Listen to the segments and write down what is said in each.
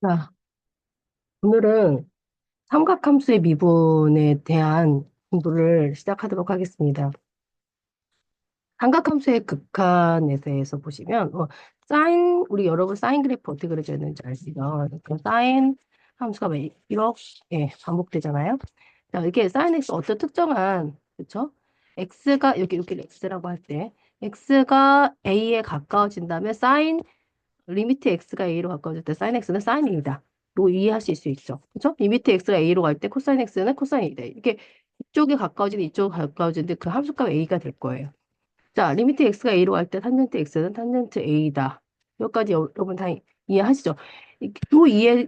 자, 오늘은 삼각함수의 미분에 대한 공부를 시작하도록 하겠습니다. 삼각함수의 극한에 대해서 보시면, 우리 여러분 사인 그래프 어떻게 그려져 있는지 아시죠? 그 사인 함수가 왜 이렇게 반복되잖아요? 자, 이게 사인 x 어떤 특정한, 그쵸? x가, 여기 x라고 할 때, x가 a에 가까워진다면 사인 리미트 x가 a로 가까워질 때 sin x는 sin a다. 로 이해하실 수 있죠. 그렇죠? 리미트 x가 a로 갈 때 코사인 x는 코사인 a다. 이게 이쪽에 가까워지는 이쪽에 가까워지는데 그 함수값 a가 될 거예요. 자, 리미트 x가 a로 갈 때 탄젠트 x는 탄젠트 a다. 여기까지 여러분 다 이해하시죠? 요 이해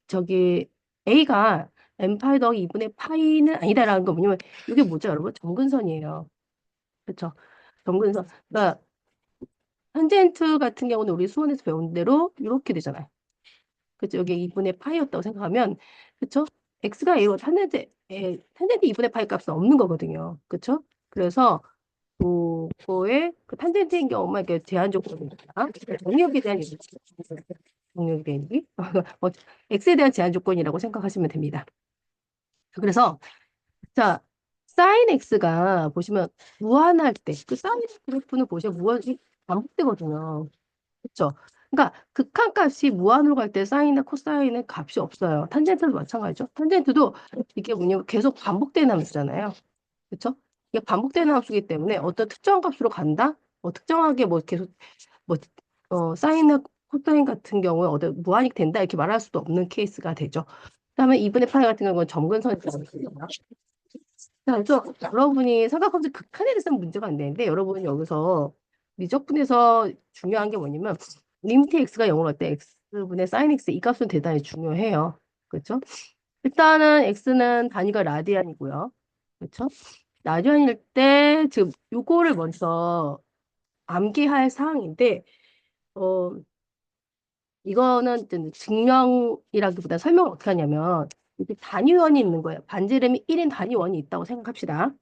저기 a가 n파이 더하기 2분의 파이는 아니다라는 거 뭐냐면 이게 뭐죠, 여러분? 점근선이에요. 그렇죠? 점근선. 그러니까 탄젠트 같은 경우는 우리 수원에서 배운 대로 이렇게 되잖아요. 그죠? 여기 2분의 파이였다고 생각하면, 그쵸? x가 a고 탄젠트 2분의 파이 값은 없는 거거든요. 그쵸? 그래서 그거의 그 탄젠트인 경우만 이렇게 제한 조건입니다. 정력에 대한 얘기. 정력에 대한 얘기. 어, x에 대한 제한 조건이라고 생각하시면 됩니다. 그래서 자, sin x가 보시면 무한할 때, 그 사인 그래프는 보시면 무한이 반복되거든요. 그렇죠? 그러니까 극한값이 무한으로 갈 때 사인이나 코사인은 값이 없어요. 탄젠트도 마찬가지죠. 탄젠트도 이게 뭐냐면 계속 반복되는 함수잖아요. 그렇죠? 이게 반복되는 함수이기 때문에 어떤 특정한 값으로 간다? 특정하게 뭐 계속 뭐 사인이나 코사인 같은 경우에 어떤 무한이 된다 이렇게 말할 수도 없는 케이스가 되죠. 그다음에 2분의 파이 같은 경우는 점근선이라고 있습니다. 자, 그래서 여러분이 삼각함수 극한에 대해서는 문제가 안 되는데 여러분이 여기서 미적분에서 중요한 게 뭐냐면 리미트 x가 0으로 할 때 x분의 sin x 이 값은 대단히 중요해요. 그렇죠? 일단은 x는 단위가 라디안이고요. 그렇죠? 라디안일 때 지금 요거를 먼저 암기할 사항인데 어 이거는 이제 증명이라기보다 설명을 어떻게 하냐면 이렇게 단위원이 있는 거예요. 반지름이 1인 단위원이 있다고 생각합시다.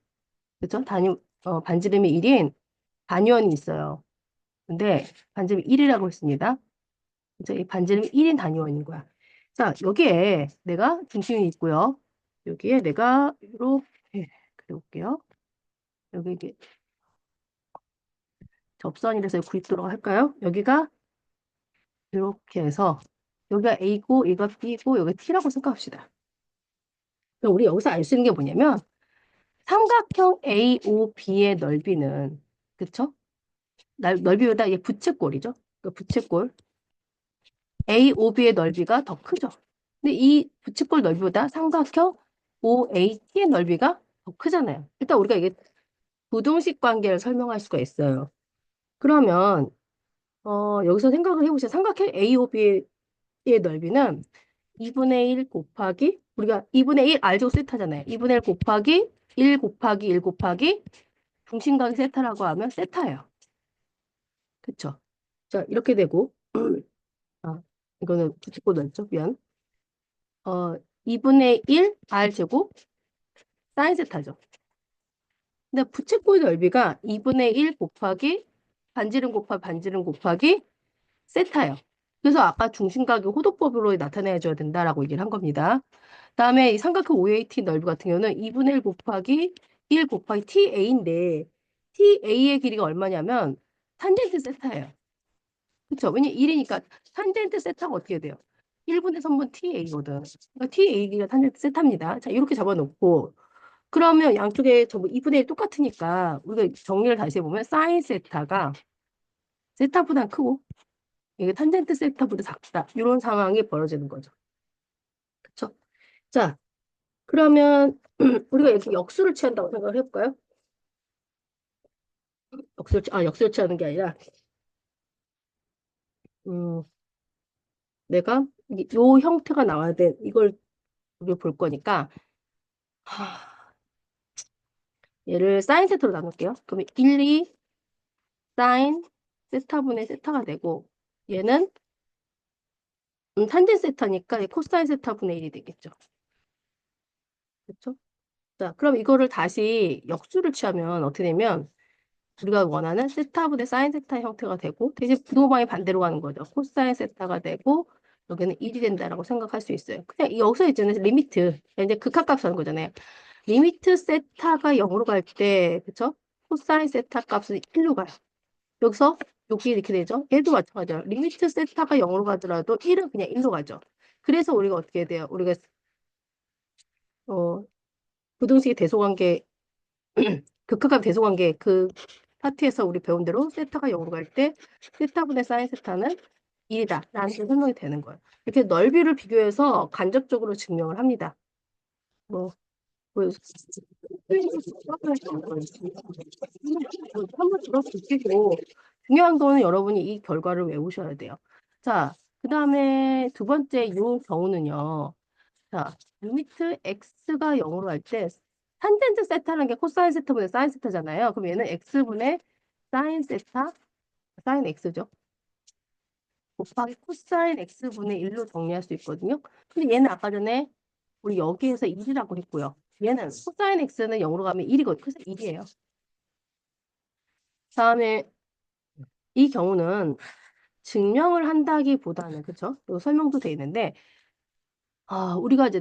그렇죠? 반지름이 1인 단위원이 있어요. 근데 반지름이 1이라고 했습니다. 그래서 이 반지름이 1인 단위원인 거야. 자, 여기에 내가 중심이 있고요. 여기에 내가 이렇게 그려볼게요. 여기 이게 접선이라서 구입도록 할까요? 여기가 이렇게 해서 여기가 A고 여기가 B고 여기가 T라고 생각합시다. 그럼 우리 여기서 알 수 있는 게 뭐냐면 삼각형 AOB의 넓이는 그쵸? 넓이보다 이게 부채꼴이죠. 그 부채꼴 AOB의 넓이가 더 크죠. 근데 이 부채꼴 넓이보다 삼각형 OAT의 넓이가 더 크잖아요. 일단 우리가 이게 부등식 관계를 설명할 수가 있어요. 그러면 여기서 생각을 해보세요. 삼각형 AOB의 넓이는 2분의 1 곱하기 우리가 2분의 1 알제곱 세타잖아요. 2분의 1 곱하기 1 곱하기 1 곱하기 중심각의 세타라고 하면 세타예요. 그쵸? 자, 이렇게 되고 아, 이거는 부채꼴 넓죠? 미안. 2분의 1 R제곱 사인 세타죠. 근데 부채꼴 넓이가 2분의 1 곱하기 반지름 곱하기 세타예요. 그래서 아까 중심각의 호도법으로 나타내줘야 된다라고 얘기를 한 겁니다. 다음에 이 삼각형 OAT 넓이 같은 경우는 2분의 1 곱하기 1 곱하기 TA인데 TA의 길이가 얼마냐면 탄젠트 세타예요. 그렇죠? 왜냐면 1이니까 탄젠트 세타가 어떻게 돼요? 1분의 3분 TA거든. 그러니까 TA가 탄젠트 세타입니다. 자, 이렇게 잡아놓고 그러면 양쪽에 전부 2분의 1 똑같으니까 우리가 정리를 다시 해보면 사인 세타가 세타보다 크고 이게 탄젠트 세타보다 작다. 이런 상황이 벌어지는 거죠. 그렇죠? 자, 그러면 우리가 이렇게 역수를 취한다고 생각을 해볼까요? 역수를 취하는 게 아니라 음, 내가 요 형태가 나와야 돼. 이걸 우리 볼 거니까 하, 얘를 사인 세타로 나눌게요. 그러면 1, 2 사인 세타분의 세타가 되고 얘는 탄젠 세타니까 코사인 세타분의 1이 되겠죠. 그렇죠? 자, 그럼 이거를 다시 역수를 취하면 어떻게 되면 우리가 원하는 세타분의 사인 세타 형태가 되고 대신 부동방이 반대로 가는 거죠. 코사인 세타가 되고 여기는 1이 된다라고 생각할 수 있어요. 그냥 여기서 있잖아요. 리미트. 이제 극한값 하는 거잖아요. 리미트 세타가 0으로 갈 때, 그쵸? 코사인 세타 값은 1로 가요. 여기서 여기 이렇게 되죠? 얘도 마찬가지예요. 리미트 세타가 0으로 가더라도 1은 그냥 1로 가죠. 그래서 우리가 어떻게 해야 돼요? 우리가 어, 부등식의 대소관계, 극한값 대소관계 그 파트에서 우리 배운 대로 세타가 0으로 갈 때 세타분의 사인 세타는 1이다 라는 게 설명이 되는 거예요. 이렇게 넓이를 비교해서 간접적으로 증명을 합니다. 뭐, 뭐 한번 들어보시고 중요한 거는 여러분이 이 결과를 외우셔야 돼요. 자, 그 다음에 두 번째 이 경우는요. 자, 리미트 x가 0으로 할 때 탄젠트 세타라는 게 코사인 세타분의 사인 세타잖아요. 그럼 얘는 x분의 사인 세타, 사인 x죠. 곱하기 코사인 x분의 1로 정리할 수 있거든요. 근데 얘는 아까 전에 우리 여기에서 1이라고 했고요. 얘는 코사인 x는 0으로 가면 1이거든요. 그래서 1이에요. 다음에 이 경우는 증명을 한다기보다는 그쵸? 요 설명도 돼 있는데 우리가 이제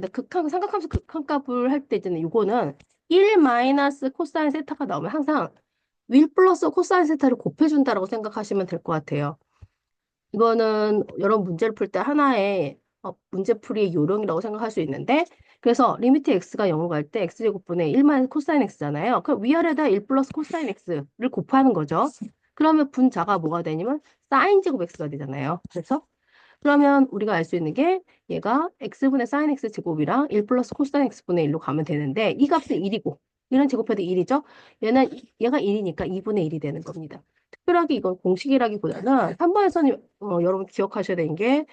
삼각함수 극한값을 할 때 있잖아요. 요거는 1 마이너스 코사인 세타가 나오면 항상 윌 플러스 코사인 세타를 곱해준다라고 생각하시면 될 것 같아요. 이거는 여러 문제를 풀 때 하나의 문제풀이의 요령이라고 생각할 수 있는데 그래서 리미트 x가 0으로 갈 때 x제곱분의 1 마이너스 코사인 x잖아요. 그럼 위아래다 1 플러스 코사인 x를 곱하는 거죠. 그러면 분자가 뭐가 되냐면 사인 제곱 x가 되잖아요. 그래서 그러면 우리가 알 수 있는 게 얘가 x분의 사인 x 제곱이랑 1 플러스 코사인 x분의 1로 가면 되는데 이 값은 1이고 이런 제곱해도 1이죠. 얘가 1이니까 2분의 1이 되는 겁니다. 특별하게 이건 공식이라기보다는 3번에서는 여러분 기억하셔야 되는 게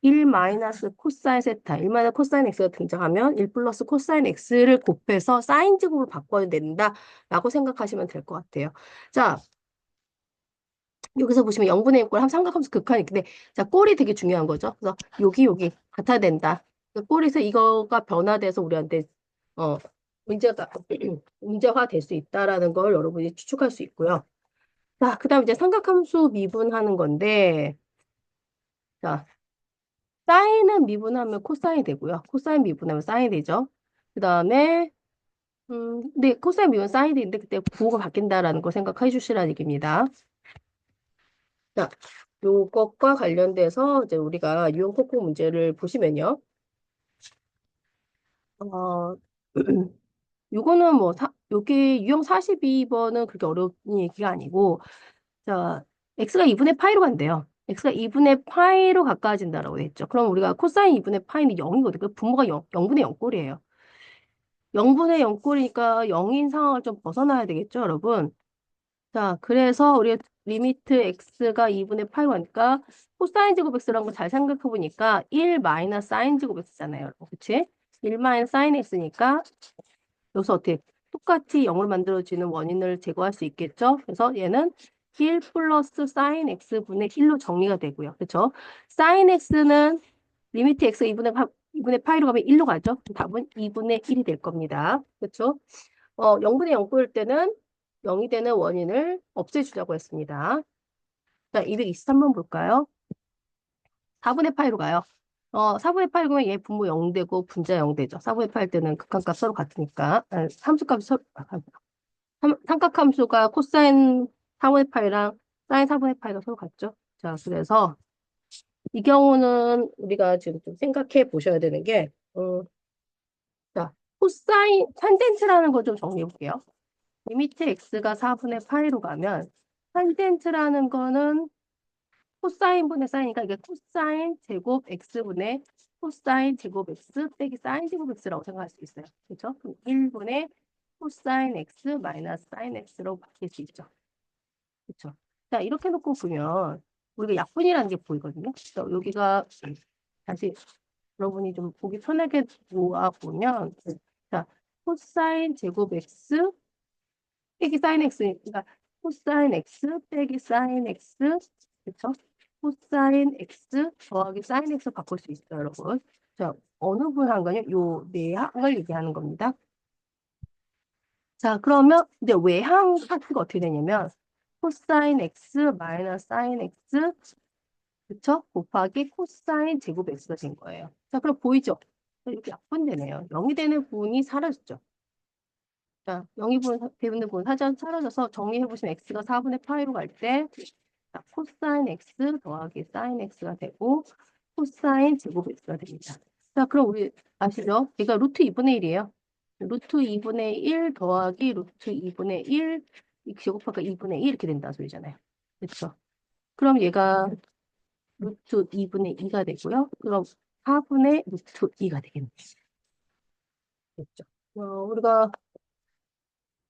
1 마이너스 코사인 세타, 1 마이너스 코사인 x가 등장하면 1 플러스 코사인 x를 곱해서 사인 제곱을 바꿔야 된다라고 생각하시면 될 것 같아요. 자, 여기서 보시면 0분의 1꼴 삼각함수 극한이 근데 자 꼴이 되게 중요한 거죠. 그래서 여기 같아야 된다. 그 꼴에서 이거가 변화돼서 우리한테 어 문제가 문제화 될 수 있다라는 걸 여러분이 추측할 수 있고요. 자, 그다음 이제 삼각함수 미분하는 건데 자 사인은 미분하면 코사인 되고요. 코사인 미분하면 사인 되죠. 그다음에 근데 코사인 미분 사인 되는데 그때 부호가 바뀐다라는 거 생각해 주시라는 얘기입니다. 자, 요것과 관련돼서 이제 우리가 유형 폭풍 문제를 보시면요. 어, 요거는 뭐, 요게 유형 42번은 그렇게 어려운 얘기가 아니고, 자, x가 2분의 파이로 간대요. x가 2분의 파이로 가까워진다라고 했죠. 그럼 우리가 코사인 2분의 파이는 0이거든요. 그 분모가 0분의 0꼴이에요. 0분의 0꼴이니까 0인 상황을 좀 벗어나야 되겠죠, 여러분? 자, 그래서 우리 리미트 x가 2분의 8 가니까 코사인 제곱 x라는 거 잘 생각해 보니까 1 마이너스 사인 제곱 x잖아요. 그치? 1 마이너스 사인 x니까 여기서 어떻게 똑같이 0으로 만들어지는 원인을 제거할 수 있겠죠? 그래서 얘는 1 플러스 사인 x분의 1로 정리가 되고요. 그렇죠? 사인 x는 리미트 x 2분의 8로 가면 1로 가죠? 답은 2분의 1이 될 겁니다. 그렇죠? 0분의 0꼴 때는 0이 되는 원인을 없애주자고 했습니다. 자, 223번 볼까요? 4분의 8로 가요. 4분의 8 그러면 얘 분모 0 되고 분자 0 되죠. 4분의 8 때는 극한값 서로 같으니까. 함수값이 삼각함수가 코사인 4분의 8이랑 사인 4분의 8가 서로 같죠. 자, 그래서 이 경우는 우리가 지금 좀 생각해 보셔야 되는 게, 자, 코사인, 탄젠트라는 거 좀 정리해 볼게요. 리미트 x가 4분의 8로 가면 탄젠트라는 거는 코사인분의 사인이니까 이게 코사인 제곱 x분의 코사인 제곱 x 빼기 사인 제곱 x라고 생각할 수 있어요. 그렇죠? 그럼 1분의 코사인 x 마이너스 사인 x로 바뀔 수 있죠. 그렇죠? 자, 이렇게 놓고 보면 우리가 약분이라는 게 보이거든요. 그래서 여기가 다시 여러분이 좀 보기 편하게 모아보면 자, 코사인 제곱 x 빼기 사인 x, 그러니까 코사인 x 빼기 사인 x, 그렇죠? 코사인 x 더하기 사인 x 바꿀 수 있어요, 여러분. 자, 어느 분한가요? 요 내항을 얘기하는 겁니다. 자, 그러면 이제 외항 파트가 어떻게 되냐면 코사인 x 마이너스 사인 x 그쵸? 곱하기 코사인 제곱 x가 된 거예요. 자, 그럼 보이죠? 이렇게 약분되네요. 0이 되는 부분이 사라졌죠. 자, 0이 되는 부분 사라져서 정리해보시면 x가 4분의 파이로 갈 때, 자, 코사인 x 더하기 사인 x가 되고, 코사인 제곱 x가 됩니다. 자, 그럼 우리 아시죠? 얘가 루트 2분의 1이에요. 루트 2분의 1 더하기 루트 2분의 1, 이 제곱하기가 2분의 1 이렇게 된다는 소리잖아요. 그렇죠? 그럼 얘가 루트 2분의 2가 되고요. 그럼 4분의 루트 2가 되겠네요. 됐죠? 우리가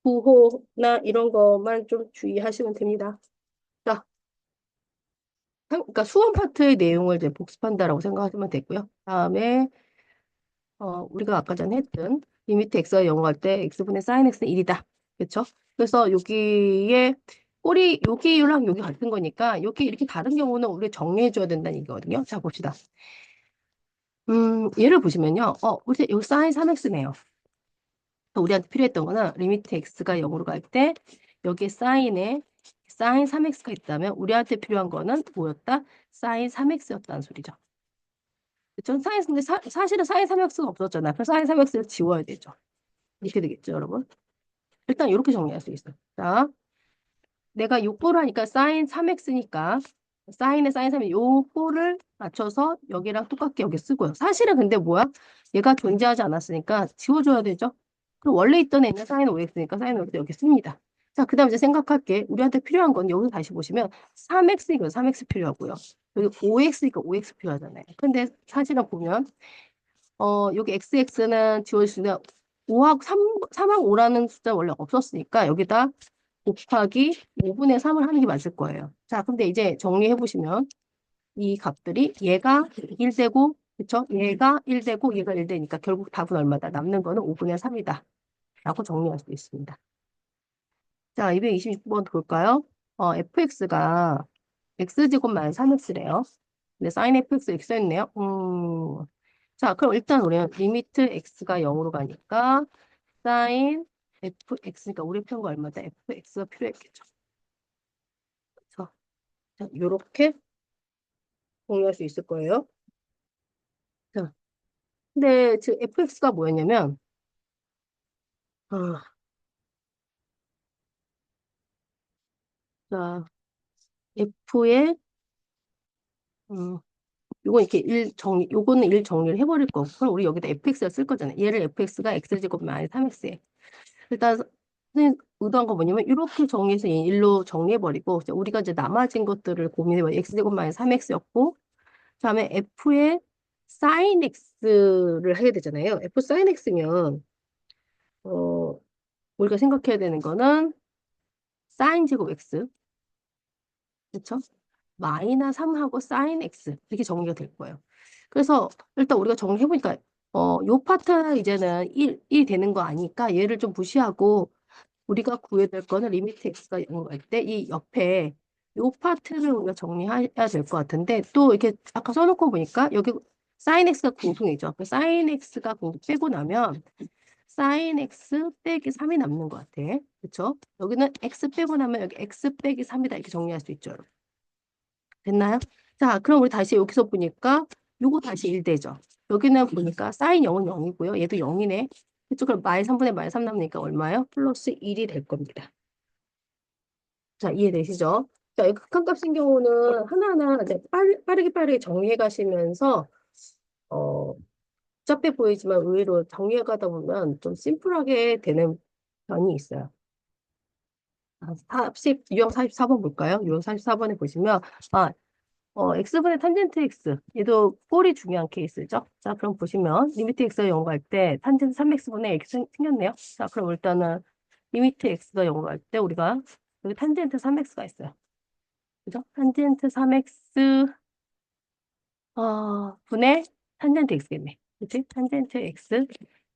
부호나 이런 것만 좀 주의하시면 됩니다. 자, 그러니까 수원 파트의 내용을 이제 복습한다라고 생각하시면 되고요. 다음에 우리가 아까 전에 했던 리미트 x가 0 갈 때 x분의 sin x는 1이다. 그렇죠? 그래서 여기에 꼬리 여기랑 여기 같은 거니까 여기 이렇게 다른 경우는 우리 정리해 줘야 된다는 얘기거든요. 자, 봅시다. 얘를 보시면요. 우리 여기 sin 3x네요. 우리한테 필요했던 거는 리미트 x가 0으로 갈 때 여기에 사인에 sin 3x가 있다면 우리한테 필요한 거는 뭐였다? sin 3x였다는 소리죠. 그쵸? 근데 사실은 sin 3x가 없었잖아요. 그래서 sin 3x를 지워야 되죠. 이렇게 되겠죠, 여러분? 일단 이렇게 정리할 수 있어요. 자, 내가 요거를 하니까 sin 3x니까 sin에 sin 3이 요거를 맞춰서 여기랑 똑같게 여기 쓰고요. 사실은 근데 뭐야? 얘가 존재하지 않았으니까 지워줘야 되죠. 그럼 원래 있던 애는 sin 5x니까 sin 5x 여기 씁니다. 자, 그 다음 이제 생각할게. 우리한테 필요한 건 여기 다시 보시면 3x니까 3x 필요하고요. 여기 5x니까 5x 필요하잖아요. 근데 사실은 보면 여기 xx는 지워질 수 있는 5하고 3하고 5라는 숫자 원래 없었으니까 여기다 곱하기 5분의 3을 하는 게 맞을 거예요. 자, 근데 이제 정리해 보시면 이 값들이 얘가 1되고 그쵸? 얘가 1되고 얘가 1되니까 결국 답은 얼마다? 남는 거는 5분의 3이다. 라고 정리할 수 있습니다. 자, 226번 볼까요? fx가 x제곱 마이너스 3x래요. 근데 sin fx 이렇게 써있네요. 자, 그럼 일단 우리는 리미트 x가 0으로 가니까 sin fx니까 우리 표현가 얼마다? fx가 필요했겠죠. 그래서 자, 요렇게 공유할 수 있을 거예요. 자, 근데 지금 fx가 뭐였냐면, 아, 자, f의, 요건 이렇게 요거는 일 정리를 해버릴 거고, 그럼 우리 여기다 fx를 쓸 거잖아요. 얘를 fx가 x제곱 마이너스 3x에. 일단, 선생님 의도한 거 뭐냐면, 이렇게 정리해서 얘 일로 정리해버리고, 이제 우리가 이제 남아진 것들을 고민해봐요. x제곱 마이너스 3x였고, 다음에 f의 sin x를 하게 되잖아요. f sin x면, 어, 우리가 생각해야 되는 거는, sin 제곱 x. 그렇죠? 마이너스 3하고 sin x 이렇게 정리가 될 거예요. 그래서 일단 우리가 정리해보니까 요 파트 이제는 1 되는 거 아니까 얘를 좀 무시하고 우리가 구해야 될 거는 리미트 x가 0 갈 때 이 옆에 요 파트를 우리가 정리해야 될 것 같은데 또 이렇게 아까 써놓고 보니까 여기 sin x가 공통이죠. 그 sin x가 빼고 나면 sin x 빼기 3이 남는 것 같아. 그렇죠? 여기는 x 빼고 나면 여기 x 빼기 3이다 이렇게 정리할 수 있죠. 여러분. 됐나요? 자, 그럼 우리 다시 여기서 보니까 요거 다시 1되죠. 여기는 보니까 sin 0은 0이고요. 얘도 0이네. 그쵸? 그럼 마이 3분의 마이 3 남으니까 얼마요? 플러스 1이 될 겁니다. 자, 이해되시죠? 자, 이 극한값인 경우는 하나하나 이제 빠르게 정리해 가시면서 어, 복잡해 보이지만 의외로 정리해 가다 보면 좀 심플하게 되는 편이 있어요. 유형 44번 볼까요? 유형 44번에 보시면 x분의 탄젠트 x. 얘도 꼴이 중요한 케이스죠. 자, 그럼 보시면 리미트 x가 0 갈 때 탄젠트 3x분의 x 생겼네요. 자, 그럼 일단은 리미트 x가 0 갈 때 우리가 여기 탄젠트 3x가 있어요. 그죠? 탄젠트 3x 분의 탄젠트 x겠네. 그치? 탄젠트 x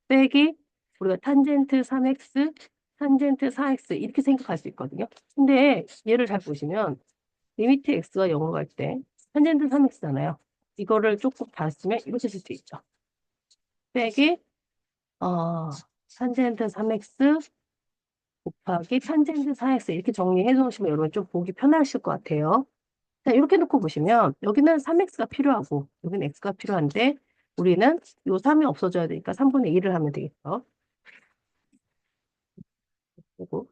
빼기 우리가 탄젠트 3x 탄젠트 4x 이렇게 생각할 수 있거든요. 근데 얘를 잘 보시면 리미트 x가 0을 갈 때 탄젠트 3x잖아요. 이거를 조금 다 쓰면 이렇게 쓸 수 있죠. 빼기 어, 탄젠트 3x 곱하기 탄젠트 4x 이렇게 정리해 놓으시면 여러분 좀 보기 편하실 것 같아요. 자, 이렇게 놓고 보시면 여기는 3x가 필요하고 여기는 x가 필요한데 우리는 요 3이 없어져야 되니까 3분의 1을 하면 되겠죠. 그리고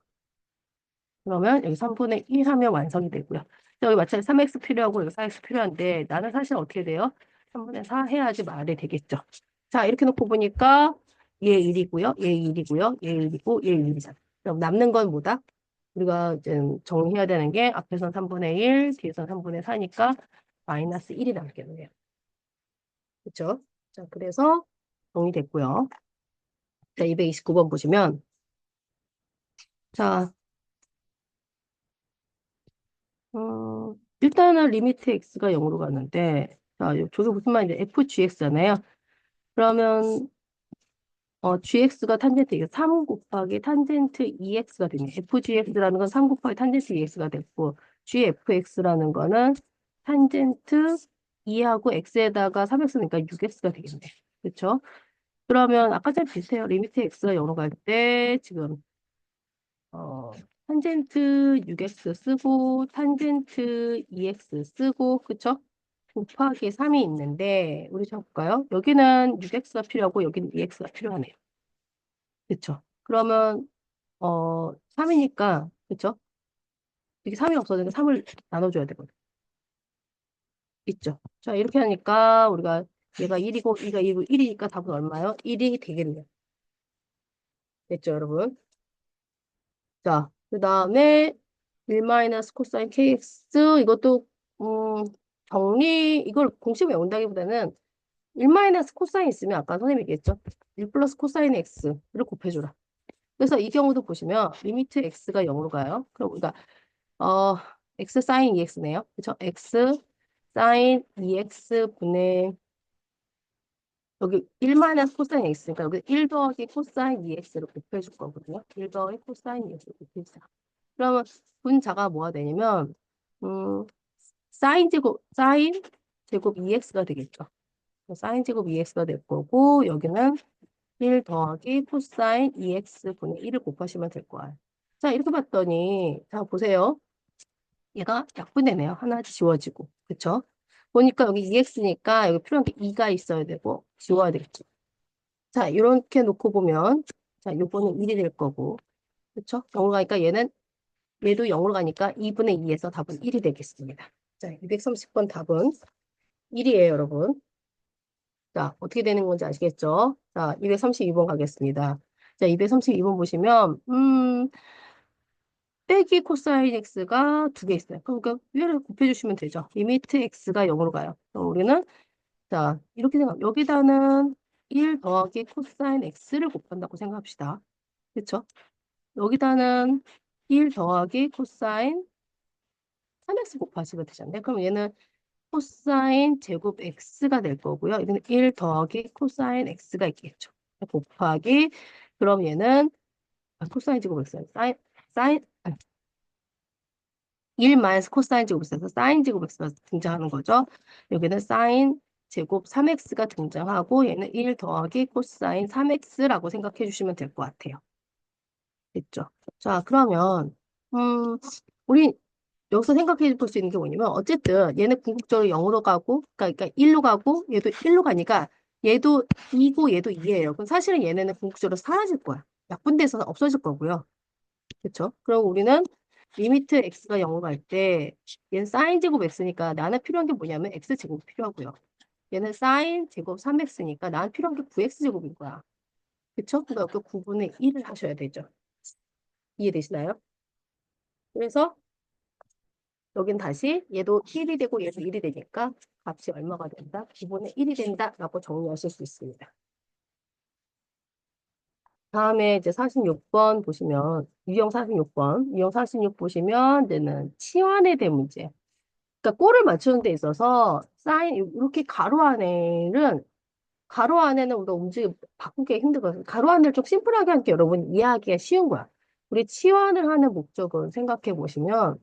그러면 여기 3분의 1 하면 완성이 되고요. 자, 여기 마찬가지 3x 필요하고 여기 4x 필요한데 나는 사실 어떻게 돼요? 3분의 4 해야지 말이 되겠죠. 자, 이렇게 놓고 보니까 얘 1이고요. 얘 1이고요. 얘 1이고 얘 1이잖아. 그럼 남는 건 뭐다? 우리가 이제 정리해야 되는 게 앞에선 3분의 1, 뒤에선 3분의 4니까 마이너스 1이 남겠네요. 그렇죠? 자, 그래서 정리됐고요. 자, 229번 보시면 자, 일단은 리미트 x가 0으로 가는데 자, 저게 무슨 말인지 fgx잖아요. 그러면 gx가 탄젠트 이게 3 곱하기 탄젠트 2x가 되네. fgx라는 건 3 곱하기 탄젠트 2x가 됐고 gfx라는 거는 탄젠트 2하고 x에다가 3x니까 6x가 되겠네. 그렇죠? 그러면 아까처럼 비슷해요. 리미트 x가 0으로 갈 때 지금 어, 탄젠트 6x 쓰고 탄젠트 2x 쓰고 그쵸? 곱하기 3이 있는데 우리 잡을까요? 여기는 6x가 필요하고 여기는 2x가 필요하네요. 그쵸? 그러면 3이니까 그쵸? 여기 3이 없어지니까 3을 나눠줘야 되거든. 있죠? 자 이렇게 하니까 우리가 얘가 1이고 얘가 2고 1이니까 답은 얼마요? 1이 되겠네요. 됐죠 여러분? 자, 그 다음에 1 마이너스 코사인 kx 이것도 정리 이걸 공식 외운다기보다는 1 마이너스 코사인 있으면 아까 선생님이 얘기했죠. 1 플러스 코사인 x를 곱해줘라. 그래서 이 경우도 보시면 리미트 x가 0으로 가요. 그럼 우리가 어 x 사인 2x네요. 그렇죠? x 사인 2x 분의 여기 1 마이너스 코사인 x니까 여기 1 더하기 코사인 2x를 곱해줄 거거든요. 1 더하기 코사인 2x를 곱해주자. 그러면 분자가 뭐가 되냐면 사인 제곱 2x가 되겠죠. 사인 제곱 2x가 될 거고 여기는 1 더하기 코사인 2x 분의 1을 곱하시면 될 거예요. 자 이렇게 봤더니 자 보세요. 얘가 약분되네요. 하나 지워지고 그쵸? 보니까 여기 2x니까 여기 필요한 게 2가 있어야 되고 지워야 되겠죠. 자 이렇게 놓고 보면 자 요거는 1이 될 거고 그쵸? 0으로 가니까 얘도 0으로 가니까 2분의 2에서 답은 1이 되겠습니다. 자, 230번 답은 1이에요, 여러분. 자, 어떻게 되는 건지 아시겠죠? 자, 232번 가겠습니다. 자, 232번 보시면, 빼기 코사인 x가 두 개 있어요. 그러니까 위를 곱해주시면 되죠. 리미트 x가 0으로 가요. 그럼 우리는, 자, 이렇게 여기다는 1 더하기 코사인 x를 곱한다고 생각합시다. 그렇죠? 여기다는 1 더하기 코사인 3x 곱하시면 되잖아요. 그럼 얘는 코사인 제곱 x가 될 거고요. 이거는 1 더하기 코사인 x가 있겠죠. 곱하기 그럼 얘는 코사인 제곱 x 사인 1 마이너스 코사인 제곱 x에서 사인 제곱 x가 등장하는 거죠. 여기는 사인 제곱 3x가 등장하고 얘는 1 더하기 코사인 3x라고 생각해 주시면 될 것 같아요. 됐죠? 자, 그러면 우리 여기서 생각해 볼 수 있는 게 뭐냐면 어쨌든 얘는 궁극적으로 0으로 가고 그러니까 1로 가고 얘도 1로 가니까 얘도 2고 얘도 2예요. 그럼 사실은 얘네는 궁극적으로 사라질 거야. 약분돼서 없어질 거고요. 그렇죠? 그럼 우리는 리미트 x가 0으로 갈 때 얘는 사인 제곱 x니까 나는 필요한 게 뭐냐면 x 제곱이 필요하고요. 얘는 사인 제곱 3x니까 나는 필요한 게 9x 제곱인 거야. 그렇죠? 그러니까 그 9분의 1을 하셔야 되죠. 이해되시나요? 그래서 여긴 다시 얘도 1이 되고 얘도 1이 되니까 값이 얼마가 된다? 기본에 1이 된다라고 정리하실 수 있습니다. 다음에 이제 46번 보시면 유형 46번 유형 46 보시면 이제는 치환에 대한 문제. 그러니까 꼴을 맞추는 데 있어서 사인 이렇게 가로 안에는 우리가 움직임 바꾸기 힘들거든요. 가로 안을 좀 심플하게 하니까 여러분 이해하기가 쉬운 거야. 우리 치환을 하는 목적은 생각해 보시면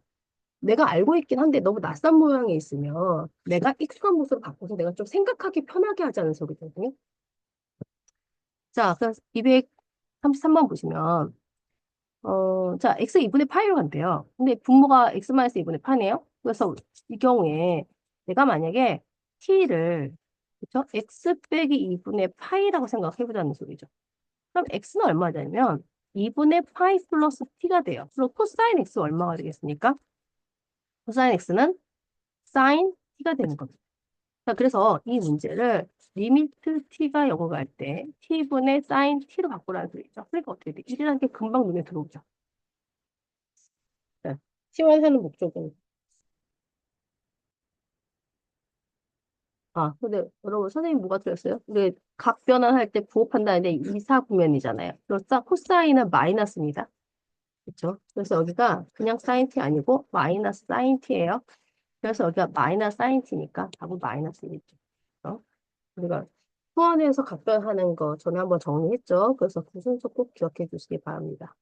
내가 알고 있긴 한데 너무 낯선 모양이 있으면 내가 익숙한 모습으로 바꿔서 내가 좀 생각하기 편하게 하자는 소리거든요. 자, 그래서 233번 보시면 자, x 2분의 파이로 간대요. 근데 분모가 x-2분의 파네요. 그래서 이 경우에 내가 만약에 t를 그쵸? x 빼기 2분의 파이라고 생각해보자는 소리죠. 그럼 x는 얼마냐면 2분의 파이 플러스 t가 돼요. 그럼 코사인 x 얼마가 되겠습니까? 코사인 x는 사인 t가 되는 겁니다. 자, 그래서 이 문제를 리미트 t가 0을 갈 때 t분의 사인 t로 바꾸라는 소리죠. 그러니까 어떻게 돼? 1이라는 게 금방 눈에 들어오죠. 자, 치환하는 목적은 근데 여러분 선생님 뭐가 틀렸어요? 우리 각 변환할 때 부호판단인데 이사구면이잖아요. 그래서 코사인은 마이너스입니다. 그렇죠? 그래서 여기가 그냥 사인 t 아니고 마이너스 사인 t예요. 그래서 여기가 마이너스 사인 t니까 답은 마이너스겠죠. 어? 우리가 수원에서 각별하는 거 전에 한번 정리했죠. 그래서 그 순서 꼭 기억해 주시기 바랍니다.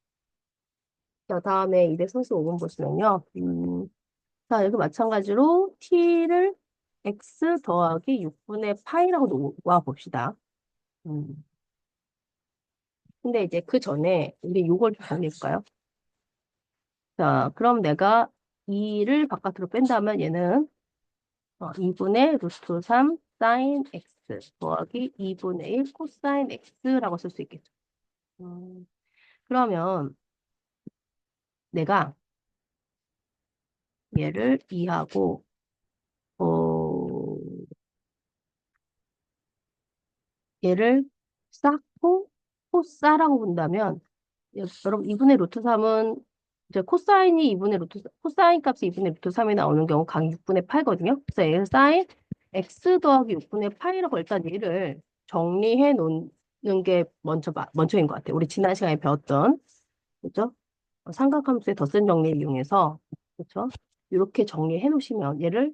자, 다음에 235번 보시면요. 자, 여기 마찬가지로 t를 x 더하기 6분의 파이라고 놓아 봅시다. 음. 근데 이제 그 전에 우리 이걸 좀 정리해볼까요? 자, 그럼 내가 2를 바깥으로 뺀다면 얘는 2분의 루트 3 사인 x 더하기 2분의 1 코사인 x라고 쓸 수 있겠죠. 그러면 내가 얘를 2하고 어, 얘를 쌓고 코사라고 본다면 여러분 2분의 루트 3은 이제 코사인이 2분의 루트 코사인 값이 2분의 루트 3이 나오는 경우 각 6분의 8거든요. 그래서 얘를 사인 x 더하기 6분의 8이라고 일단 얘를 정리해 놓는 게 먼저인 것 같아요. 우리 지난 시간에 배웠던 그죠? 삼각함수의 덧셈 정리를 이용해서 그렇죠? 이렇게 정리해 놓으시면 얘를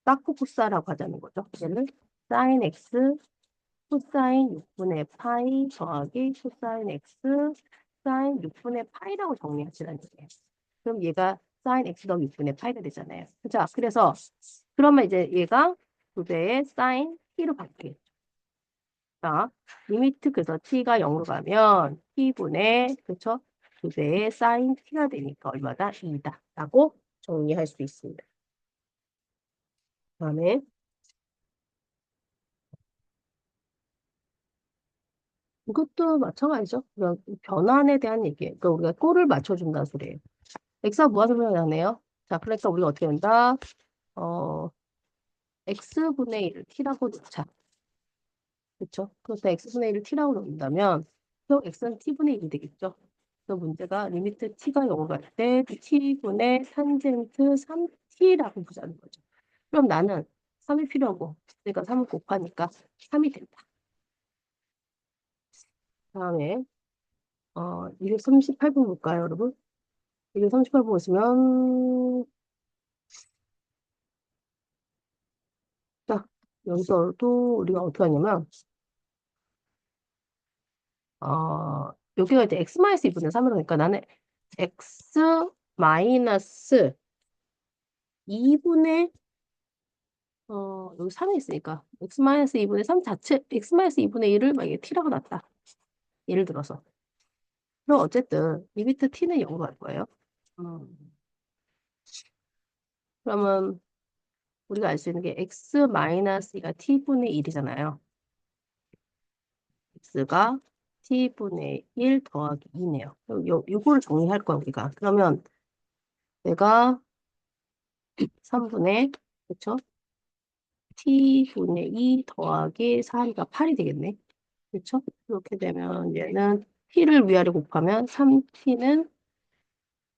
쌓고 코사라고 하자는 거죠. 얘를 사인 x 코사인 6분의 파이 더하기 코사인 x 사인 6분의 파이라고 정리하시라는 얘기예요. 그럼 얘가 사인 x 더하기 6분의 파이가 되잖아요. 자, 그래서 그러면 이제 얘가 두 배의 사인 t로 바뀌겠죠. 자, 리미트 그래서 t가 0으로 가면 t분의 그렇죠? 두 배의 사인 t가 되니까 얼마다? 2다 라고 정리할 수 있습니다. 다음에 이것도 마찬가지죠. 그냥 변환에 대한 얘기예요. 그러니까 우리가 꼴을 맞춰준다는 소리예요. x가 무한정변하네요. 자, 그러니까 우리가 어떻게 한다? 어, x분의 1을 t라고 놓자. 그렇죠? 그래서 x분의 1을 t라고 놓는다면 또 x는 t분의 1이 되겠죠. 그래서 문제가 리미트 t가 0을 갈 때 t분의 탄젠트 3t라고 보자는 거죠. 그럼 나는 3이 필요하고 그러니까 3을 곱하니까 3이 된다. 다음에 238번 볼까요, 여러분? 238번 보시면 자, 여기서도 우리가 어떻게 하냐면 여기가 이제 x-2분의 3이니까 나는 x 마이너스 2분의 여기 3이 있으니까 x-2분의 3 자체 x-2분의 1을 만약에 t라고 놨다. 예를 들어서. 그럼 어쨌든 리미트 t는 0으로 갈 거예요. 음, 그러면 우리가 알 수 있는 게 x-2가 t분의 1이잖아요. x가 t분의 1 더하기 2네요. 요거를 정리할 거야, 우리가. 그러면 내가 3분의, 그쵸? t분의 2 더하기 4가 8이 되겠네. 그쵸? 이렇게 되면 얘는 t를 위아래 곱하면 3t는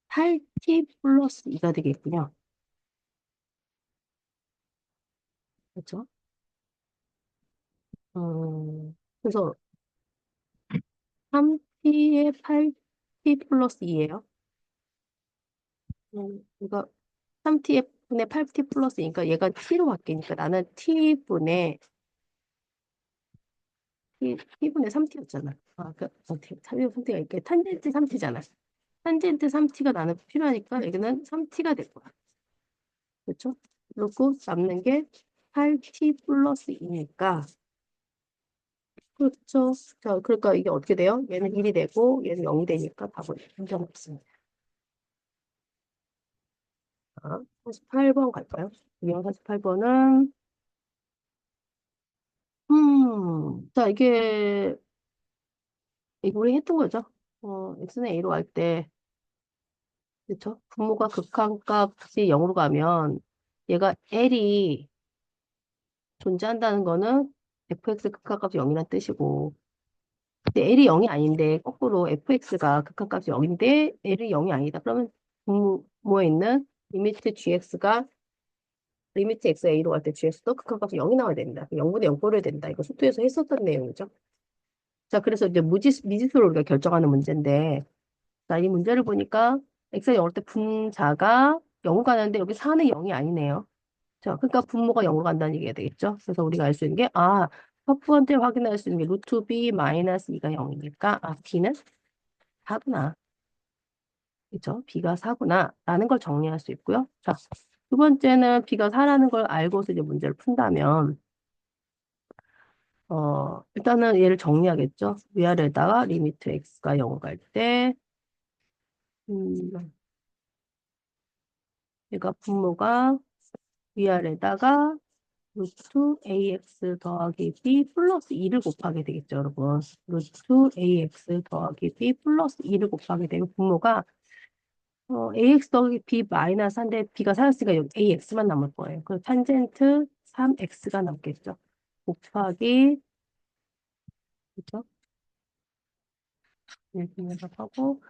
8t 플러스 2가 되겠군요. 그쵸? 그래서 3t에 8t 플러스 2예요. 이거 3t의 분의 8t 플러스니까 얘가 t로 바뀌니까 나는 t분의 3t였잖아. t분의 3t가 이렇게 탄젠트 3t잖아. 탄젠트 3t가 나는 필요하니까 여기는 3t가 될 거야. 그렇죠? 그리고 남는 게 8t 플러스 2니까 그렇죠. 자, 그러니까 이게 어떻게 돼요? 얘는 1이 되고 얘는 0이 되니까 답은 문제는 없습니다. 자, 248번 갈까요? 248번은, 자, 이거 우리 했던 거죠. x는 a로 갈 때, 그쵸? 분모가 극한값이 0으로 가면, 얘가 l이 존재한다는 거는 fx 극한값이 0이란 뜻이고, 근데 L이 0이 아닌데 거꾸로 fx가 극한값이 0인데 L이 0이 아니다. 그러면 분모에 있는 리미트 x a로 갈 때 gx도 극한값이 0이 나와야 된다. 0분의 0 꼴해야 된다. 이거 속도에서 했었던 내용이죠. 자, 그래서 이제 미지수로 우리가 결정하는 문제인데, 자, 이 문제를 보니까 x가 0일 때 분자가 0으로 가는데 여기 4는 0이 아니네요. 자, 그러니까 분모가 0으로 간다는 얘기가 되겠죠. 그래서 우리가 알 수 있는 게, 첫 번째 확인할 수 있는 게 루트 b 마이너스 2가 0이니까, b는 4구나. 그죠? b가 4구나. 라는 걸 정리할 수 있고요. 자, 두 번째는 b가 4라는 걸 알고서 이제 문제를 푼다면, 일단은 얘를 정리하겠죠. 위아래에다가 리미트 x가 0 갈 때, 음, 얘가 분모가 위아래에다가 루트 ax 더하기 b 플러스 2를 곱하게 되겠죠, 여러분. 루트 ax 더하기 b 플러스 2를 곱하게 되고 분모가 ax 더하기 b 마이너스 한데 b가 사라졌으니까 여기 ax만 남을 거예요. 그래서 탄젠트 3x가 남겠죠. 곱하기 그죠? 이렇게 해석하고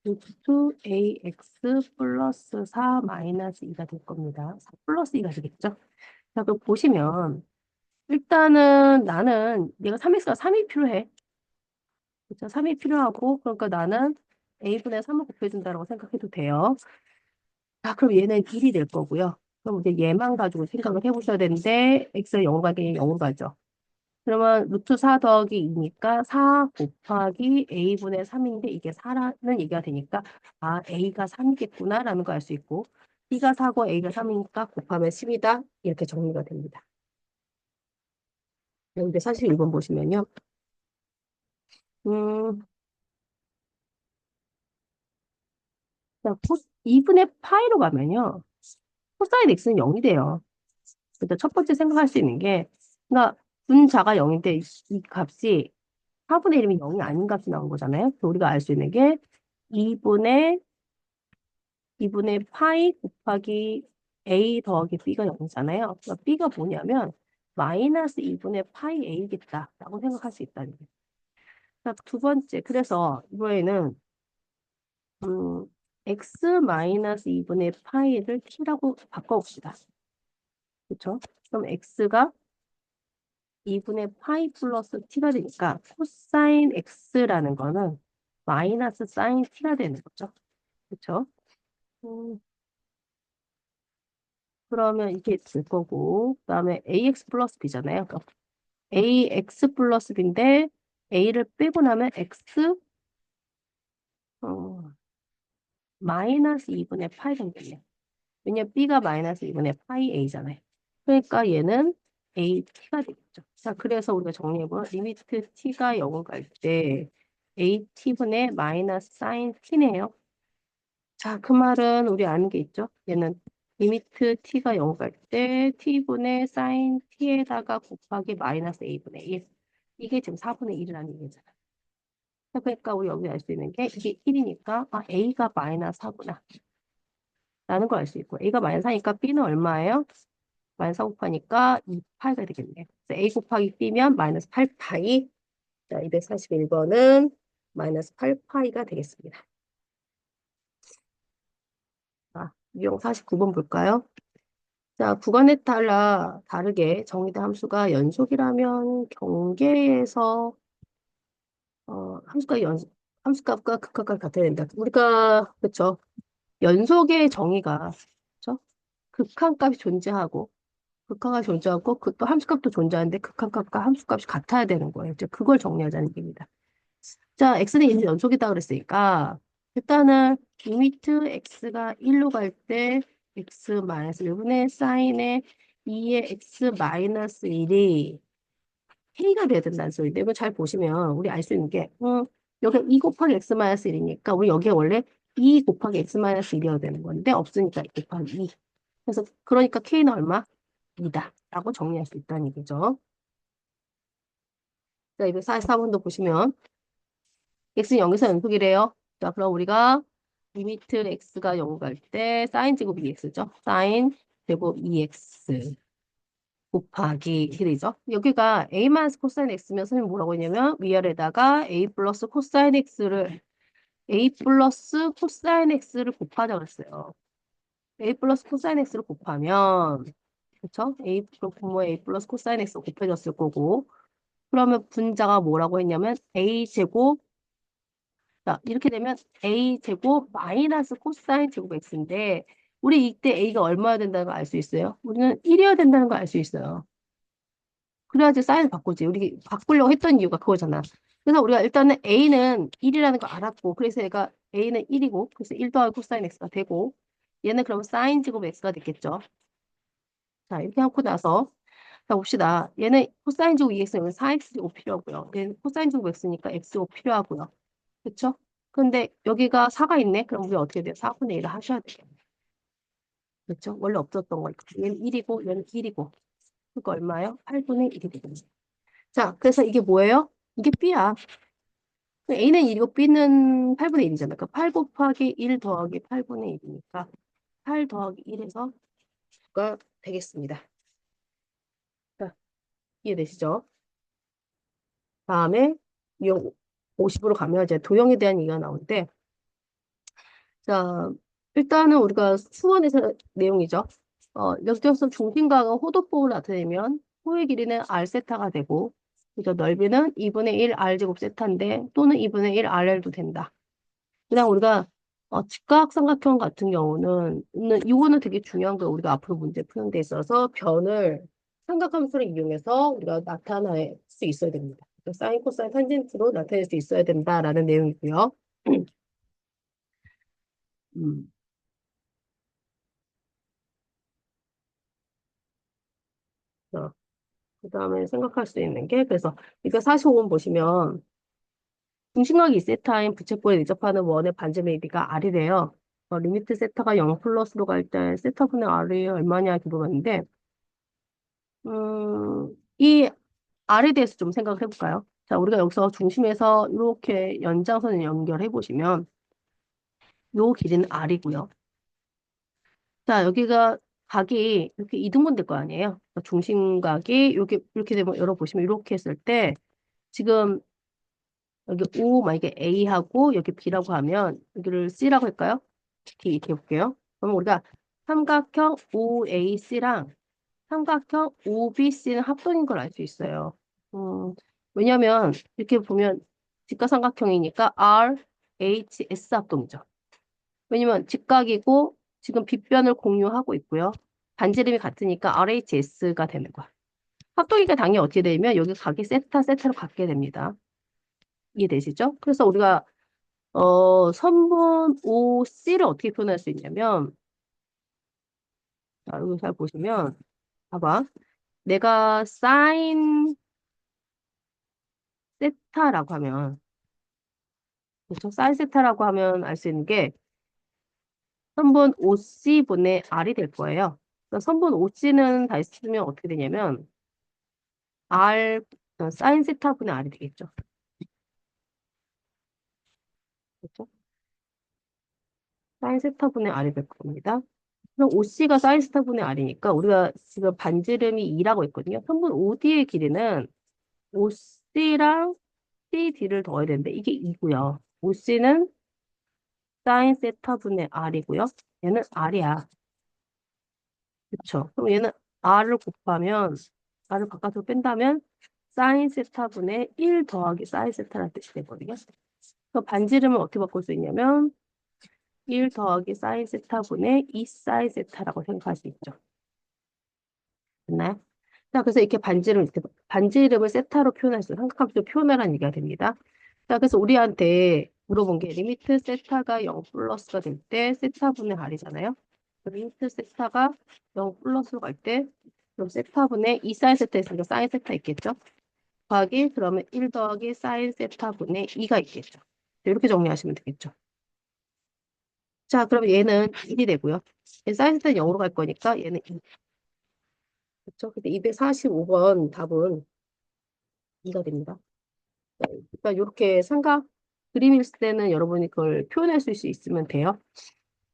루트 ax 플러스 4 마이너스 2가 될 겁니다. 4 플러스 2가 되겠죠? 자, 그럼 보시면 일단은 나는 얘가 3x가 3이 필요해. 그쵸? 3이 필요하고 그러니까 나는 a분의 3을 곱해준다고 생각해도 돼요. 자, 그럼 얘는 1이 될 거고요. 그럼 이제 얘만 가지고 생각을 해보셔야 되는데 x가 0으로 가기 0으로 가죠. 그러면 루트 4 더하기 2니까 4 곱하기 a분의 3인데 이게 4라는 얘기가 되니까 a가 3이겠구나 라는 걸 알 수 있고 b가 4고 a가 3이니까 곱하면 10이다 이렇게 정리가 됩니다. 여기 41번 보시면요. 음, 자, 2분의 파이로 가면요. 코사인 x는 0이 돼요. 그래서 첫 번째 생각할 수 있는 게, 그러니까 분자가 0인데 이 값이 4분의 1이면 0이 아닌 값이 나온 거잖아요. 그래서 우리가 알 수 있는 게 2분의 파이 곱하기 a 더하기 b가 0이잖아요. 그러니까 b가 뭐냐면 마이너스 2분의 파이 a겠다라고 생각할 수 있다는 거예요. 자, 두 번째, 그래서 이번에는 x 마이너스 2분의 파이를 t라고 바꿔봅시다. 그렇죠? 그럼 x가 2분의 파이 플러스 t가 되니까 코사인 x라는 거는 마이너스 사인 t가 되는 거죠. 그렇죠? 그러면 이게 될 거고 그다음에 ax 플러스 b잖아요. 그러니까 ax 플러스 b인데 a를 빼고 나면 x 어, 마이너스 2분의 파이가 되겠네요. 왜냐면 b가 마이너스 2분의 파이 a잖아요. 그러니까 얘는 at가 되겠죠. 자, 그래서 우리가 정리해보면 리미트 t가 0을 갈 때 at분의 마이너스 사인 t네요. 자, 그 말은 우리 아는 게 있죠. 얘는 리미트 t가 0을 갈 때 t분의 사인 t에다가 곱하기 마이너스 a분의 1. 이게 지금 4분의 1이라는 얘기잖아요. 그러니까 우리 여기 알 수 있는 게 이게 1이니까 a가 마이너스 4구나. 라는 걸 알 수 있고 a가 마이너스 4니까 b는 얼마예요? 마이너스 4 곱하니까 2파이가 되겠네요. 그래서 a 곱하기 b면 마이너스 8파이. 자, 241번은 마이너스 8파이가 되겠습니다. 자, 유형 49번 볼까요? 자, 구간에 따라 다르게 정의된 함수가 연속이라면 경계에서 함수값과 극한값이 같아야 된다. 우리가 그렇죠. 연속의 정의가 그렇죠? 극한값이 존재하고 극한값이 존재하고 또 함수값도 존재하는데 극한값과 함수값이 같아야 되는 거예요. 이제 그걸 정리하자는 얘기입니다. 자, x는 이제 연속이다 그랬으니까 일단은 리미트 x가 1로 갈 때 x 마이너스 1분의 사인의 2의 x 마이너스 1이 k가 돼야 된다는 소리인데 이거 잘 보시면 우리 알 수 있는 게 여기 2 곱하기 x 마이너스 1이니까 우리 여기에 원래 2 곱하기 x 마이너스 1이어야 되는 건데 없으니까 2 곱하기 2. 그래서 그러니까 K는 얼마? 2다. 라고 정리할 수 있다는 얘기죠. 자, 244번도 보시면 x는 0에서 연속이래요. 자, 그럼 우리가 리미트 x가 0 갈 때 사인 제곱 2x죠. 사인 제곱 2x 곱하기 이렇게 되죠. 여기가 a 마이너스 코사인 x면 선생님 뭐라고 했냐면 위아래다가 a 플러스 코사인 x를 a 플러스 코사인 x를 곱하자 그랬어요. a 플러스 코사인 x를 곱하면 그렇죠? a 플러스 코사인 x 곱해졌을 거고 그러면 분자가 뭐라고 했냐면 a 제곱 자, 이렇게 되면 a 제곱 마이너스 코사인 제곱 x인데 우리 이때 a가 얼마여야 된다는 걸 알 수 있어요? 우리는 1이어야 된다는 걸 알 수 있어요. 그래야지 사인을 바꾸지. 우리 바꾸려고 했던 이유가 그거잖아. 그래서 우리가 일단은 a는 1이라는 걸 알았고 그래서 얘가 a는 1이고 그래서 1 더하기 코사인 x가 되고 얘는 그러면 사인 제곱 x가 됐겠죠. 자, 이렇게 하고 나서 자, 봅시다. 얘는 코사인 제곱 2x는 4x5 필요하고요. 얘는 코사인 제곱 x니까 x5 필요하고요. 그쵸? 근데 여기가 4가 있네? 그럼 우리 어떻게 돼요? 4분의 1을 하셔야 돼요. 그렇죠? 원래 없었던 거니까. 얘는 1이고 얘는 1이고. 그러니까 얼마예요? 8분의 1이 되거든요. 자, 그래서 이게 뭐예요? 이게 B야. A는 1이고 B는 8분의 1이잖아. 그러니까 8 곱하기 1 더하기 8분의 1이니까 8 더하기 1에서 가 되겠습니다. 자, 이해되시죠? 다음에 이 50으로 가면 이제 도형에 대한 얘기가 나오는데 자, 일단은 우리가 수원에서 내용이죠. 역대성 중심각은 호도법을 나타내면 호의 길이는 r 세타가 되고 그죠? 넓이는 2분의 1 r 제곱 세타인데 또는 2분의 1 rl도 된다. 그냥 우리가 직각삼각형 같은 경우는 이거는 되게 중요한 거예요. 우리가 앞으로 문제 푸는 데 있어서 변을 삼각함수를 이용해서 우리가 나타낼 수 있어야 됩니다. 그러니까 사인, 코사인, 탄젠트로 나타낼 수 있어야 된다라는 내용이고요. 음. 그다음에 생각할 수 있는 게 그래서 이거 45번 보시면 중심각이 2세타인 부채꼴에 내접하는 원의 반지름의 비가 R이래요. 리미트 세타가 0 플러스로 갈 때 세타분의 R이 얼마냐 이렇게 물어봤는데 이 R에 대해서 좀 생각을 해볼까요? 자, 우리가 여기서 중심에서 이렇게 연장선을 연결해 보시면 요 길이는 R이고요. 자, 여기가 각이 이렇게 이등분 될 거 아니에요? 그러니까 중심각이 이렇게 되면 열어보시면 이렇게 했을 때 지금 여기 O 만약에 A하고 여기 B라고 하면 여기를 C라고 할까요? 이렇게 볼게요. 그럼 우리가 삼각형 OAC랑 삼각형 OBC는 합동인 걸 알 수 있어요. 왜냐면 이렇게 보면 직각삼각형이니까 RHS 합동이죠. 왜냐면 직각이고 지금 빗변을 공유하고 있고요. 반지름이 같으니까 RHS가 되는 거야. 합동이니까 당연히 어떻게 되면 여기 각이 세타로 갖게 됩니다. 이해되시죠? 그래서 우리가 선분 OC를 어떻게 표현할 수 있냐면, 자, 여기 잘 보시면, 봐봐. 내가 사인 세타라고 하면, 그렇죠? 사인 세타라고 하면 알 수 있는 게, 선분 OC분의 R이 될 거예요. 그래서 선분 OC는 다시 쓰면 어떻게 되냐면, R, 사인 세타분의 R이 되겠죠. 그렇죠? 사인 세타분의 R이 될 겁니다. 그럼 OC가 사인 세타분의 R이니까 우리가 지금 반지름이 2라고 했거든요. 선분 OD의 길이는 OC랑 CD를 더해야 되는데 이게 2고요. OC는 사인 세타분의 R이고요. 얘는 R이야. 그쵸? 그럼 얘는 R을 곱하면 R을 바깥으로 뺀다면 사인 세타분의 1 더하기 사인 세타라는 뜻이 되거든요. 그럼 반지름을 어떻게 바꿀 수 있냐면 1 더하기 사인 세타분의 2 사인 세타라고 생각할 수 있죠. 됐나요? 자, 그래서 이렇게 반지름을 세타로 표현할 수, 삼각함수로 표현하라는 얘기가 됩니다. 자, 그래서 우리한테 물어본 게 리미트 세타가 0 플러스가 될 때 세타분의 R이잖아요. 리미트 세타가 0 플러스로 갈 때 그럼 세타분의 2 사인 세타 있으니까 사인 세타 있겠죠? 더하기 그러면 1 더하기 사인 세타분의 2가 있겠죠. 이렇게 정리하시면 되겠죠. 자, 그럼 얘는 1이 되고요. 얘 사인 세타는 0으로 갈 거니까 얘는 2. 그렇죠? 근데 245번 답은 2가 됩니다. 그러니까 이렇게 삼각 그림일 때는 여러분이 그걸 표현할 수 있으면 돼요.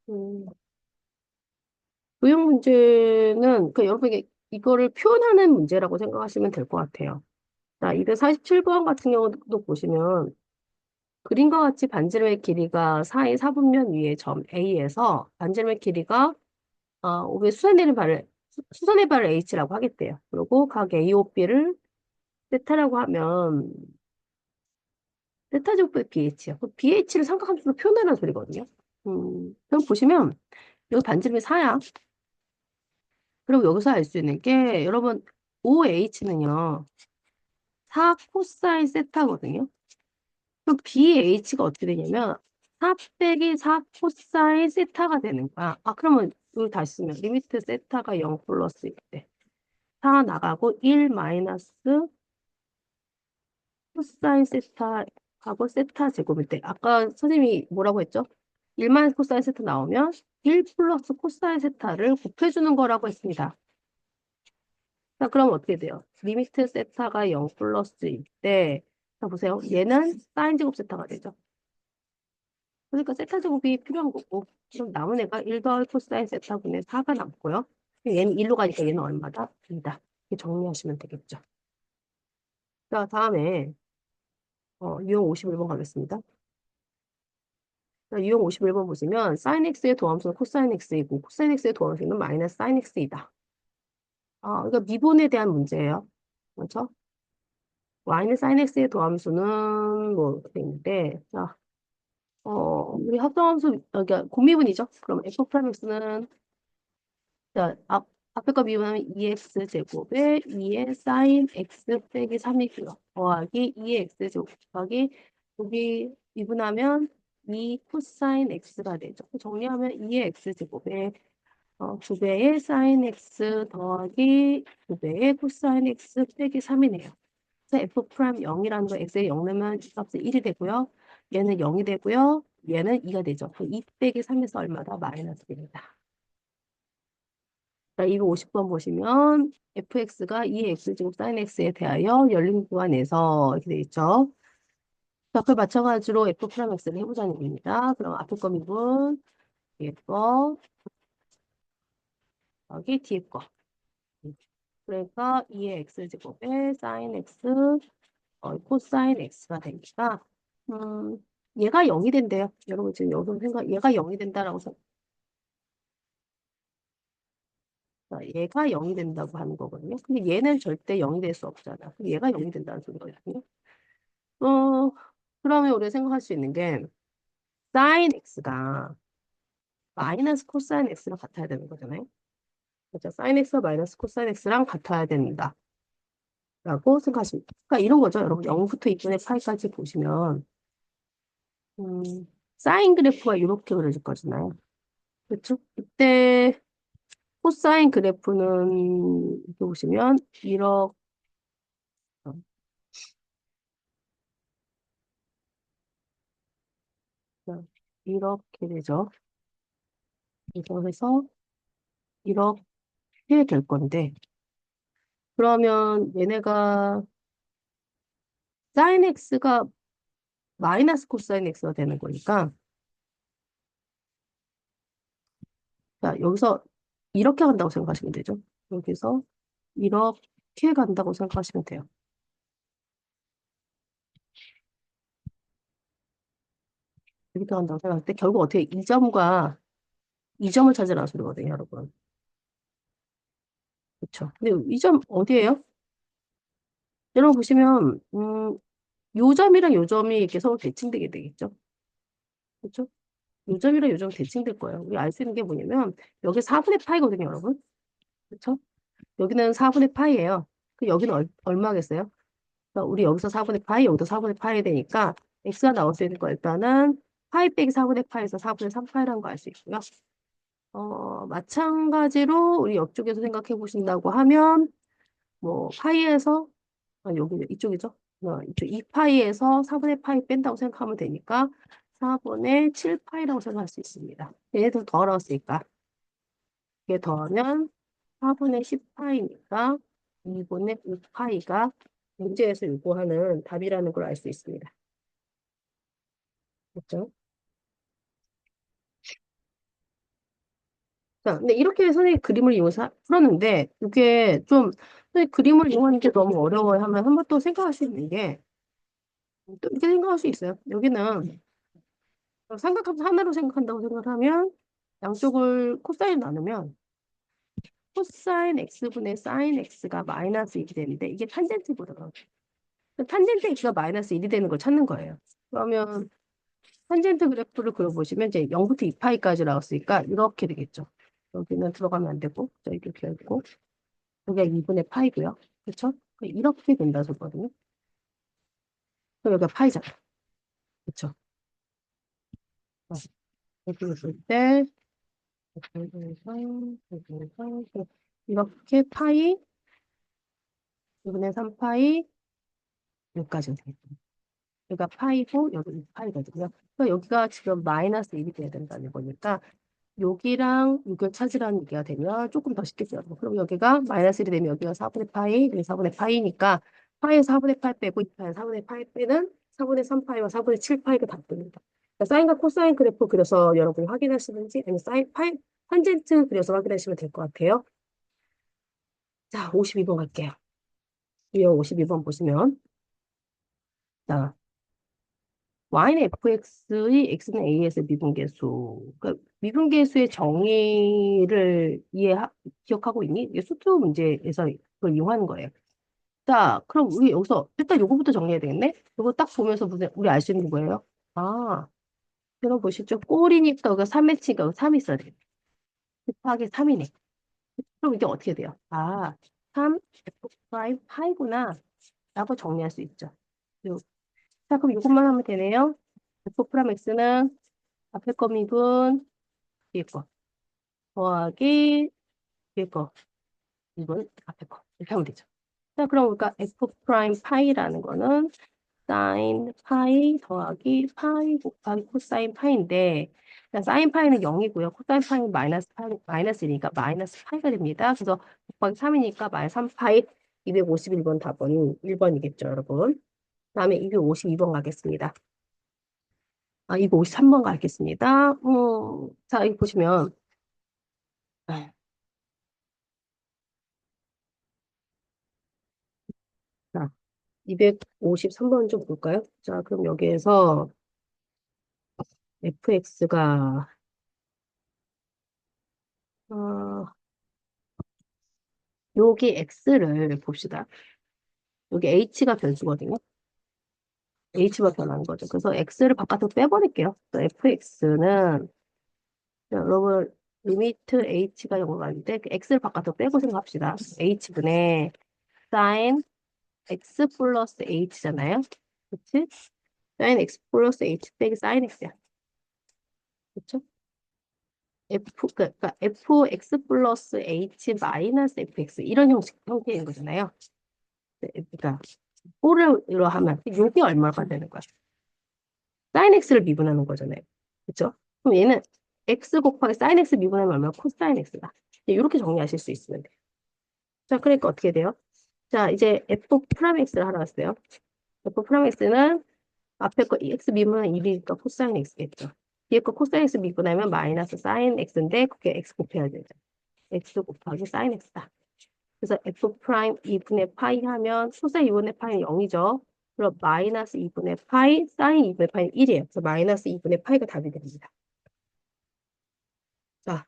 음, 도형 문제는 그 여러분에게 이거를 표현하는 문제라고 생각하시면 될 것 같아요. 자, 247번 같은 경우도 보시면 그림과 같이 반지름의 길이가 4의 4분면 위의 점 A에서 반지름의 길이가 우리 수선의 발을 H라고 하겠대요. 그리고 각 A, O, B를 세타라고 하면 세타 제곱의 BH요. BH를 삼각함수로 표현하는 소리거든요. 그럼 보시면 여기 반지름이 4야. 그리고 여기서 알 수 있는 게 여러분 OH는요. 4 코사인 세타거든요. 그럼 BH가 어떻게 되냐면 4 빼기 4 코사인 세타가 되는 거야. 그러면 이걸 다시 쓰면 리미트 세타가 0 플러스일 때 4 나가고 1 마이너스 코사인 세타하고 세타 제곱일 때 아까 선생님이 뭐라고 했죠? 1 마이너스 코사인 세타 나오면 1 플러스 코사인 세타를 곱해주는 거라고 했습니다. 자, 그럼 어떻게 돼요? 리미트 세타가 0 플러스일 때, 자, 보세요. 얘는 사인 제곱 세타가 되죠. 그러니까 세타 제곱이 필요한 거고, 그럼 남은 애가 1 더할 코사인 세타분의 4가 남고요. 얘는 1로 가니까 얘는 얼마다? 2다. 이렇게 정리하시면 되겠죠. 자, 다음에, 유형 51번 가겠습니다. 자, 유형 51번 보시면, 사인 x의 도함수는 코사인 x이고, 코사인 x의 도함수는 마이너스 사인 x이다. 그러니까 미분에 대한 문제예요. 그렇죠? y는 sin x의 도함수는 뭐 이렇게 있는데 자, 우리 합성함수 그러니까 곱미분이죠. 그럼 f 프라임 x는 자, 앞에 거 미분하면 2x 제곱에 2의 sin x 빼기 3이고요. 더하기 2의 x 제곱 더하기 여기 미분하면 2 코사인 x가 되죠. 정리하면 2의 x 제곱에 2배의 sin x 더하기 2배의 코사인 x 빼기 3이네요. 그래서 f 프라임 0이라는 거 x에 0 넣으면 이 값은 1이 되고요. 얘는 0이 되고요. 얘는 2가 되죠. 2 빼기 3에서 얼마다? 마이너스 됩니다. 자, 250번 보시면 fx가 2x제곱 sin x에 대하여 열린 구간에서 이렇게 돼 있죠. 자, 그걸 마찬가지로 f 프라임 x를 해보자는 얘기입니다. 그럼 앞에 거 미분, 뒤에 거, 여기 뒤에 거. 그러니까 2의 x제곱에 sin x, 코사인 x가 되니까 얘가 0이 된대요. 여러분 지금 여기서 얘가 0이 된다라고 얘가 0이 된다고 하는 거거든요. 근데 얘는 절대 0이 될 수 없잖아. 근데 얘가 0이 된다는 소리거든요. 어, 그러면 우리가 생각할 수 있는 게 sin x가 마이너스 코사인 x랑 같아야 되는 거잖아요. 그렇죠? sin x가 마이너스 코사인 x랑 같아야 된다. 라고 생각하시면 그러니까 이런 거죠. 여러분 0부터 2분의 파이까지 보시면 음, 사인 그래프가 이렇게 그려질 거잖아요. 그렇죠? 이때 코사인 그래프는 이렇게 보시면 이렇게 이렇게 되죠. 그래서 이렇게 될 건데 그러면 얘네가 사인 x가 마이너스 코사인 x가 되는 거니까 자, 여기서 이렇게 간다고 생각하시면 되죠. 여기서 이렇게 간다고 생각하시면 돼요. 이렇게 간다고 생각할 때 결국 어떻게 이 점과 이 점을 찾으라는 소리거든요, 여러분. 그렇죠. 근데 이 점 어디예요? 여러분 보시면 요 점이랑 요 점이 이렇게 서로 대칭되게 되겠죠. 그렇죠? 요 점이랑 요 점 대칭될 거예요. 우리 알 수 있는 게 뭐냐면 여기 4분의 파이거든요, 여러분. 그렇죠? 여기는 4분의 파이예요. 그 여기는 얼마겠어요? 그러니까 우리 여기서 4분의 파이, 여기도 4분의 파이 되니까 x가 나올 수 있는 거 일단은 파이 빼기 4분의 파이에서 4분의 3파이라는 거 알 수 있고요. 마찬가지로 우리 옆쪽에서 생각해 보신다고 하면 뭐 파이에서 여기 이쪽이죠. 이쪽 2파이에서 4분의 파이 뺀다고 생각하면 되니까 4분의 7파이라고 생각할 수 있습니다. 얘도 더 어려웠으니까. 이게 더하면 4분의 10파이니까 2분의 5파이가 문제에서 요구하는 답이라는 걸 알 수 있습니다. 그렇죠? 자, 근데 이렇게 선생님이 그림을 이용해서 풀었는데, 이게 좀, 선생님 그림을 이용하는 게 너무 어려워요 하면 한 번 또 생각할 수 있는 게, 또 이렇게 생각할 수 있어요. 여기는 삼각함수 하나로 생각한다고 생각하면, 양쪽을 코사인 나누면, 코사인 x분의 사인 x가 마이너스 1이 되는데, 이게 탄젠트거든요. 탄젠트 x가 마이너스 1이 되는 걸 찾는 거예요. 그러면, 탄젠트 그래프를 그려보시면, 이제 0부터 2파이까지 나왔으니까, 이렇게 되겠죠. 여기는 들어가면 안 되고, 자, 이렇게 열고, 여기가 2분의 파이고요. 그렇죠? 이렇게 된다 소거든요. 그럼 여기가 파이잖아. 그렇죠? 이렇게 있을 때 이렇게 파이 2분의 3파이 여기까지 되겠죠. 여기가 파이고 여기 파이거든요. 그러니까 여기가 지금 마이너스 1이 돼야 된다는 거니까 여기랑 이걸 찾으라는 얘기가 되면 조금 더 쉽겠죠. 그럼 여기가 마이너스 1이 되면 여기가 4분의 파이, 여기 4분의 파이니까 파이에 4분의 8 빼고 2파이 4분의 파이 빼는 4분의 3파이와 4분의 7파이가 답입니다. 그러니까 사인과 코사인 그래프 그려서 여러분이 확인하시든지 아니면 사인 파이 탄젠트 그려서 확인하시면 될 것 같아요. 자, 52번 갈게요. 유형 52번 보시면 자, y는 fx의 x는 a에서 미분계수. 그러니까 미분계수의 정의를 기억하고 있니? 이게 수투 문제에서 그걸 이용하는 거예요. 자, 그럼 우리 여기서 일단 요거부터 정리해야 되겠네? 요거 딱 보면서 무슨 우리 알 수 있는 게 뭐예요? 아, 여러분 보시죠. 꼴이니까 여기가 3매치니까 3이 있어야 돼. 곱하기 3이네. 그럼 이게 어떻게 돼요? 아, 3 f 프라임 파이구나 라고 정리할 수 있죠. 요- 자, 그럼 이것만 하면 되네요. f 프라임 x는 앞에 거 미분 뒤에 거 더하기 뒤에 거 미분 앞에 거 이렇게 하면 되죠. 자, 그럼 우리가 f 프라임 파이라는 거는 사인 파이 더하기 파이 곱하기 코사인 파이인데 사인 파이는 0이고요. 코사인 파이는 마이너스 1이니까 마이너스 파이가 됩니다. 그래서 곱하기 3이니까 마이너스 3파이 251번 답은 1번이겠죠, 여러분. 다음에 252번 가겠습니다. 아, 253번 가겠습니다. 자, 여기 보시면 아, 자, 253번 좀 볼까요? 자, 그럼 여기에서 fx가 여기 x를 봅시다. 여기 h가 변수거든요. h가 변하는 거죠. 그래서 x를 바깥으로 빼버릴게요. fx는 여러분 리미트 h가 0으로 가는데 그 x를 바깥으로 빼고 생각합시다. h분의 sin x 플러스 h잖아요. 그치? sin x 플러스 h 빼기 sin x야. 그쵸? 그러니까 fx 플러스 h 마이너스 fx 이런 형태인 거잖아요. 네, 그러니까 꼴로 하면 이게 얼마가 되는 거야? sin x를 미분하는 거잖아요. 그렇죠? 그럼 얘는 x 곱하기 sin x 미분하면 얼마야? 코사인 x다. 이렇게 정리하실 수 있으면 돼요. 자, 그러니까 어떻게 돼요? 자, 이제 f 프라임 x를 하러 왔어요. f 프라임 x는 앞에 거 x 미분은 1이니까 코사인 x겠죠. 뒤에 거 코사인 x 미분하면 마이너스 sin x인데 그게 x 곱해야 되죠. x 곱하기 sin x다. 그래서 f 프라임 2분의 파이 하면 소사 2분의 파이는 0이죠. 그럼 마이너스 2분의 파이, 사인 2분의 파이는 1이에요. 그래서 마이너스 2분의 파이가 답이 됩니다. 자,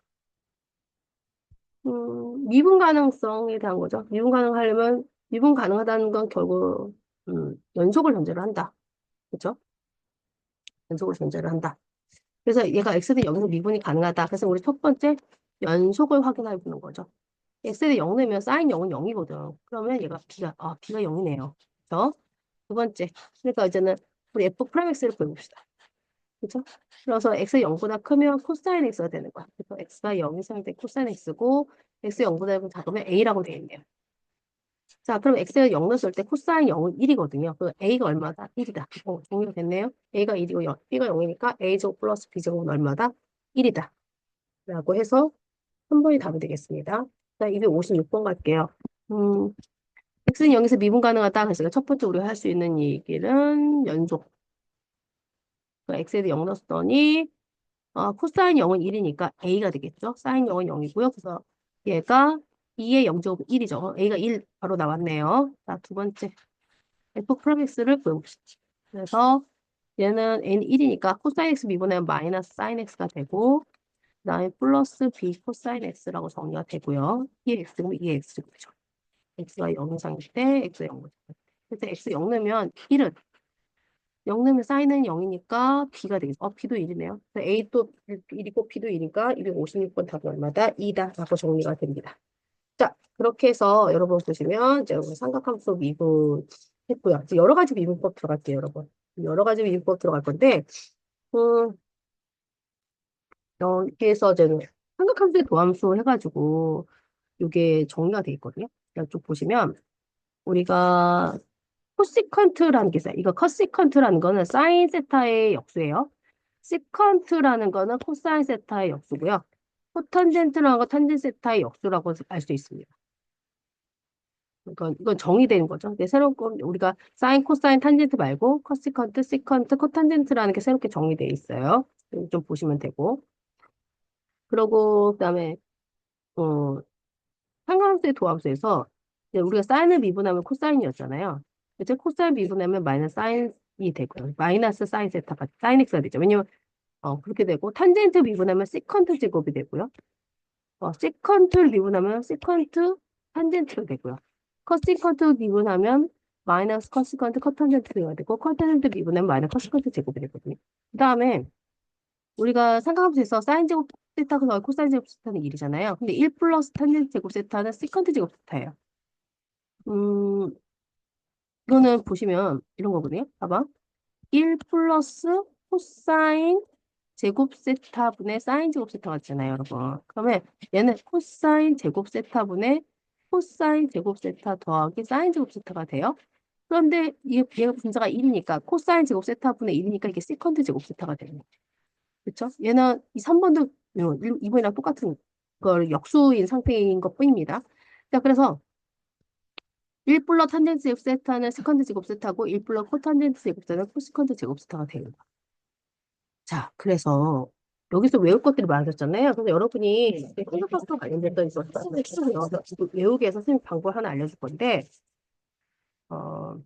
미분 가능성에 대한 거죠. 미분 가능하려면 미분 가능하다는 건 결국 연속을 전제로 한다. 그렇죠? 연속을 전제로 한다. 그래서 얘가 x대 0에서 미분이 가능하다. 그래서 우리 첫 번째 연속을 확인해 보는 거죠. x대 0 내면 사인 0은 0이거든. 그러면 얘가 b가 0이네요. 그렇죠? 두 번째. 그러니까 이제는 우리 f 프라임 x를 보여봅시다. 그죠? 그래서 x 0보다 크면 코사인 x가 되는 거야. 그래서 x가 0 이상 된 코사인 x고 x 0보다 작으면 a라고 되어 있네요. 자, 그럼 x가 0 넣었을 때 코사인 0은 1이거든요. 그 a가 얼마다? 1이다. 정리가 됐네요. a가 1이고 b가 0이니까 a제곱 플러스 b제곱은 얼마다? 1이다. 라고 해서 3번이 답이 되겠습니다. 자, 256번 갈게요. 음, x는 0에서 미분 가능하다. 그래서 첫 번째 우리가 할 수 있는 얘기는 연속. 그 x에도 0 넣었더니 코사인 0은 1이니까 a가 되겠죠. 사인 0은 0이고요. 그래서 얘가 2의 0제곱 1이죠. a가 1 바로 나왔네요. 자, 두 번째 f 프로믹스를 구해봅시다. 그래서 얘는 n 1이니까 코사인 x 미분하면 마이너스 사인 x가 되고 그다음에 플러스 b 코사인 x라고 정리가 되고요. 2x고 2x죠. x가 0 이상일 때 x가 0. 그래서 x 0 넣으면 1은 0 넣으면 사인은 0이니까 b가 되겠죠. b도 1이네요. a도 1이고 b도 1이니까 256번 답은 얼마다? 2다 라고 정리가 됩니다. 자, 그렇게 해서 여러분 보시면 이제 삼각함수 미분했고요. 이제 여러 가지 미분법 들어갈게요, 여러분. 여러 가지 미분법 들어갈 건데 음, 여기에서 이제 삼각함수의 도함수 해가지고 이게 정리가 돼 있거든요. 이쪽 보시면 우리가 코시컨트라는 게 있어요. 이거 커시컨트라는 거는 사인 세타의 역수예요. 시컨트라는 거는 코사인 세타의 역수고요. 코탄젠트라는 거 탄젠 세타의 역수라고 알 수 있습니다. 이건 정의되는 거죠. 근데 새로운 건 우리가 사인, 코사인, 탄젠트 말고 커시컨트, 시컨트, 코탄젠트라는 게 새롭게 정의되어 있어요. 좀 보시면 되고. 그러고 그다음에 어, 상관함수의 도함수에서 이제 우리가 사인을 미분하면 코사인이었잖아요. 이제 코사인 미분하면 마이너스 사인이 되고요. 마이너스 사인 세타가 사인 x가 되죠. 왜냐면 그렇게 되고 탄젠트 미분하면 시컨트 제곱이 되고요. 시컨트를 미분하면 시컨트 탄젠트가 되고요. 커시컨트 미분하면 마이너스 커시컨트 커탄젠트가 되고 커탄젠트 미분하면 마이너스 커시컨트 제곱이 되거든요. 그 다음에 우리가 삼각함수에서 사인 제곱 세타가 더하기 코사인 제곱 세타는 1이잖아요. 근데 1 플러스 탄젠트 제곱 세타는 시컨트 제곱 세타예요. 음, 이거는 보시면 이런 거거든요. 봐봐. 1 플러스 코사인 제곱 세타분의 사인 제곱 세타 같잖아요, 여러분. 그러면 얘는 코사인 제곱 세타분의 코사인 제곱 세타 더하기 사인 제곱 세타가 돼요. 그런데 이게 얘가 분자가 1이니까 코사인 제곱 세타분의 1이니까 이게 세컨드 제곱 세타가 되는 거죠. 그렇죠? 얘는 이 3번도 2번이랑 똑같은 걸 역수인 상태인 것 뿐입니다. 자, 그래서 1 플러스 탄젠트 제곱 세타는 세컨드 제곱 세타고 1 플러스 코탄젠트 제곱 세타는 코시컨드 제곱 세타가 되는 거예요. 자, 그래서 여기서 외울 것들이 많아졌잖아요. 그래서 여러분이 생각학과 관련됐던 있어서 쭉 외워서 외우기 위해서 선생님 방법 하나 알려줄 건데 어,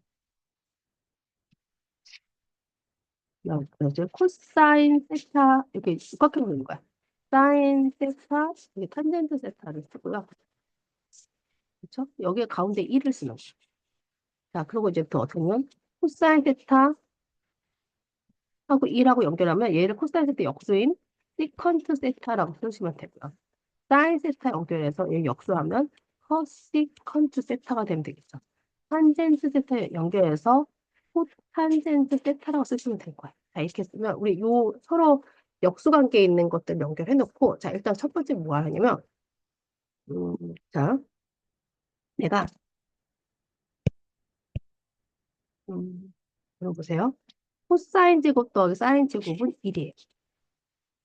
뭐지? 코사인 세타 이렇게 꺾여 놓는 거야. 사인 세타, 이게 탄젠트 세타를 쓰고요. 그렇죠? 여기에 가운데 1을 쓰는 거야. 자, 그리고 이제 또 어떻게 보면 코사인 세타 하고 1하고 연결하면 얘를 코사인 세타 역수인 시컨트 세타라고 쓰시면 되고요. 사인 세타 연결해서 얘 역수하면 커시컨트 세타가 되면 되겠죠. 탄젠트 세타 연결해서 코탄젠트 세타라고 쓰시면 될 거예요. 자, 이렇게 쓰면 우리 요 서로 역수 관계에 있는 것들 연결해 놓고 자, 일단 첫 번째 뭐 하냐면 자, 내가 이거 보세요. 코사인 제곱 더하기 사인 제곱은 1이에요.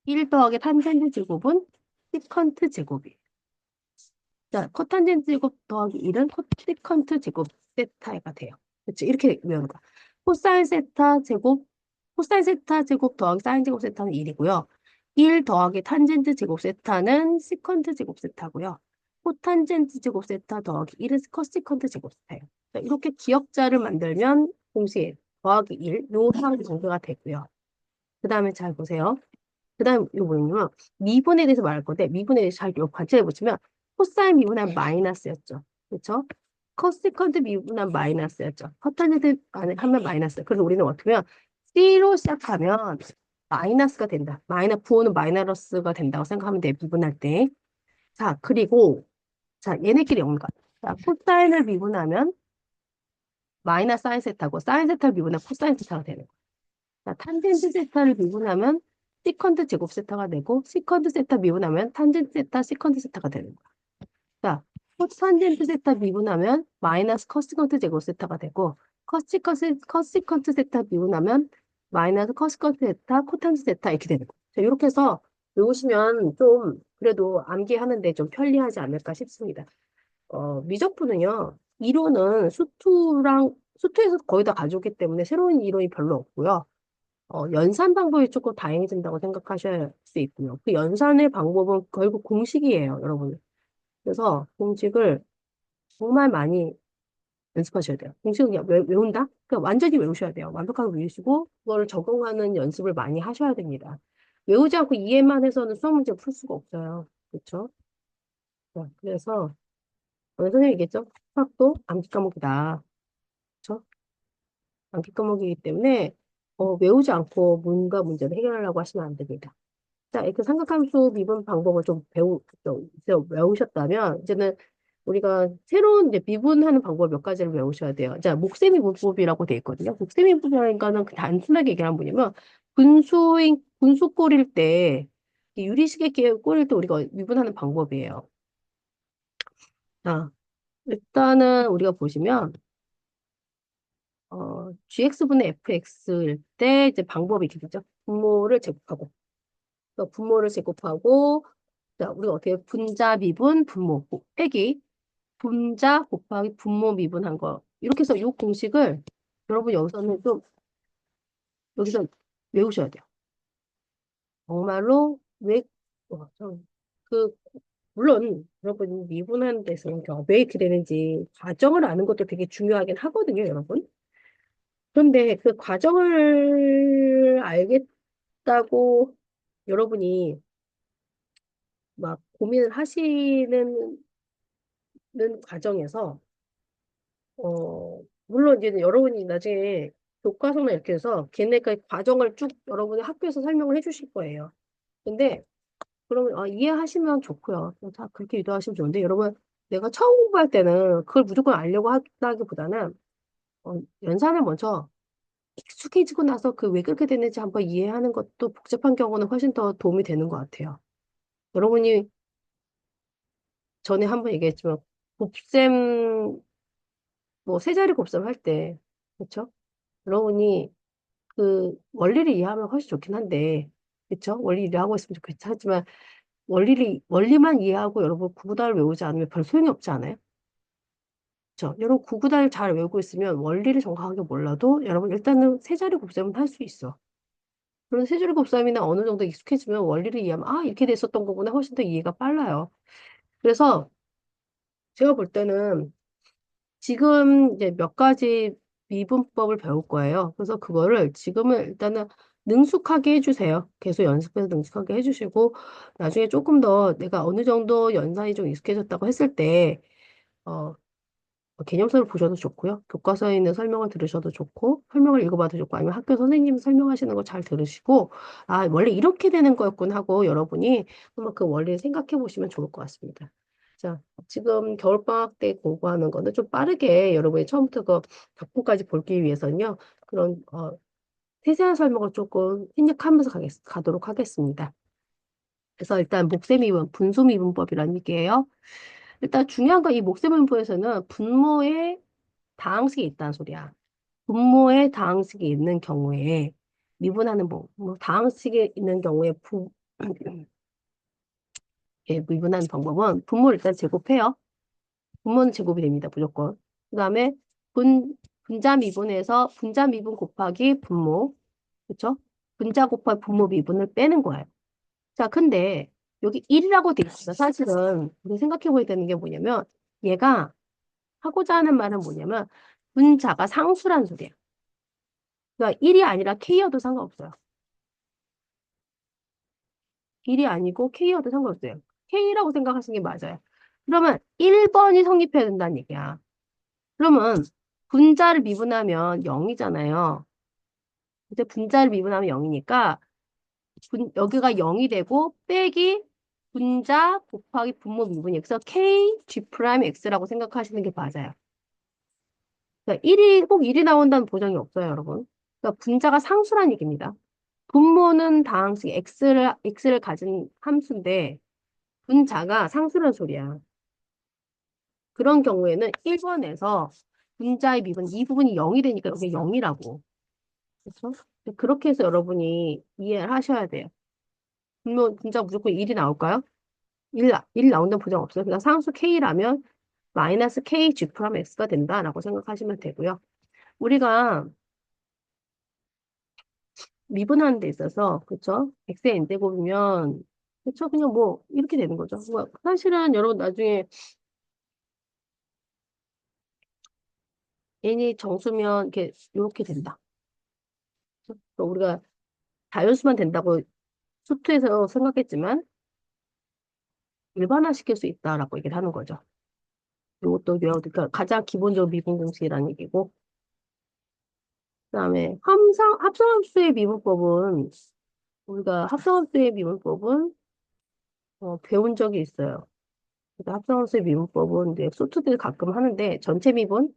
1 더하기 탄젠트 제곱은 시컨트 제곱이에요. 자, 코탄젠트 제곱 더하기 1은 코시컨트 제곱 세타가 돼요. 그렇죠? 이렇게 외우는 거야. 코사인 세타 제곱, 코사인 세타 제곱 더하기 사인 제곱 세타는 1이고요. 1 더하기 탄젠트 제곱 세타는 시컨트 제곱 세타고요. 코탄젠트 제곱 세타 더하기 1은 코시컨트 제곱 세타예요. 자, 이렇게 기억자를 만들면 동시에 더하기 1, 요 사항이 정리가 되고요. 그 다음에 잘 보세요. 그 다음 이거 뭐냐면 미분에 대해서 말할 건데 미분에 대해서 잘 관찰해 보시면 코사인 미분하면 마이너스였죠. 그렇죠? 커시컨트 미분하면 마이너스였죠. 커탄젠트 하면 마이너스. 그래서 우리는 어떻게 하면 C로 시작하면 마이너스가 된다. 부호는 마이너스가 된다고 생각하면 돼. 미분할 때. 자, 그리고 자, 얘네끼리 온 거. 자, 코사인을 미분하면 마이너스 사인 세타고 사인 세타를 미분하면 코사인 세타가 되는 거야. 자, 탄젠트 세타를 미분하면 시컨트 제곱 세타가 되고 시컨트 세타 미분하면 탄젠트 세타 시컨트 세타가 되는 거야. 자, 코탄젠트 세타 미분하면 마이너스 커시컨트 제곱 세타가 되고 커시컨트 세타 미분하면 마이너스 커시컨트 세타 코탄트 세타 이렇게 되는 거예요. 자, 이렇게 해서 외우시면 좀 그래도 암기하는데 좀 편리하지 않을까 싶습니다. 미적분은요, 이론은 수투에서 거의 다 가져오기 때문에 새로운 이론이 별로 없고요. 연산 방법이 조금 다양해진다고 생각하실 수 있고요. 그 연산의 방법은 결국 공식이에요, 여러분. 그래서 공식을 정말 많이 연습하셔야 돼요. 공식을 그냥 외운다? 그러니까 완전히 외우셔야 돼요. 완벽하게 외우시고, 그거를 적용하는 연습을 많이 하셔야 됩니다. 외우지 않고 이해만 해서는 수학 문제 풀 수가 없어요. 그렇죠? 그래서, 선생님이 얘기했죠? 수학도 암기 과목이다. 그렇죠? 암기 과목이기 때문에, 외우지 않고 뭔가 문제를 해결하려고 하시면 안 됩니다. 자, 이렇게 삼각함수 미분 방법을 좀 외우셨다면, 이제는 우리가 새로운 이제 미분하는 방법 몇 가지를 외우셔야 돼요. 자, 목세미분법이라고 돼 있거든요. 목세미분법이라는 거는 그 단순하게 얘기하면 뭐냐면, 분수 꼴일 때, 이 유리식의 꼴일 때 우리가 미분하는 방법이에요. 자, 일단은 우리가 보시면, gx분의 fx일 때 이제 방법이 이렇게 되죠. 분모를 제곱하고, 분모를 제곱하고, 자, 우리가 어떻게 분자 미분 분모 빼기 분자 곱하기 분모 미분한 거 이렇게 해서 이 공식을 여러분 여기서는 좀 여기서 외우셔야 돼요. 정말로 그 물론 여러분 미분하는 데서 왜 이렇게 되는지 과정을 아는 것도 되게 중요하긴 하거든요, 여러분. 그런데 그 과정을 알겠다고 여러분이 막 고민을 하시는 과정에서 물론 이제 여러분이 나중에 교과서나 이렇게 해서 걔네가 과정을 쭉 여러분이 학교에서 설명을 해주실 거예요. 근데 그러면 이해하시면 좋고요. 다 그렇게 유도하시면 좋은데 여러분 내가 처음 공부할 때는 그걸 무조건 알려고 하기보다는 연산을 먼저 익숙해지고 나서 그 왜 그렇게 됐는지 한번 이해하는 것도 복잡한 경우는 훨씬 더 도움이 되는 것 같아요. 여러분이 전에 한번 얘기했지만 곱셈 뭐 세 자리 곱셈 할 때 그렇죠? 여러분이 그 원리를 이해하면 훨씬 좋긴 한데, 그쵸? 원리 이해하고 있으면 좋겠지. 하지만 원리만 이해하고 여러분 구구단을 외우지 않으면 별 소용이 없지 않아요? 그쵸? 여러분 구구단을 잘 외우고 있으면 원리를 정확하게 몰라도 여러분 일단은 세 자리 곱셈은 할 수 있어. 그런 세 자리 곱셈이나 어느 정도 익숙해지면 원리를 이해하면 이렇게 됐었던 거구나 훨씬 더 이해가 빨라요. 그래서 제가 볼 때는 지금 이제 몇 가지 미분법을 배울 거예요. 그래서 그거를 지금은 일단은 능숙하게 해주세요. 계속 연습해서 능숙하게 해주시고, 나중에 조금 더 내가 어느 정도 연산이 좀 익숙해졌다고 했을 때, 어, 개념서를 보셔도 좋고요. 교과서에 있는 설명을 들으셔도 좋고, 설명을 읽어봐도 좋고, 아니면 학교 선생님 설명하시는 거 잘 들으시고, 원래 이렇게 되는 거였군 하고 여러분이 한번 그 원리를 생각해 보시면 좋을 것 같습니다. 자, 지금 겨울방학 때 공부하는 거는 좀 빠르게 여러분이 처음부터 그 덕분까지 보기 위해서는요, 그런, 세세한 설명을 조금 생략하면서 가도록 하겠습니다. 그래서 일단 목세미분, 분수미분법이라는 얘기예요. 일단 중요한 건 이 목세미분법에서는 분모에 다항식이 있다는 소리야. 분모에 다항식이 있는 경우에 미분하는 뭐 다항식이 있는 경우에 예, 미분하는 방법은 분모를 일단 제곱해요. 분모는 제곱이 됩니다, 무조건. 그다음에 분자 미분에서 분자 미분 곱하기 분모, 그렇죠? 분자 곱하기 분모 미분을 빼는 거예요. 자, 근데 여기 1이라고 돼 있어요. 사실은 우리 생각해 보야 되는 게 뭐냐면 얘가 하고자 하는 말은 뭐냐면 분자가 상수란 소리야. 그러니까 1이 아니라 K여도 상관없어요. 1이 아니고 K여도 상관없어요. K라고 생각하시는 게 맞아요. 그러면 1번이 성립해야 된다는 얘기야. 그러면 분자를 미분하면 0이잖아요. 이제 분자를 미분하면 0이니까 여기가 0이 되고 빼기 분자 곱하기 분모 미분이 그래서 K, G 프라임 X라고 생각하시는 게 맞아요. 그러니까 1이 꼭 1이 나온다는 보장이 없어요, 여러분. 그러니까 분자가 상수란 얘기입니다. 분모는 다항식 x를 가진 함수인데 분자가 상수란 소리야. 그런 경우에는 1번에서 분자의 미분 이 부분이 0이 되니까 여기 0이라고. 그렇죠? 그렇게 해서 여러분이 이해를 하셔야 돼요. 그러면 분자 무조건 1이 나올까요? 1 나온다는 보장 없어요. 그냥 상수 K라면 마이너스 K G 프람 X가 된다라고 생각하시면 되고요. 우리가 미분하는 데 있어서, 그쵸? X의 n제곱이면, 그쵸? 그냥 뭐, 이렇게 되는 거죠. 뭐, 사실은 여러분 나중에 n이 정수면 이렇게 된다. 또 우리가 다연수만 된다고 수투에서 생각했지만, 일반화시킬 수 있다라고 얘기를 하는 거죠. 이것도 그러니까 가장 기본적인 미분 공식이라는 얘기고, 그다음에 합성함수의 미분법은 우리가 합성함수의 미분법은 배운 적이 있어요. 그러니까 합성함수의 미분법은 이제 소투들 가끔 하는데 전체 미분,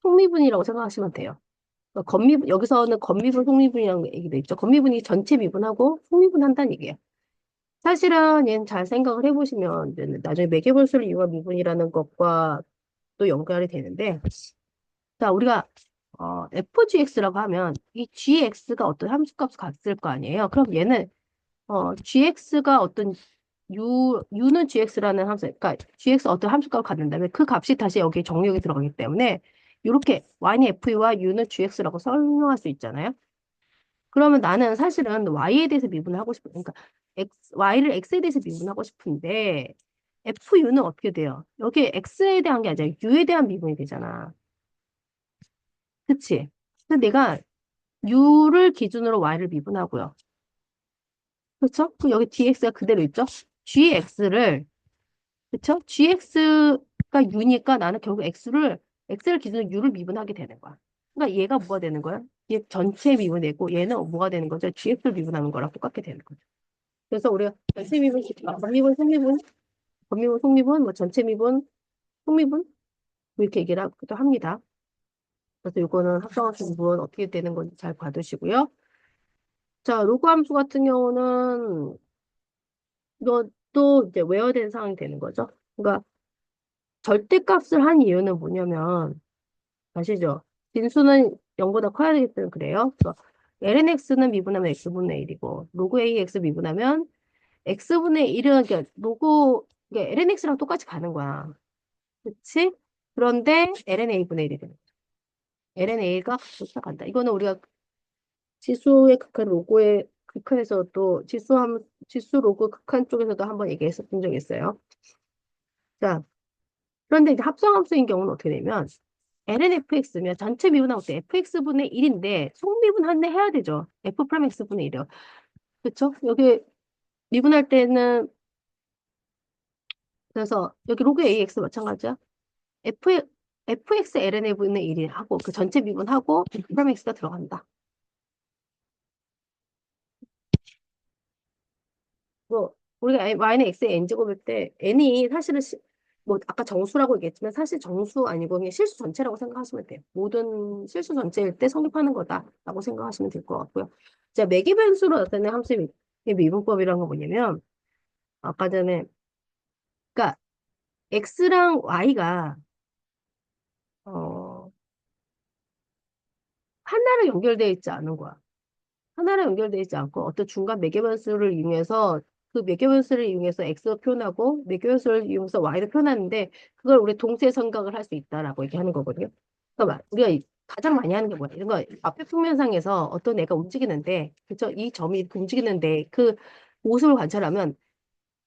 속미분이라고 생각하시면 돼요. 그러니까 여기서는 겉미분, 속미분이라는 얘기도 있죠. 겉미분이 전체 미분하고 속미분 한다는 얘기예요. 사실은 얘는 잘 생각을 해보시면 이제 나중에 매개벌수를 이용한 미분이라는 것과 또 연결이 되는데, 자, 우리가 FGX라고 하면 이 GX가 어떤 함수값을 갔을 거 아니에요. 그럼 얘는 GX가 어떤 U는 GX라는 함수, 그러니까 GX 어떤 함수값을 갖는다면 그 값이 다시 여기 정리역에 들어가기 때문에 이렇게 Y는 FU와 U는 GX라고 설명할 수 있잖아요. 그러면 나는 사실은 Y에 대해서 미분을 하고 싶어. 그러니까 Y를 X에 대해서 미분하고 싶은데 FU는 어떻게 돼요? 여기 X에 대한 게 아니라 U에 대한 미분이 되잖아. 그치? 근데 내가 U를 기준으로 Y를 미분하고요. 그렇죠? 그럼 여기 DX가 그대로 있죠? GX를, 그쵸? GX가 U니까 나는 결국 X를 기준으로 U를 미분하게 되는 거야. 그러니까 얘가 뭐가 되는 거야? 얘 전체 미분이고 얘는 뭐가 되는 거죠? GX를 미분하는 거랑 똑같게 되는 거죠. 그래서 우리가 전체 미분, 건미분, 속미분, 건미분, 속미분, 뭐 전체 미분, 속미분 뭐 이렇게 얘기를 하기도 합니다. 그래서 이거는 합성함수 미분 어떻게 되는 건지 잘 봐두시고요. 자, 로그 함수 같은 경우는 이것도 이제 외워야 상황이 되는 거죠. 그러니까 절대값을 한 이유는 뭐냐면 아시죠? 진수는 0보다 커야 되기 때문에 그래요. 그래서 lnx는 미분하면 x분의 1이고 로그 ax 미분하면 x분의 1은 그러니까 그러니까 lnx랑 똑같이 가는 거야. 그치? 그런데 lna분의 1이 되는 거야. lna가 도착한다. 이거는 우리가 지수의 극한 로고의 극한에서도 지수 로고 극한 쪽에서도 한번 얘기했었던 적이 있어요. 자, 그런데 이제 합성함수인 경우는 어떻게 되면 lnfx면 전체 미분하고 때 fx분의 1인데 속미분 한대 해야 되죠. f 프라임 x분의 1이요. 그렇죠? 여기 미분할 때는 그래서 여기 로그 ax 마찬가지야. fx ln분의 1이 하고 그 전체 미분하고 f 프라임 x가 들어간다. 뭐 우리가 y는 x의 n제곱일 때 n이 사실은 뭐 아까 정수라고 얘기했지만 사실 정수 아니고 그냥 실수 전체라고 생각하시면 돼요. 모든 실수 전체일 때 성립하는 거다라고 생각하시면 될 것 같고요. 자, 매개 변수로 나타내는 함수의 미분법이라는 건 뭐냐면 아까 전에 그러니까 x랑 y가 어 하나로 연결되어 있지 않은 거야. 하나로 연결되어 있지 않고 어떤 중간 매개변수를 이용해서 그 매개변수를 이용해서 x를 표현하고 매개변수를 이용해서 y를 표현하는데 그걸 우리 동시에 생각을 할 수 있다라고 얘기하는 거거든요. 그러니까 우리가 가장 많이 하는 게 뭐야? 이런 거 앞에 평면상에서 어떤 애가 움직이는데 그쵸? 이 점이 이렇게 움직이는데 그 모습을 관찰하면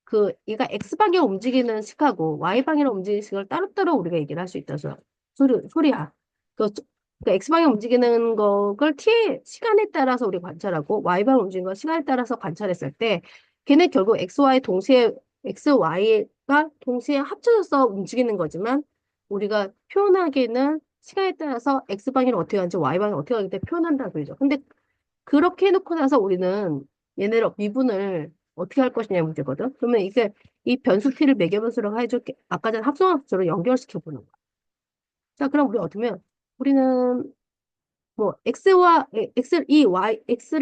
그 얘가 X방향 움직이는 식하고 Y방향으로 움직이는 식을 따로따로 우리가 얘기를 할 수 있다. 소리야. 그, 그 X방향 움직이는 거를 T의 시간에 따라서 우리가 관찰하고 Y방향 움직이는 걸 시간에 따라서 관찰했을 때 걔네 결국 X, Y가 동시에 합쳐져서 움직이는 거지만 우리가 표현하기에는 시간에 따라서 X방향을 어떻게 하는지 Y방향을 어떻게 하는지 표현한다고 그러죠. 근데 그렇게 해놓고 나서 우리는 얘네를 미분을 어떻게 할 것이냐 문제거든. 그러면 이게 이 변수 t를 매개변수로 해줄게. 아까 전 합성함수로 연결시켜 보는 거야. 자, 그럼 우리 어쩌면 우리는 뭐 x를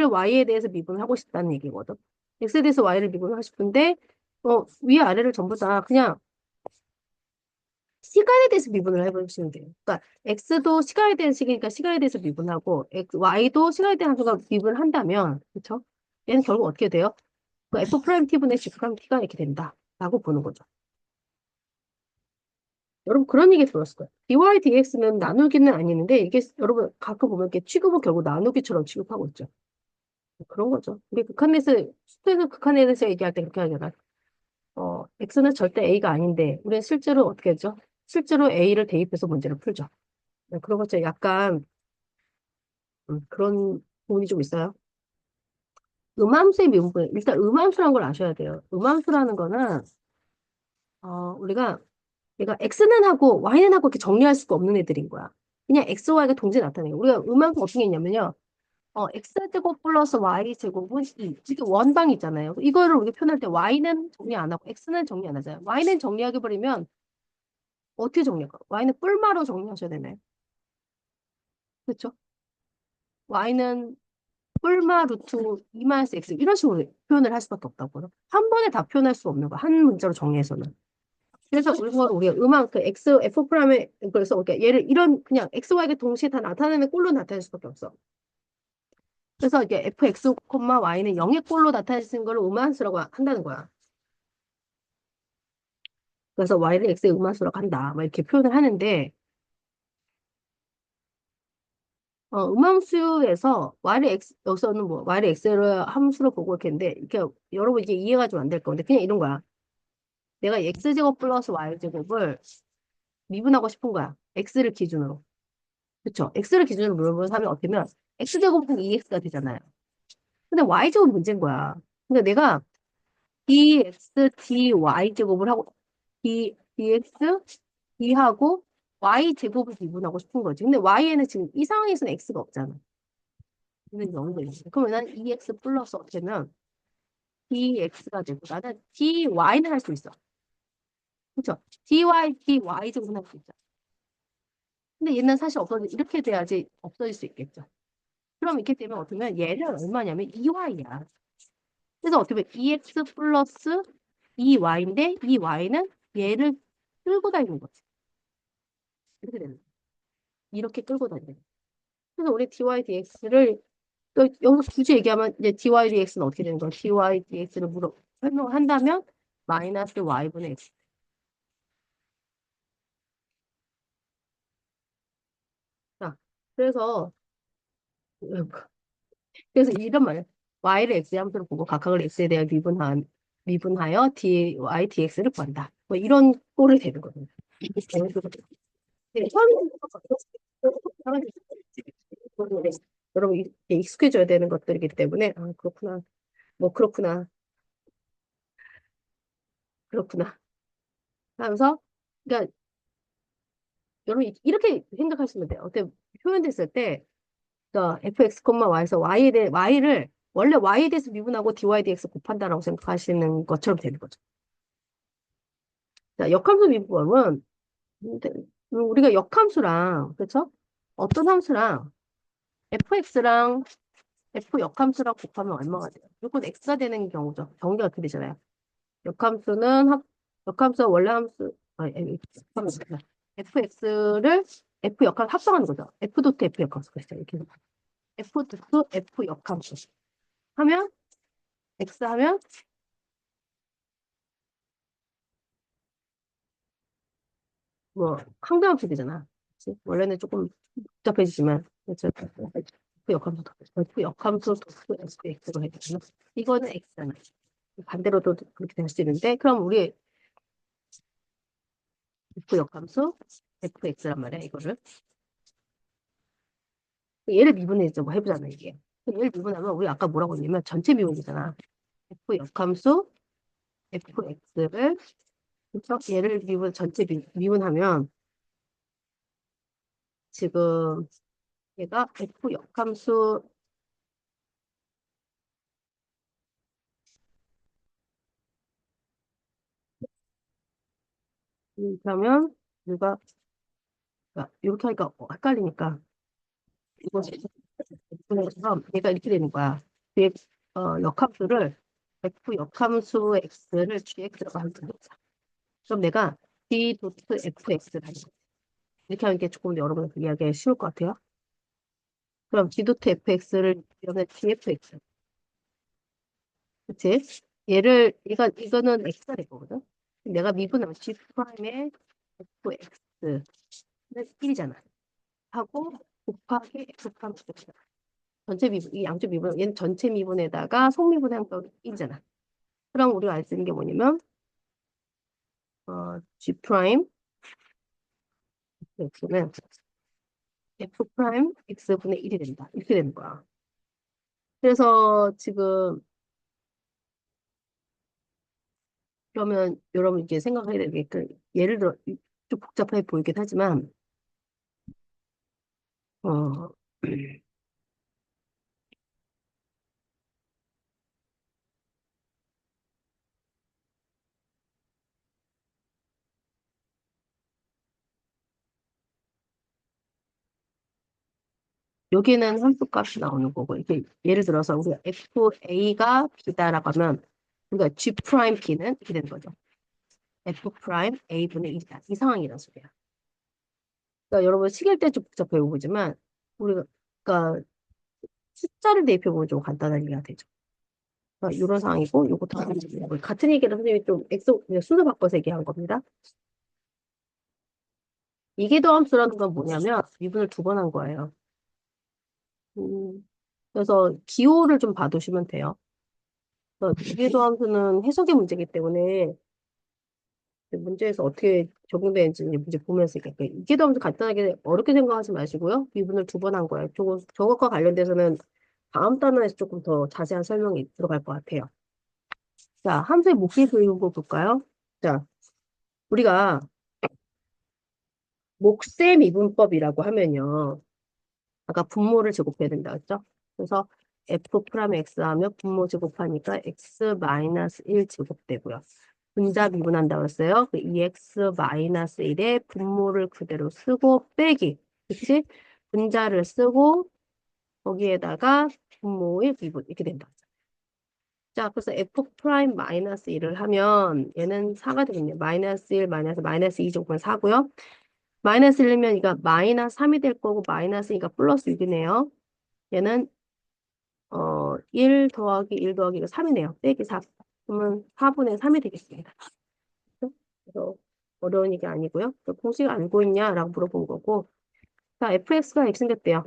y에 대해서 미분하고 싶다는 얘기거든. x에 대해서 y를 미분하고 싶은데 위아래를 전부 다 그냥 시간에 대해서 미분을 해보시면 돼요. 그러니까 x도 시간에 대한 식이니까 시간에 대해서 미분하고 y도 시간에 대한 함수가 미분한다면 그렇죠? 얘는 결국 어떻게 돼요? 그 f 프라임 t분의 g 프라임 t가 이렇게 된다라고 보는 거죠. 여러분 그런 얘기 들었을 거예요. dy dx는 나누기는 아니는데 이게 여러분 가끔 보면 이렇게 취급은 결국 나누기처럼 취급하고 있죠. 그런 거죠. 우리 극한에서 수에서 극한에서 얘기할 때 그렇게 하잖아. x는 절대 a가 아닌데 우리는 실제로 어떻게 하죠? 실제로 a를 대입해서 문제를 풀죠. 네, 그런 것처럼 약간 그런 부분이 좀 있어요. 음함수의 미분 일단 음함수라는 걸 아셔야 돼요. 음함수라는 거는 우리가 얘가 x는 하고 y는 하고 이렇게 정리할 수가 없는 애들인 거야. 그냥 x, y가 동시에 나타내요. 우리가 음함수 어떻게 했냐면요. x제곱 플러스 y제곱은 2. 이게 원방이 있잖아요. 이거를 우리가 표현할 때 y는 정리 안 하고 x는 정리 안 하잖아요. y는 정리하게 버리면 어떻게 정리할까? y는 뿔마로 정리하셔야 되나요? 그렇죠? y는 뿔마 루트 2마이너스 x 이런 식으로 표현을 할 수밖에 없다고요. 한 번에 다 표현할 수 없는 거. 한 문자로 정리해서는. 그래서 우리가 음악 그 x f 프라임에 그래서 이렇게 얘를 이런 그냥 x, y가 동시에 다 나타내는 꼴로 나타낼 수밖에 없어. 그래서 이게 fx, y는 0의 꼴로 나타내는 걸 음함수라고 한다는 거야. 그래서 y를 x의 음함수라고 한다. 막 이렇게 표현을 하는데 음함수에서 y를 x 여기서는 뭐 y를 x를 함수로 보고 이렇게 했는데 이렇게 여러분 이게 이해가 좀 안 될 건데 그냥 이런 거야. 내가 x제곱 플러스 y제곱을 미분하고 싶은 거야. x를 기준으로. 그쵸? x를 기준으로 미분하면 어떻게 되면 x제곱은 2x가 되잖아요. 근데 y제곱 문제인 거야. 그러니까 내가 dx, dy제곱을 하고 dx, d하고 y제곱을 미분하고 싶은 거지. 근데 y에는 지금 이 상황에서는 x가 없잖아. 이는 0이 되겠어. 그러면 나는 2x 플러스 어떻게 하면 dx가 되고 나는 dy는 할 수 있어. 그쵸? dy, dy제곱은 할 수 있죠. 근데 얘는 사실 이렇게 돼야지 없어질 수 있겠죠. 그럼 이렇게 되면 어떻게 보면 얘는 얼마냐면 2y야. 그래서 어떻게 보면 2x 플러스 2y인데 이 y는 얘를 끌고 다니는 거지. 이렇게 되는 거야. 이렇게 끌고 다니는 거야. 그래서 우리 dy dx를 또 여기서 굳이 얘기하면 이제 dy dx는 어떻게 되는 거야? dy dx를 설명한다면 마이너스 y분의 x. 자, 그래서 이런 말이야. y를 x의 함수로 보고 각각을 x에 대한 미분하여 dy dx를 구한다. 뭐 이런 꼴이 되는 거예요. 네, 여러분 이게 익숙해져야 되는 것들이기 때문에 그렇구나. 뭐 그렇구나. 그렇구나. 하면서 그러니까 여러분 이렇게 생각하시면 돼요. 어때 표현됐을 때 그러니까 fx, y에서 y를 원래 y에 대해서 미분하고 dy dx 곱한다라고 생각하시는 것처럼 되는 거죠. 자, 역함수 미분법은 우리가 역함수랑 그렇죠? 어떤 함수랑 fx랑 f 역함수랑 곱하면 얼마가 돼요? 이건 x가 되는 경우죠. 경우가 어떻게 되잖아요. 역함수가 원래 함수 fx를 f 역함 합성하는 거죠. f 도트 f 역함수 그렇죠. 이렇게 해서 f 도트 f 역함수 하면 x 하면 뭐 항등함수 되잖아. 그치? 원래는 조금 복잡해지지만 그렇죠. f 역함수 f 역함수 도트 fx로 해야 되나? 이거는 x잖아. 반대로도 그렇게 될 수 있는데 그럼 우리 f 역함수 fx란 말이야 이거를 얘를 미분해서 뭐 해보잖아 이게 얘를 미분하면 우리 아까 뭐라고 했냐면 전체 미분이잖아 f 역함수 fx를 그래서 얘를 전체 미분하면 지금 얘가 f 역함수 그러면 우리가 이렇게 하니까 헷갈리니까 이거 그래서 얘가 이렇게 되는 거야 뒤에 역함수를 f 역함수 x를 gx라고 하면 되겠다. 그럼 내가 D 도트 fx라는 거. 이렇게 하는 게 조금 여러분들 이해하기 쉬울 것 같아요. 그럼 D 도트 fx를 여기다 dfx. 그치? 이거는 x가 될 거거든. 내가 미분하면 G 프라임의 fx는 1이잖아. 하고 곱하기 x 프라임 x. 전체 미분, 이 양쪽 미분, 얘는 전체 미분에다가 속미분의 항격이 1이잖아. 그럼 우리가 알 수 있는 게 뭐냐면, G 프라임 x는 f 프라임 x분의 1이 된다. 이렇게 되는 거야. 그래서 지금, 그러면 여러분 이렇게 생각해야 되는 게, 예를 들어, 좀 복잡해 보이긴 하지만, 어, 여기는 함수값이 나오는 거고, 이게 예를 들어서 우리가 FA가 B다라고 하면, 우리가 G 프라임 B는 이렇게 되는 거죠. F 프라임 A분의 1이다. 이 상황이란 소리야. 그러니까 여러분 시계할 때 좀 복잡해 보이지만, 우리가, 그러니까 숫자를 대입해 보면 좀 간단한 이해가 되죠. 그러니까 이런 상황이고, 요것도 같은 얘기를 선생님이 좀 그냥 순서 바꿔서 얘기한 겁니다. 이계도함수라는 건 뭐냐면, 미분을 두 번 한 거예요. 그래서 기호를 좀 봐두시면 돼요. 기계도 함수는 해석의 문제이기 때문에 문제에서 어떻게 적용되는지 문제 보면서 이렇게 기계도 함수 간단하게 어렵게 생각하지 마시고요. 미분을 두 번 한 거예요. 저것과 관련돼서는 다음 단원에서 조금 더 자세한 설명이 들어갈 것 같아요. 자, 함수의 몫이 그리는 거 볼까요? 자, 우리가 몫의 미분법이라고 하면요. 아까 분모를 제곱해야 된다 했죠? 그래서 f 프라임 x 하면 분모 제곱하니까 x 마이너스 1 제곱되고요. 분자 미분한다고 했어요. 그 2x 마이너스 1의 분모를 그대로 쓰고 빼기. 그치? 분자를 쓰고 거기에다가 분모의 미분 이렇게 된다. 자, 그래서 f 프라임 마이너스 1을 하면 얘는 4가 되겠네요. 마이너스 1 마이너스 2 제곱은 4고요. 마이너스 1이면 이거 마이너스 3이 될 거고 마이너스 2가 플러스 6이네요. 얘는 1 더하기 1 더하기 이거 3이네요. 빼기 4. 그러면 4분의 3이 되겠습니다. 그렇죠? 그래서 어려운 얘기 아니고요. 그 공식 알고 있냐라고 물어본 거고. 자, fx가 x 생겼대요.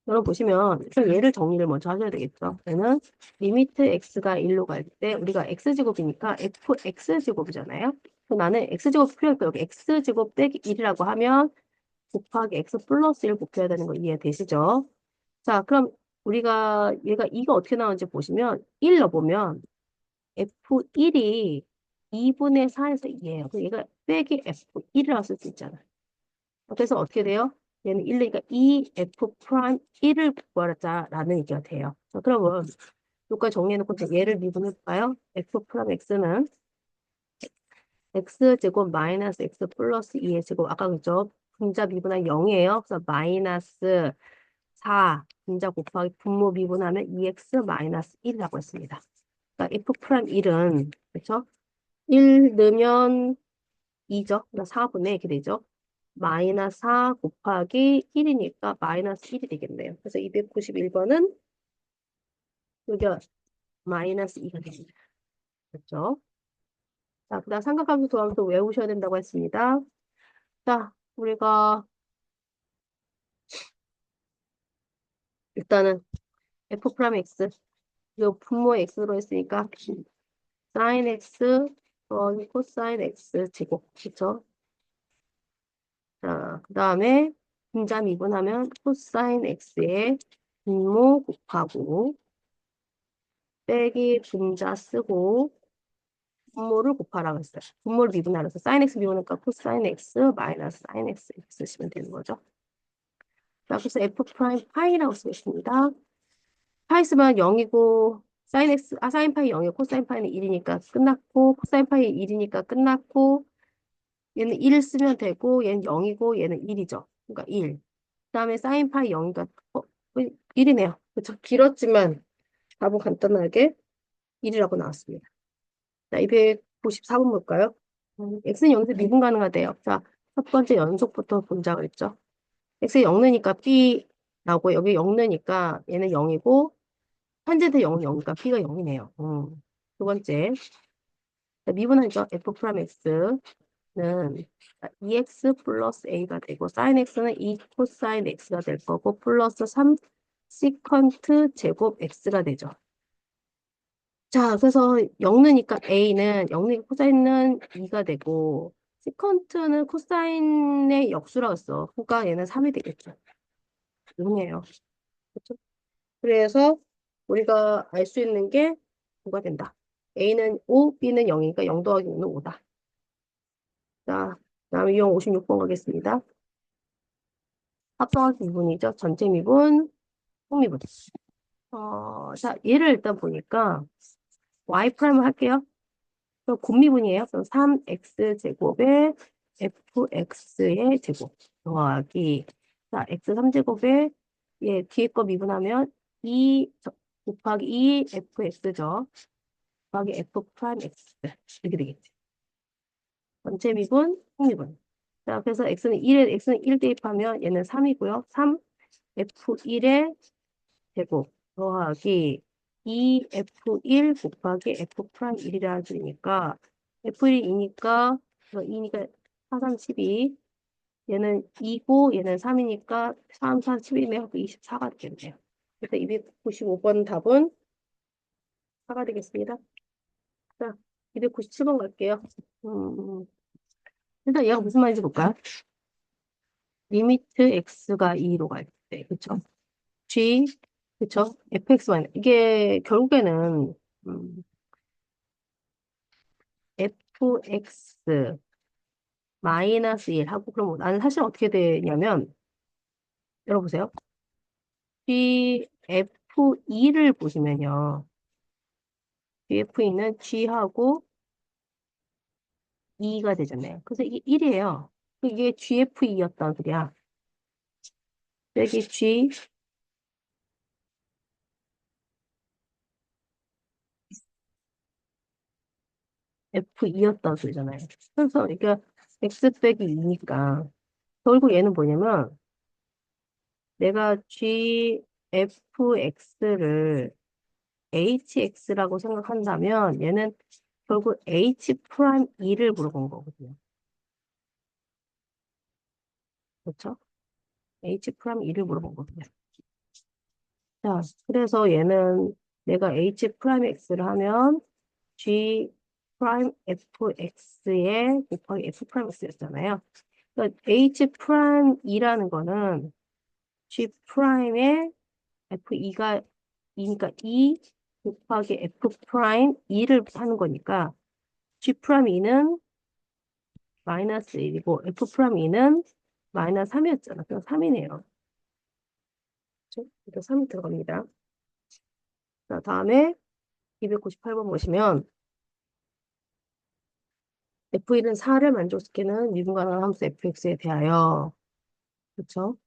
여러분 보시면 일단 얘를 정리를 먼저 하셔야 되겠죠. 얘는 리미트 x가 1로 갈 때 우리가 x제곱이니까 fx제곱이잖아요. 그럼 나는 x제곱 필요할까? 여기 x제곱 빼기 1이라고 하면 곱하기 x 플러스 1 곱해야 되는 거 이해되시죠? 자, 그럼 우리가 얘가 2가 어떻게 나오는지 보시면 1 넣어보면 F1이 2분의 4에서 2예요. 그래서 얘가 빼기 F1이라고 쓸 수 있잖아요. 그래서 어떻게 돼요? 얘는 1이니까 2F 프라임 1을 구하자라는 얘기가 돼요. 자, 그러면 여기까지 정리해놓고 얘를 미분해볼까요? F 프라임 X는 X제곱 마이너스 X 플러스 2의 제곱. 아까 그죠? 분자 미분한 0이에요. 그래서 마이너스 4 분자 곱하기 분모 미분하면 2x 마이너스 1이라고 했습니다. 그러니까 f 프라임 1은 그렇죠? 1 넣으면 2죠. 그러니까 4분의 이렇게 되죠. 마이너스 4 곱하기 1이니까 마이너스 1이 되겠네요. 그래서 291번은 여기 마이너스 2가 됩니다. 그렇죠? 자, 그다음 삼각함수 도함수 외우셔야 된다고 했습니다. 자, 우리가 일단은 f 프라임 x 이 분모에 x로 했으니까 sin x 더하기 코사인 x 제곱 그쵸? 자, 그 다음에 분자 미분하면 코사인 x의 분모 곱하고 빼기 분자 쓰고 분모를 곱하라고 했어요. 분모를 미분하라서 sin x 미분하니까 코사인 x 마이너스 sin x 이렇게 쓰시면 되는 거죠. 자, 그래서 f 프라임 파이라고 쓰겠습니다. 파이 쓰면 0이고 sin 파이 0이고 코사인 파이는 1이니까 끝났고 코사인 파이 1이니까 끝났고 얘는 1을 쓰면 되고 얘는 0이고 얘는 1이죠. 그러니까 1. 그다음에 사인 파이 0이니까 1이네요. 그렇죠? 길었지만 답은 간단하게 1이라고 나왔습니다. 자, 294번 볼까요? x는 0에서 미분 가능하대요. 자, 첫 번째 연속부터 보자 그랬죠. x 0느니까 b 나오고 여기 0느니까 얘는 0이고 현재도 0은 0이니까 b가 0이네요. 두 번째 자, 미분하죠. f 프라임 x는 2x 플러스 a가 되고 sin x는 2 코사인 x가 될 거고 플러스 3 시컨트 제곱 x가 되죠. 자, 그래서 0느니까 a는 0느니까 코사인은 2가 되고 시컨트는 코사인의 역수라고 했어. 그러니까 얘는 3이 되겠죠. 0이에요. 그렇죠? 그래서 우리가 알 수 있는 게 뭐가 된다. a는 5, b는 0이니까 0 더하기 5는 5다. 자, 다음에 유형 56번 가겠습니다. 합성한 미분이죠. 전체 미분, 속미분. 자, 얘를 일단 보니까 y 프라임을 할게요. 곱미분이에요. 그럼 3x 제곱에 fx의 제곱 더하기 자 x 3제곱에 예 뒤에 거 미분하면 2 곱하기 2 fx죠. 곱하기 f 프라임 x 이렇게 되겠지. 전체 미분, 속미분. 자 그래서 x는 1 대입하면 얘는 3이고요. 3 f1의 제곱 더하기 2f1 곱하기 f 프라임 1이라 주니까 f1이 2니까 2니까 4, 3, 12 얘는 2고 얘는 3이니까 3, 4, 12면 24가 되겠네요. 그래서 295번 답은 4가 되겠습니다. 자, 297번 갈게요. 일단 얘가 무슨 말인지 볼까요? 리미트 x가 2로 갈 때, 그쵸? g, 그쵸? fx 마이너스 이게 결국에는 fx 마이너스 1 하고 그럼 나는 사실 어떻게 되냐면 열어보세요. GF2를 보시면요. GF2는 G하고 2가 되잖아요. 그래서 이게 1이에요. 이게 GF2였단 소리야. 여기 GF2였단 소리잖아요. 그래서 이게 X 빼기 2니까 결국 얘는 뭐냐면 내가 GFX를 HX라고 생각한다면 얘는 결국 H 프라임 2를 물어본 거거든요. 그렇죠? H 프라임 2를 물어본 거거든요. 자, 그래서 얘는 내가 H 프라임 X를 하면 G 프라임 FX에 곱하기 F 프라임 X였잖아요. 그러니까 H 프라임 2라는 거는 G 프라임에 F2가 2니까 2 곱하기 F 프라임 2를 하는 거니까 G 프라임 2는 마이너스 1이고 F 프라임 2는 마이너스 3이었잖아. 그럼 3이네요. 그래서 3이 들어갑니다. 자, 다음에 298번 보시면 F1은 4를 만족시키는 미분 가능한 함수 fx에 대하여 그렇죠?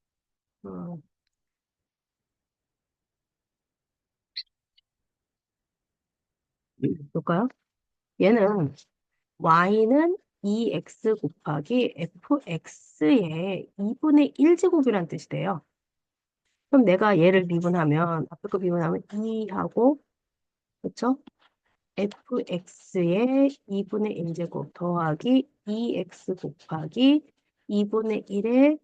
어, 볼까요? 얘는 y는 2x 곱하기 fx의 2분의 1제곱이라는 뜻이 돼요. 그럼 내가 얘를 미분하면 앞에 거 미분하면 2하고 그렇죠? fx의 2분의 1제곱 더하기 2x 곱하기 2분의 1의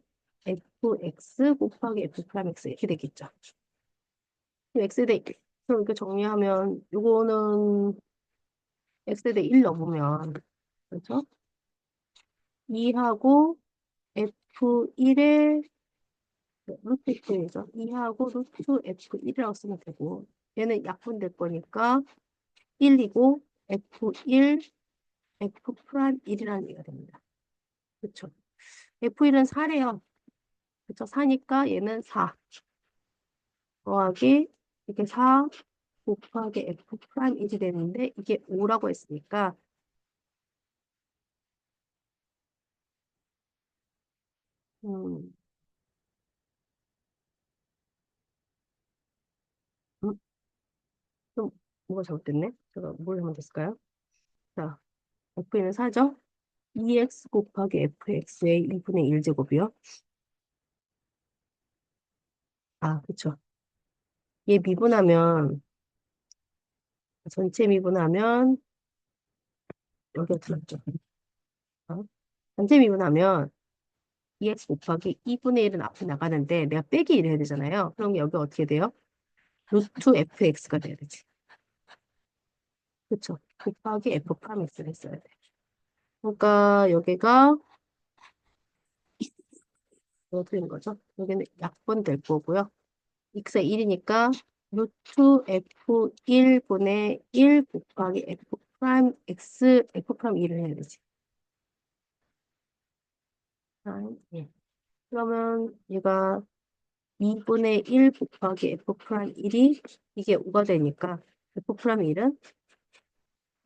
fx 곱하기 f 프라임 x 이렇게 되겠죠. x대 1. 그럼 이렇게 정리하면 요거는 x대 1 넣으면 그렇죠? 2하고 f1의 루트 F이죠. 2하고 루트 F1이라고 쓰면 되고 얘는 약분될 거니까 1이고 F1, F 프라임 1이라는 얘기가 됩니다. 그렇죠? F1은 4래요. 그렇죠? 4니까 얘는 4 더하기 이게 4 곱하기 F 프라임 1이 되는데 이게 5라고 했으니까 음, 좀 뭐가 잘못됐네? 제가 뭘 잘못했을까요? 자, f는 4죠? 2x 곱하기 fx의 2분의 1제곱이요. 아, 그쵸. 얘 미분하면, 전체 미분하면, 여기 어떻게 났죠? 어? 전체 미분하면 2x 곱하기 2분의 1은 앞에 나가는데 내가 빼기 1 해야 되잖아요. 그럼 여기 어떻게 돼요? 루트 fx가 돼야 되지. 그쵸? 곱하기 f 프라임 x를 했어야 돼. 그러니까 여기가 어떻게 되는 거죠? 여기는 약분 될 거고요. x가 1이니까 루트 f1분의 1 곱하기 f 프라임 x f 프라임 1을 해야 되지. 프라임 1. 그러면 얘가 2분의 1 곱하기 f 프라임 1이 이게 5가 되니까 f 프라임 1은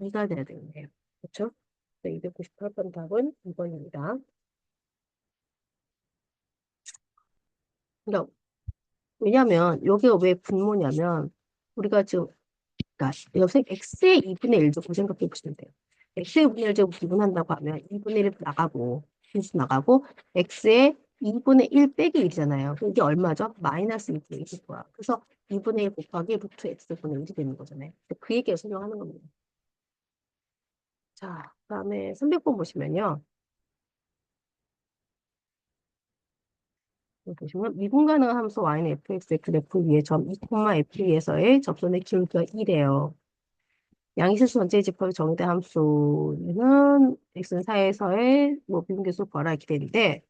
2가 돼야 되겠네요. 그렇죠? 298번 답은 2번입니다. 그러니까 왜냐면 여기가 왜 분모냐면 우리가 지금 그러니까 여기서 x의 2분의 1 제곱 생각해 보시면 돼요. x의 2분의 1 제곱 미분한다고 하면 2분의 1 나가고 분수 나가고 x의 2분의 1 빼기 1이잖아요. 이게 얼마죠? 마이너스 2분의 1일 거야. 그래서 2분의 1 곱하기 루트 x분의 1이 되는 거잖아요. 그 얘기를 설명하는 겁니다. 자, 그다음에 300번 보시면요. 여기 보시면 미분 가능한 함수 y는 fx의 그래프 위에 점 2,f2에서의 접선의 기울기가 1이에요. 양이슬수 전체의 집합이 정의된 함수는 x는 4에서의 뭐 비분계수 구하라 이렇게 되는데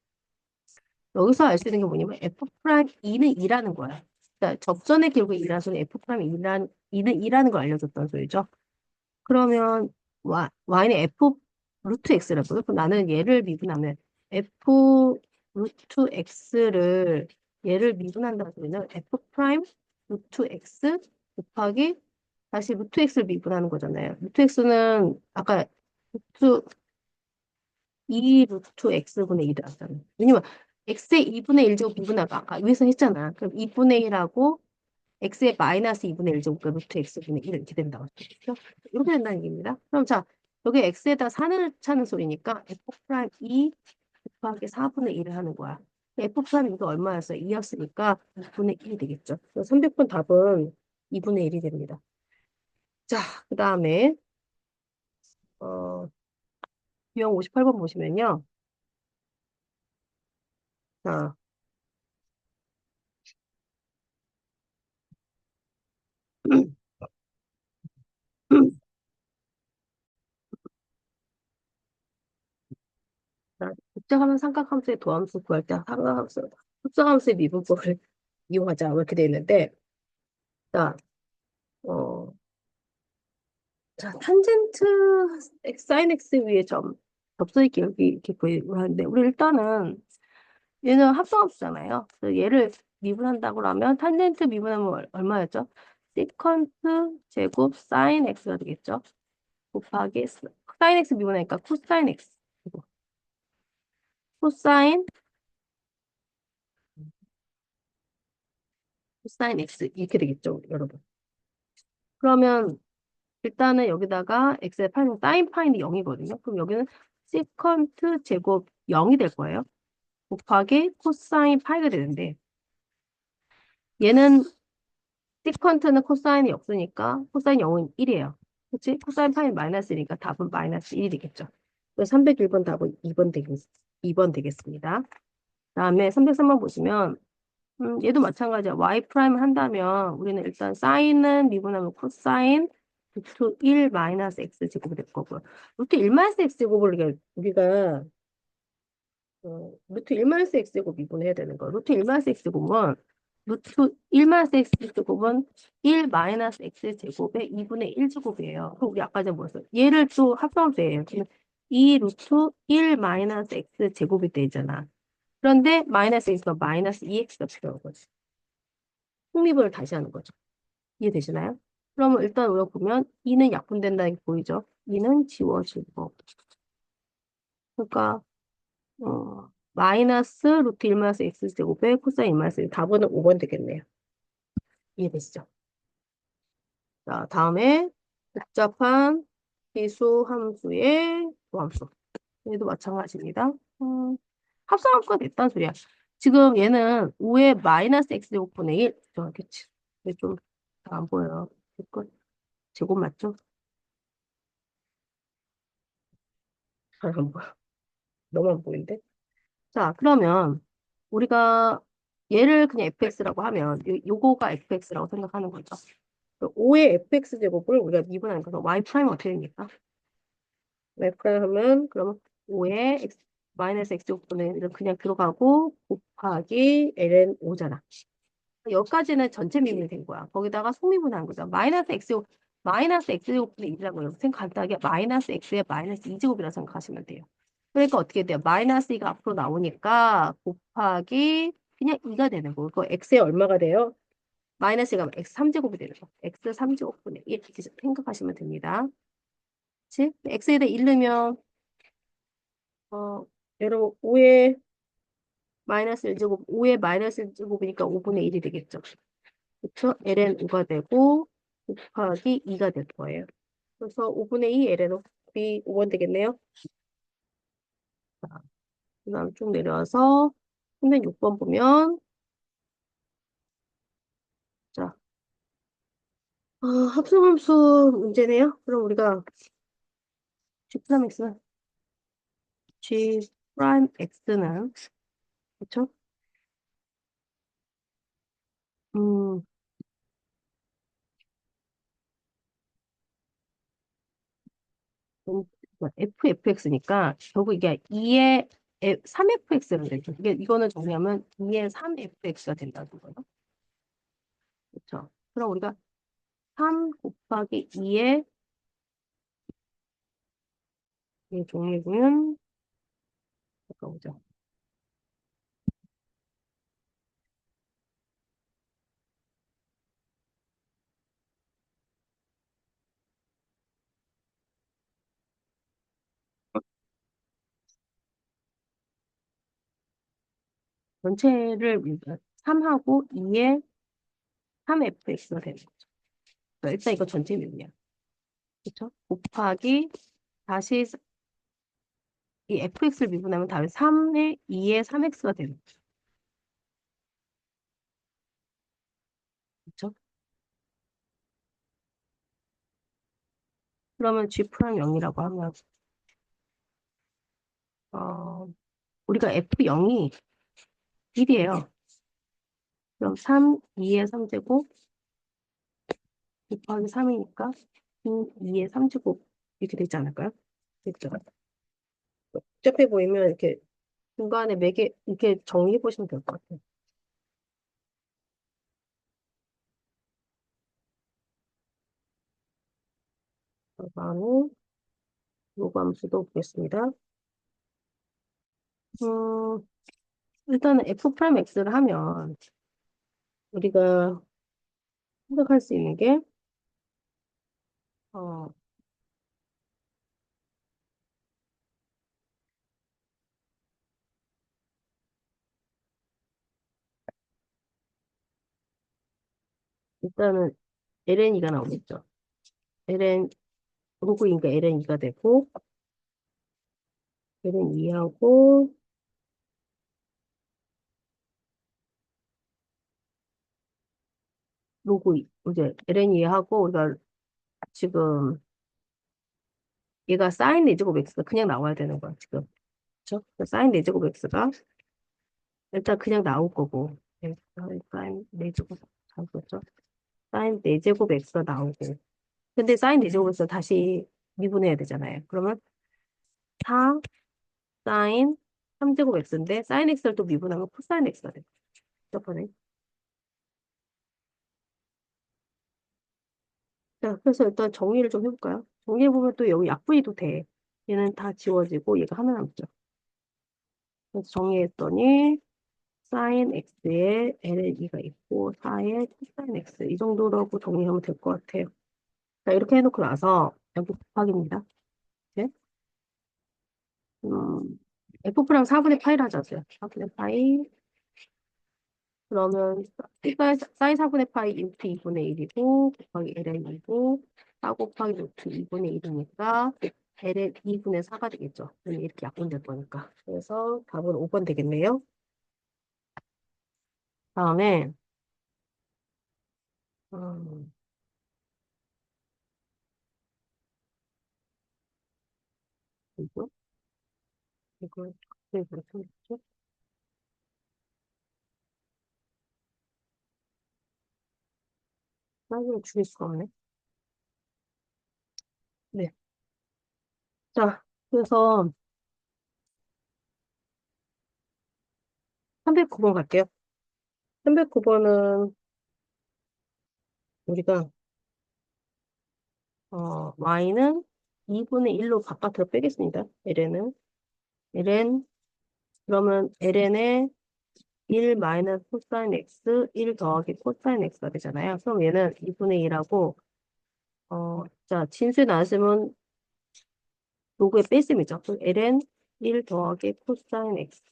여기서 알 수 있는 게 뭐냐면 f'2는 2라는 거야. 그러니까 접선의 기울기 2라는 소리 f'2는 2라는 걸 알려줬던 소리죠. 그러면 y는 f 루트 x라고요. 그럼 나는 얘를 미분하면 f 루트 x를 얘를 미분한다는 소리는 f 프라임 루트 x 곱하기 다시 루트 x를 미분하는 거잖아요. 루트 x는 아까 루트 2 루트 x분의 1을 하잖아요. 왜냐면 x의 2분의 1 제곱 미분하고 아까 위에서 했잖아. 그럼 2분의 1하고 x의 마이너스 2분의 1 제곱과 루트 x분의 1 이렇게 된다고 했죠. 이렇게 된다는 얘기입니다. 그럼 자, 여기 x에다 4를 차는 소리니까 f 프라임 2 곱하기 4분의 1을 하는 거야. f 프라임 이거 얼마였어요? 2였으니까 2분의 1이 되겠죠. 300번 답은 2분의 1이 됩니다. 자, 그 다음에 어, 유형 58번 보시면요. 자, 복잡하면 삼각함수의 도함수 구할 때 합성함수의 미분법을 이용하자 이렇게 돼 있는데 자, 어, 자, 탄젠트 사인 x 위에 접선의 기울기 이렇게 구하는데 우리 일단은 얘는 합성함수잖아요. 그래서 얘를 미분한다고 하면 탄젠트 미분하면 얼마였죠? 시컨트 제곱 사인 x가 되겠죠? 곱하기 사인 x 미분하니까 코사인 x 코사인 코사인 x 이렇게 되겠죠, 여러분. 그러면 일단은 여기다가 x의 파이는 사인 파이는 0이거든요. 그럼 여기는 시컨트 제곱 0이 될 거예요. 곱하기 코사인 파이가 되는데 얘는 시컨트는 코사인이 없으니까 코사인 0은 1이에요. 그치? 코사인 파이는 마이너스니까 답은 마이너스 1이 되겠죠. 그래서 301번 답은 2번 되겠습니다. 다음에 303번 보시면 얘도 마찬가지야. y 프라임 한다면 우리는 일단 사인은 미분하면 코사인 루트 1 마이너스 x 제곱이 될 거고요. 루트 1 마이너스 x 제곱을 우리가 루트 1 마이너스 x 제곱 미분해야 되는 거. 루트 1 마이너스 x 제곱은 루트 1 마이너스 x 제곱은 1 마이너스 x 제곱의 2분의 1 제곱이에요. 그럼 우리 아까 전에 뭐였어요? 얘를 또 합성돼요. 그러면 2 루트 1 마이너스 x 제곱이 되잖아. 그런데 마이너스 x가 마이너스 2x가 필요한 거지. 폭립을 다시 하는 거죠. 이해되시나요? 그러면 일단 우리가 보면 2는 약분된다는 게 보이죠? 2는 지워지고. 그러니까 마이너스 루트 1 마이너스 x 제곱에 코사인 1 마이너스 1. 답은 5번 되겠네요. 이해되시죠? 자, 다음에 복잡한 비수 함수의 도함수. 얘도 마찬가지입니다. 합성함수가 됐다는 소리야. 지금 얘는 5의 마이너스 x제곱분의 1. 그치? 이게 좀 안 보여요. 이거 제곱 맞죠? 잘 안 보여. 너무 안 보이는데? 자, 그러면 우리가 얘를 그냥 fx라고 하면 요거가 fx라고 생각하는 거죠. 5의 fx 제곱을 우리가 미분하는 거서 y 프라임 어떻게 됩니까? y 프라임 하면 그러면 5의 x 마이너스 x 제곱분의 1은 그냥 들어가고 곱하기 ln 5잖아. 여기까지는 전체 미분이 된 거야. 거기다가 속미분한 거죠. 마이너스 x 제곱분의 1이라고 해요. 간단하게 마이너스 x의 마이너스 2제곱이라고 생각하시면 돼요. 그러니까 어떻게 돼요? 마이너스 2가 앞으로 나오니까 곱하기 그냥 2가 되는 거고 그 x에 얼마가 돼요? 마이너스 2가 x 3제곱이 되는 거. x 3제곱분의 1 이렇게 생각하시면 됩니다. 그치? x에다 1 넣으면 여러분 5의 마이너스 1제곱 5의 마이너스 1제곱이니까 5분의 1이 되겠죠. 그쵸? ln 5가 되고 곱하기 2가 될 거예요. 그래서 5분의 2 ln 5번 되겠네요. 자, 그 다음 쭉 내려와서 306번 보면 자, 합성함수 문제네요. 그럼 우리가 G 프라임 X는 G 프라임 X는 그쵸? 음, FFX니까 결국 이게 2의 3FX를 되죠. 이거는 정리하면 2의 3FX가 된다는 거예요. 그렇죠? 그럼 우리가 3 곱하기 2의 종류는 보죠. 전체를 3하고 2의 3fx가 되는 거죠. 그러니까 일단 이거 전체 미분이야. 그렇죠? 곱하기 다시 이 fx를 미분하면 다음에 3의 2의 3x가 되는 거죠. 그렇죠? 그러면 g 프라임 0이라고 하면 우리가 f0이 1이에요. 그럼 3, 2의 3제곱 곱하기 3이니까 2의 3제곱 이렇게 되지 않을까요? 됐죠? 복잡해 보이면 이렇게 중간에 매개 이렇게 정리해 보시면 될 것 같아요. 다음에 요감수도 보겠습니다. 음, 일단은 f 프라임 x를 하면 우리가 생각할 수 있는 게 어, 일단은 ln이가 나오겠죠. ln 로그인가 ln이가 되고 ln2하고 로그 이제 ln2하고 우리가 지금 얘가 사인 4제곱 x가 그냥 나와야 되는 거야 지금. 그렇죠? 사인 4제곱 x가 일단 그냥 나올 거고 사인 4제곱 잘 썼죠? 사인 4제곱 x가 나오고 근데 사인 4제곱에서 다시 미분해야 되잖아요. 그러면 4 사인 3제곱 x인데 사인 x를 또 미분하면 코사인 x가 돼요. 저번에. 자, 그래서 일단 정리를 좀 해볼까요? 정리해보면 또 여기 약분이도 돼. 얘는 다 지워지고 얘가 하나 남죠. 그래서 정리했더니 사인 x에 ln이가 있고 4에 코사인 x 이 정도라고 정리하면 될 것 같아요. 자, 이렇게 해놓고 나서 여기 곱하기입니다. 네? F 프랑 4분의 파이를 하자고요. 4분의 파이 그러면 사인 4분의 파이 루트 2분의 1이고 곱하기 ln이고 4 곱하기 루트 2분의 1이니까 ln 2분의 4가 되겠죠. 이렇게 약분될 거니까. 그래서 답은 5번 되겠네요. 다음에 음, 이거 이거 이거 무슨 죠 사인을 줄일 수가 없네. 네. 자, 그래서 309번 갈게요. 309번은 우리가 y는 2분의 1로 바깥으로 빼겠습니다. ln 그러면 ln의 1 마이너스 코사인 x 1 더하기 코사인 x가 되잖아요. 그럼 얘는 2분의 1하고 자 진수에 나왔으면 로그에 뺄셈이죠. 그럼 ln 1 더하기 코사인 x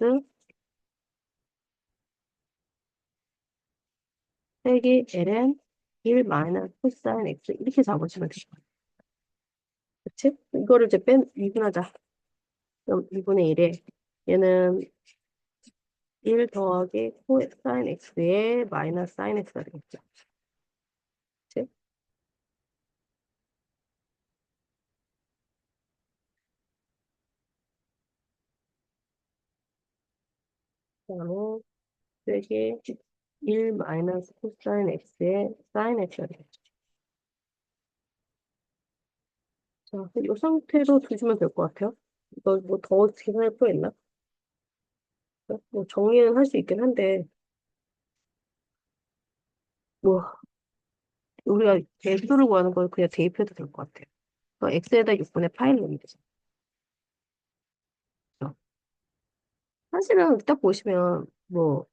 빼기 ln 1 마이너스 코사인 x 이렇게 잡으시면 돼요. 그치? 이거를 이제 미분하자. 그럼 2분의 1에 얘는 1 더하기 코사인 x에 마이너스 사인 x가 되겠죠. 그치? 그다음에 빼기 1 마이너스 코사인 x에 사인 x가 되겠죠. 자, 이 상태로 두시면 될 것 같아요. 이거 뭐 더 계산할 필요 있나? 뭐 정리는 할 수 있긴 한데, 뭐, 우리가 배수를 구하는 걸 그냥 대입해도 될 것 같아요. x에다 6분의 파이를 넣으면 되죠. 사실은 딱 보시면, 뭐,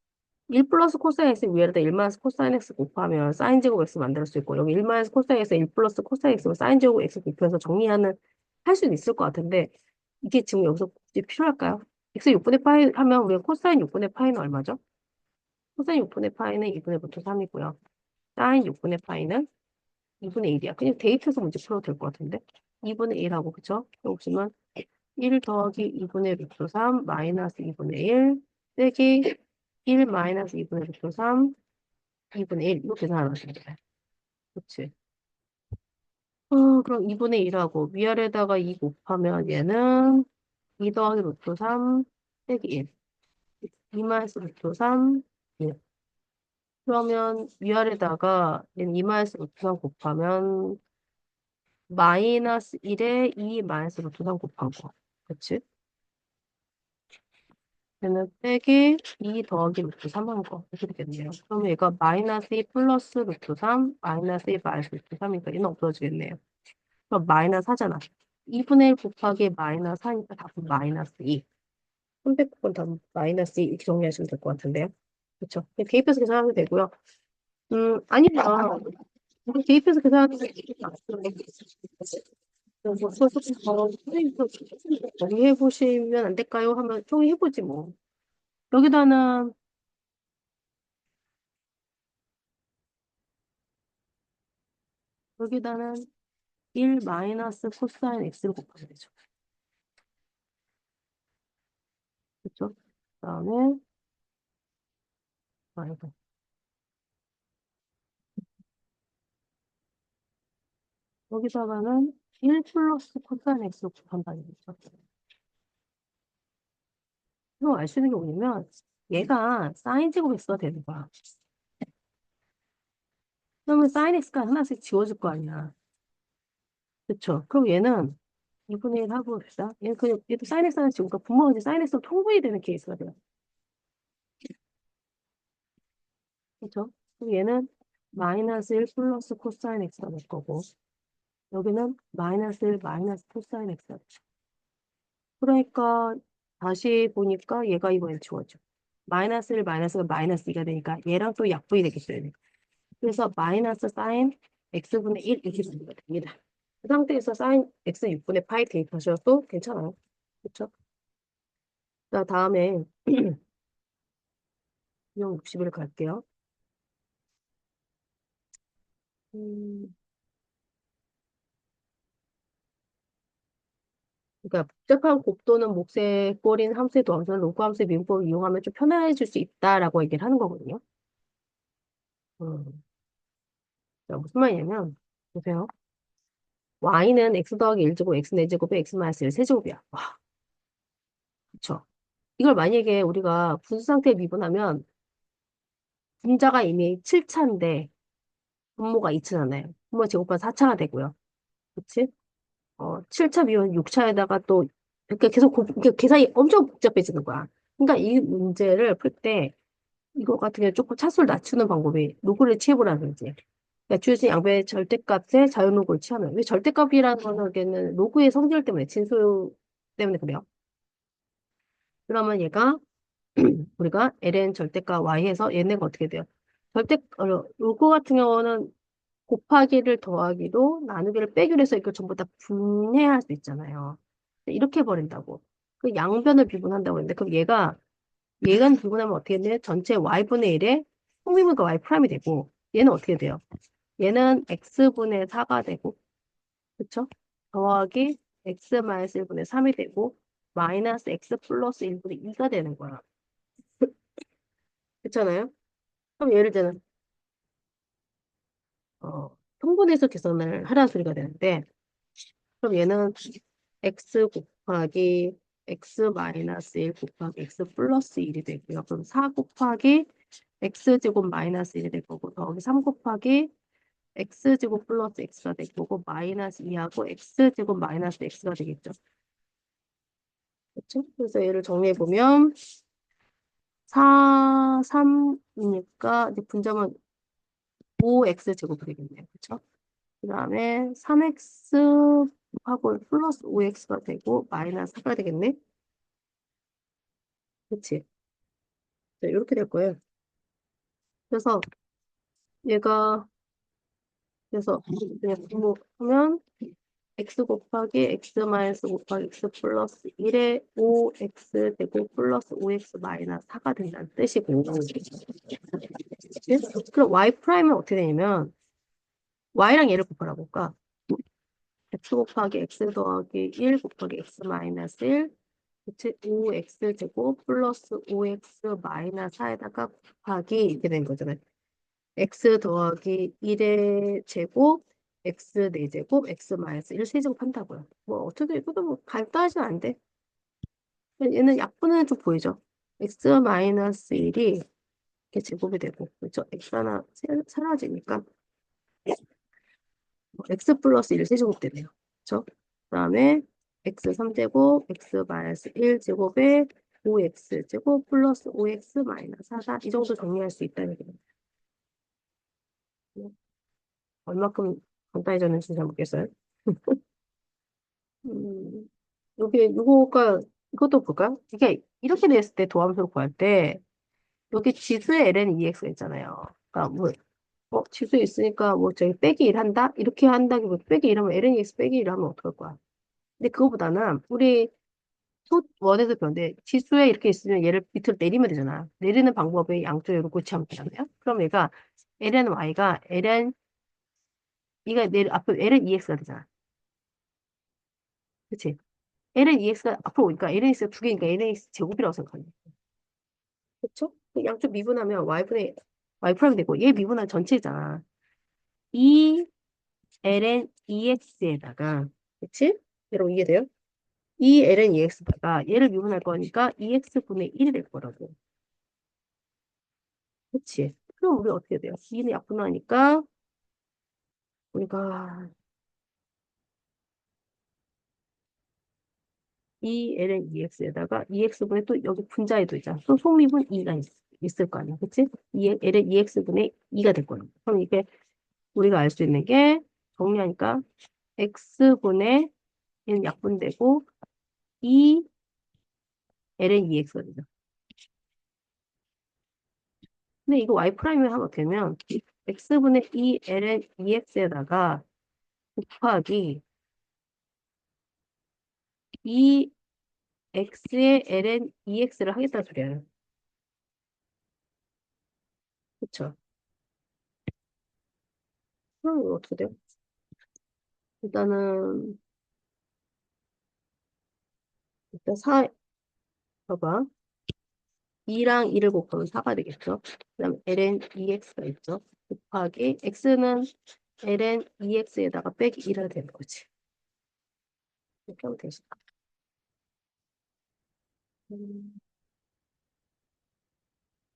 1 플러스 코사인 x 위에다 1 마이너스 코사인 x 곱하면 사인 제곱 x 만들 수 있고, 여기 1 마이너스 코사인 x 1 플러스 코사인 x면 사인 제곱 x 곱해서 할 수는 있을 것 같은데, 이게 지금 여기서 굳이 필요할까요? x 6분의 파이 하면 우리가 코사인 6분의 파이는 얼마죠? 코사인 6분의 파이는 2분의 루트 3이고요. 사인 6분의 파이는 2분의 1이야. 그냥 대입해서 문제 풀어도 될 것 같은데. 2분의 1하고, 그쵸? 그럼 보시면 1 더하기 2분의 루트 3 마이너스 2분의 1 빼기 1 마이너스 2분의 루트 3 2분의 1 이렇게 계산하면 됩니다. 그치? 그럼 2분의 1하고 위아래다가 2 곱하면 얘는 2 더하기 루트 3 빼기 1 2 마이너스 루트 3 1 그러면 위아래다가 얘는 2 마이너스 루트 3 곱하면 마이너스 1에 2 마이너스 루트 3 곱한 거. 그치? 얘는 빼기 2 더하기 루트 3 한 거. 이렇게 되겠네요. 그러면 얘가 마이너스 2 플러스 루트 3, 마이너스 2 마이너스 루트 3이니까 얘는 없어지겠네요. 그럼 마이너스 하잖아. 2분의 1 곱하기 마이너스 하니까 답은 마이너스 2. 300번 답은 마이너스 2 이렇게 정리하시면 될 것 같은데요. 그렇죠? 대입해서 계산하면 되고요. 아니면 대입해서 계산하는 게 정리해 보시면 안 될까요? 하면 정리해 보지 뭐. 여기다는 여기다는 1 마이너스 코사인 x를 곱하면 되죠. 그렇죠? 그다음에 아이고 여기다가는 1 플러스 코사인 x를 곱한다는 거죠. 이거 알 수 있는 게 뭐냐면 얘가 사인 제곱 x가 되는 거야. 그러면 사인 x가 하나씩 지워질 거 아니야. 그쵸? 그럼 얘는 2분의 1 하고 봅시다. 얘는 그냥 얘도 사인 x 하나 지우니까 분모가 이제 사인 x로 통분이 되는 케이스가 돼요. 그쵸? 그럼 얘는 마이너스 1 플러스 코사인 x가 될 거고 여기는 마이너스 1 마이너스 코사인 x가 될 거고 그러니까 다시 보니까 얘가 이번에 지워져. 마이너스 1 마이너스가 마이너스 2가 되니까 얘랑 또 약분이 되겠어요. 그래서 마이너스 사인 x분의 1 이렇게 됩니다. 그 상태에서 사인 x 6분의 파이 대입하셔도 괜찮아요. 그렇죠? 자, 다음에 그냥 60일 갈게요. 음, 그러니까 복잡한 곱도는 몫의 꼴인 함수의 도함수는 로그 함수의 미분법을 이용하면 좀 편안해질 수 있다라고 얘기를 하는 거거든요. 음, 자, 무슨 말이냐면, 보세요. y는 x 더하기 1제곱, x 4제곱에 x 마이너스 1 세제곱이야. 와, 그쵸. 이걸 만약에 우리가 분수 상태에 미분하면 분자가 이미 7차인데 분모가 2차잖아요. 분모 제곱한 4차가 되고요. 그치? 7차 미분 6차에다가 또 이렇게 계속 이렇게 계산이 엄청 복잡해지는 거야. 그러니까 이 문제를 풀 때 이거 같은 경우 조금 차수를 낮추는 방법이 로그를 취해보라든지. 그러니까 주어진 양배의 절대값에 자유로그를 취하면. 왜 절대값이라는 거는 여기는 로그의 성질 때문에, 진수 때문에 그래요. 그러면 얘가 우리가 ln 절대값 y에서 얘네가 어떻게 돼요? 로그 같은 경우는 곱하기를 더하기도 나누기를 빼기로 해서 이걸 전부 다 분해할 수 있잖아요. 이렇게 해버린다고. 그 양변을 비분한다고 했는데, 그럼 얘가 비분하면 어떻게 돼? 전체 y분의 1에 통비분과 y 프라임이 되고, 얘는 어떻게 돼요? 얘는 x분의 4가 되고, 그쵸? 더하기 x 마이너스 1분의 3이 되고, 마이너스 x 플러스 1분의 2가 되는 거야. 그렇잖아요? 그럼 예를 들면, 통분해서 계산을 하라는 소리가 되는데, 그럼 얘는 x 곱하기 x 마이너스 1 곱하기 x 플러스 1이 되고요. 그럼 4 곱하기 x제곱 마이너스 1이 될 거고 더하기 3 곱하기 x제곱 플러스 x가 될 거고 마이너스 2하고 x제곱 마이너스 x가 되겠죠. 그렇죠? 그래서 얘를 정리해 보면 4, 3이니까 이제 분자면 5x제곱이 되겠네요. 그렇죠? 그 다음에 3x 하고 플러스 5x가 되고 마이너스 4가 되겠네. 그치? 네, 이렇게 될 거예요. 그래서 얘가 그래서 그냥 분모하면 x 곱하기 x 마이너스 곱하기 x 플러스 1에 5x 되고 플러스 5x 마이너스 4가 된다는 뜻이고 그럼 y 프라임은 어떻게 되냐면 y랑 얘를 곱하라 볼까? x 곱하기 x 더하기 1 곱하기 x 마이너스 1 그치? 5x 제곱 플러스 5x 마이너스 4에다가 곱하기 이렇게 된 거잖아요. x 더하기 1의 제곱, x 4제곱, x 마이너스 1 세제곱 한다고요. 뭐 어떻게 이것도 뭐 간단하진 않은데 얘는 약분은 좀 보이죠. x 마이너스 1이 이렇게 제곱이 되고 그렇죠? x 하나 사라지니까 x 플러스 1 세제곱 되네요. 그렇죠? 그다음에 x 3제곱, x 마이너스 1 제곱에 5x 제곱 플러스 5x 마이너스 4다 이 정도 정리할 수 있다는 얘기입니다. 얼마큼 간단해졌는지 잘 모르겠어요. 음, 이것도 볼까요? 이게 이렇게 됐을 때 도함수를 구할 때, 여기 지수에 ln ex가 있잖아요. 그러니까 뭐, 지수에 있으니까 뭐 저기 빼기 1 한다? 이렇게 한다기보다 빼기 1 하면 ln ex 빼기 1 하면 어떡할 거야? 근데 그거보다는 우리 소 원에서 배웠는데 지수에 이렇게 있으면 얘를 밑으로 내리면 되잖아. 내리는 방법이 양쪽으로 고치면 되잖아요. 그럼 얘가 ln y가 ln 이가 앞에 ln ex가 되잖아. 그치? ln ex가 앞으로 오니까 ln ex가 두 개니까 ln x 제곱이라고 생각하면 돼. 그쵸? 그 양쪽 미분하면 y분의 y 프라임 되고 얘 미분한 전체잖아. 이 ln ex에다가 그치? 여러분 이해돼요? 이 ln ex다가 얘를 미분할 거니까 2x분의 1이 될 거라고. 그치? 그럼 우리 어떻게 돼요? 2는 약분하니까 우리가 이 ln ex에다가 2x분의 또 여기 분자에도 있잖아. 또 속미분 2가 있을 거 아니야. 그치? ln 2x분의 2가 될 거야. 그럼 이게 우리가 알 수 있는 게 정리하니까 x분의 얘는 약분되고 2 ln 2x가 되죠. 근데 이거 y 프라임을 하면 되면 x분의 2 ln 2x에다가 곱하기 2 x의 ln 2x를 하겠다는 소리예요. 그쵸? 그럼 이거 어떻게 돼요? 일단은, 일단 4, 봐봐. 2랑 2를 곱하면 4가 되겠죠? 그 다음에 ln 2x가 있죠? 곱하기 x는 ln 2x에다가 빼기 1을 되는 거지. 이렇게 하면 되지. 음.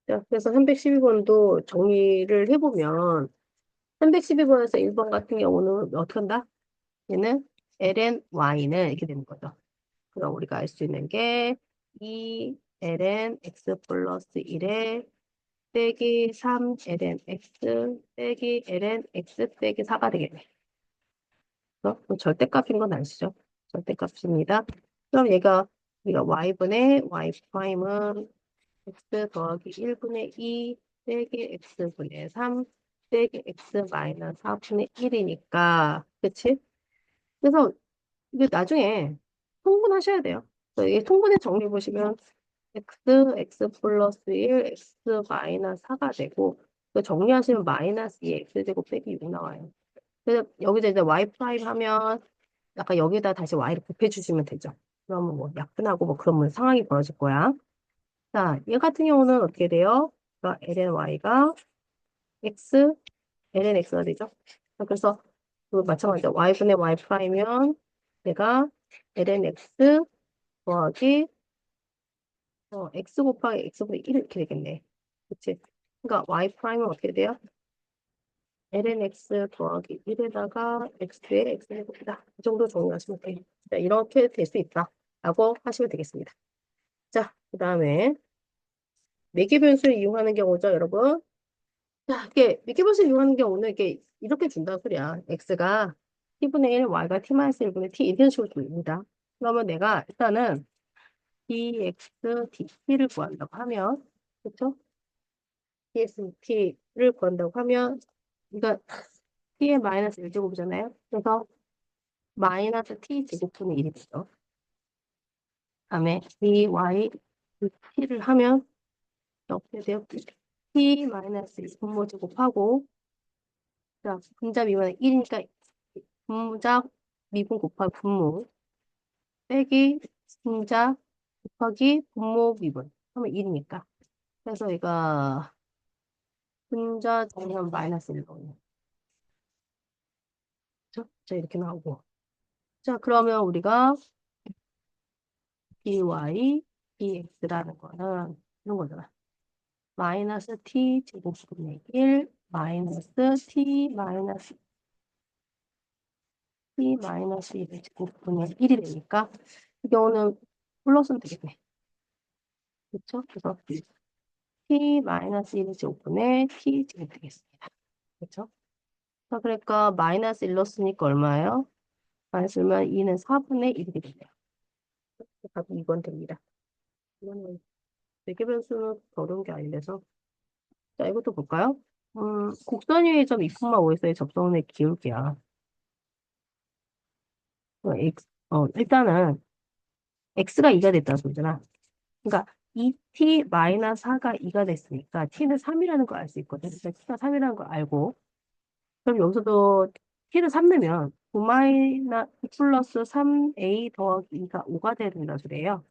자, 그래서 312번도 정리를 해보면 312번에서 1번 같은 경우는 어떻게 한다? 얘는 ln y는 이렇게 되는 거죠. 그럼 우리가 알 수 있는 게 2 ln x 플러스 1에 빼기 3 ln x 빼기 ln x 빼기 4가 되겠네. 그럼 절대값인 건 아시죠? 절대값입니다. 그럼 얘가 우리가 y분의 y 프라임은 x 더하기 1분의 2 빼기 x분의 3 빼기 x 마이너스 4분의 1이니까 그치? 그래서 이게 나중에 통분하셔야 돼요. 그래서 이게 통분해 정리해 보시면 x 플러스 1, x 마이너스 4가 되고 그 정리하시면 마이너스 2 x제곱 빼기 6 나와요. 그래서 여기서 이제 y 프라임 하면 약간 여기다 다시 y를 곱해주시면 되죠. 그러면 뭐 약분하고 뭐 그런 상황이 벌어질 거야. 자, 얘 같은 경우는 어떻게 돼요? 그러니까 ln y가 x, ln x가 되죠. 그래서 그 마찬가지로 y분의 y 프라임이면 얘가 ln x 더하기 x 곱하기 x분의 1 이렇게 되겠네. 그치? 그러니까 y 프라임은 어떻게 돼요? ln x 더하기 1에다가 x의 x제곱이다. 이 정도 정리하시면 돼요. 자, 이렇게 될 수 있다. 라고 하시면 되겠습니다. 자, 그 다음에 매개변수를 이용하는 경우죠, 여러분. 자, 이게 매개변수를 이용하는 경우는 이게 이렇게 준다는 소리야. x가 t분의 1, y가 t-1분의 t 이런 식으로 줍니다. 그러면 내가 일단은 dx, dt를 구한다고 하면, 그쵸? dxt를 구한다고 하면, 그러니까 t의 마이너스 1제곱이잖아요. 그래서 마이너스 t 제곱분의 1이 되죠. 다음에 dy, t를 하면 어떻게 돼요? t 마이너스 분모 제곱하고, 자, 분자 미분은 1이니까 분자 미분 곱하기 분모 빼기 분자 곱하기 분모 미분 하면 1이니까. 그래서 이거 분자 정리하면 마이너스 1 나오네요. 그렇죠? 자, 이렇게 나오고. 자, 그러면 우리가 dy, dx라는 거는 이런 거잖아. 마이너스 t 제곱분의 1 마이너스 t 마이너스 t 마이너스 1의 제곱분의 1이 되니까 이 경우는 플러스는 되겠네. 그렇죠? 그래서 t 마이너스 1의 제곱분의 t 제곱 되겠습니다. 그렇죠? 자, 그러니까 마이너스 1 넣었으니까 얼마예요? 마이너스 1면 2는 4분의 1이 되겠네요. 답이 2번 됩니다. 이거는 대개변수는 어려운 게 아니라서. 자, 이것도 볼까요? 곡선 위의 점 2,5에서의 접선의 기울기야. 일단은 x가 2가 됐다는 소리잖아. 그러니까 2t-4가 2가 됐으니까 t는 3이라는 걸 알 수 있거든. 그래서 t가 3이라는 걸 알고 그럼 여기서도 t를 3 넣으면 9 플러스 3a 더하기 2가 5가 돼야 된다 소리예요.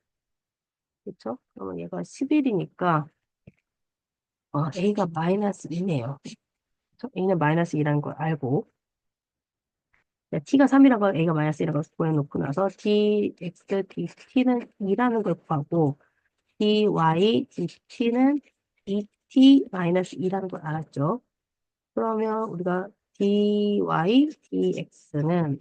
그렇죠? 그러면 얘가 11이니까 a가 마이너스 2네요. 그렇죠? a는 마이너스 2라는 걸 알고 자, t가 3이라는 걸 a가 마이너스 1이라는 걸 구해놓고 나서 dx, dt는 2라는 걸 구하고 dy, dt는 2t 마이너스 2라는 걸 알았죠. 그러면 우리가 dy, dx는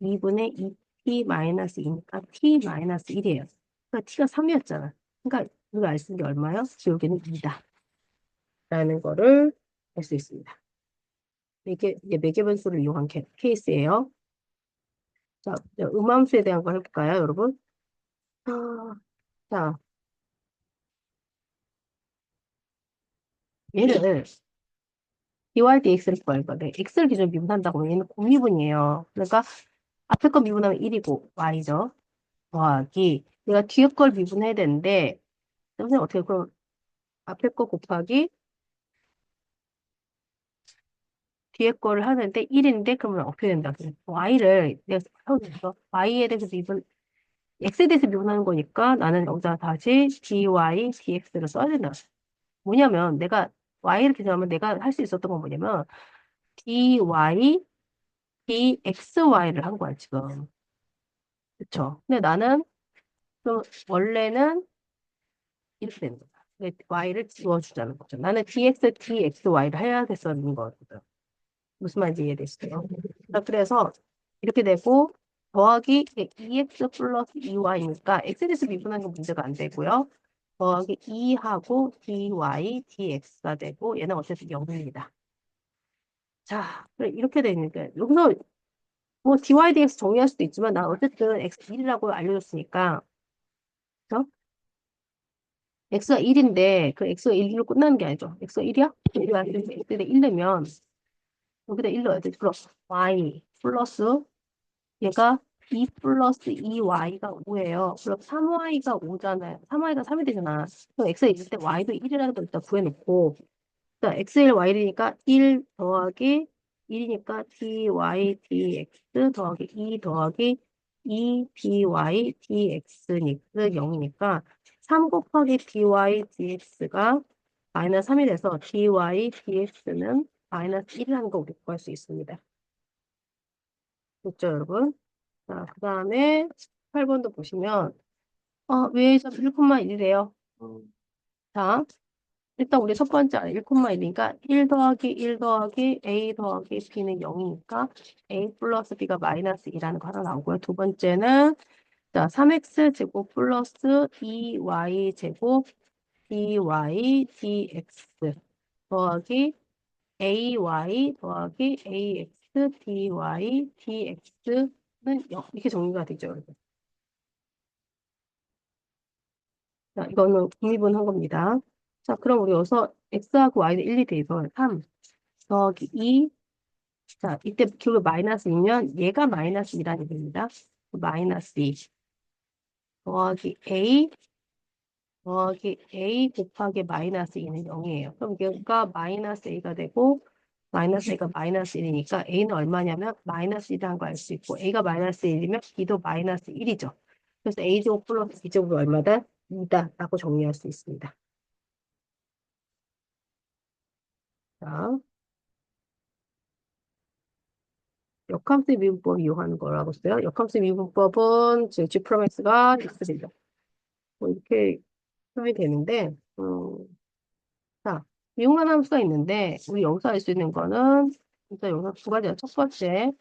2분의 2t 마이너스 2니까 t 마이너스 1이에요. 그러니까 t가 3이었잖아. 그러니까 우리가 알 수 있는 게 얼마요? 기울기는 2다. 라는 거를 알 수 있습니다. 이게 매개변수를 이용한 케이스예요. 자, 이제 음함수에 대한 거 해볼까요, 여러분? 아, 자, 얘를 dy dx를 구할 건데 x를 기준으로 미분한다고 하면 얘는 공미분이에요. 그러니까 앞에 거 미분하면 1이고 y죠. 더하기 내가 뒤에 걸 미분해야 되는데 선생님 어떻게 그럼 앞에 거 곱하기 뒤에 거를 하는데 1인데 그러면 어떻게 된다? y를 내가 세워줬어. y에 대해서 미분, x에 대해서 미분하는 거니까 나는 여기다 다시 dy, dx를 써야 된다. 뭐냐면 내가 y를 계산하면 내가 할 수 있었던 건 뭐냐면 dy, dxy를 한 거야, 지금. 그쵸? 근데 나는 좀 원래는 이렇게 되는 거야. y를 지워주자는 거죠. 나는 dx, dxy를 해야 됐었는 거거든. 무슨 말인지 이해되시죠? 자, 그래서 이렇게 되고 더하기 2x 플러스 2y니까 x에 대해서 미분하는 건 문제가 안 되고요. 더하기 2하고 dy, dx가 되고 얘는 어쨌든 0입니다. 자, 그래, 이렇게 되니까 여기서 뭐 dy, dx 정리할 수도 있지만 나 어쨌든 x 1이라고 알려줬으니까 그죠? x가 1인데 그 x가 1로 끝나는 게 아니죠. x가 1이야? 1이야. x에 1 넣으면 여기다 1 넣어야 돼. 그럼 y 플러스 얘가 2 플러스 2y가 5예요. 그럼 3y가 5잖아요. 3y가 3이 되잖아. 그럼 x가 있을 때 y도 1이라는 걸 일단 구해놓고 자, x1, y1이니까 1 더하기 1이니까 dy, dx 더하기 2 더하기 2 dy, dx니까 0이니까 3 곱하기 dy, dx가 마이너스 3이 돼서 dy, dx는 마이너스 1이라는 거 우리 구할 수 있습니다. 됐죠, 여러분? 자, 그 다음에 8번도 보시면, 왜 저 1,1이래요? 자, 일단 우리 첫 번째 1,1이니까 1 더하기 1 더하기 a 더하기 b는 0이니까 a 플러스 b가 마이너스 2라는 거 하나 나오고요. 두 번째는, 자, 3x 제곱 플러스 2y 제곱 dy dx 더하기 ay 더하기 ax dy dx는 0. 이렇게 정리가 되죠, 여러분. 자, 이거는 국미분한 겁니다. 자, 그럼 우리 여기서 x하고 y는 1, 2 대입을 3 더하기 2. 자, 이때 결국 마이너스이면 얘가 마이너스 2라는 얘기입니다. 마이너스 2 더하기 a 더하기 a 곱하기 마이너스 2는 0이에요. 그럼 얘가 마이너스 a가 되고 마이너스 a가 마이너스 1이니까 a는 얼마냐면 마이너스 1이라는 걸 알 수 있고 a가 마이너스 1이면 b도 마이너스 1이죠. 그래서 a제곱 플러스 b제곱이 얼마다? 2다 라고 정리할 수 있습니다. 자, 역함수 미분법 이용하는 거라고 써요. 역함수 미분법은 지금 G 프로 X가 있습니다. 뭐 이렇게 하면 되는데, 자, 미분한 함수가 있는데, 우리 여기서 알 수 있는 거는, 일단 여기서 두 가지야. 첫 번째,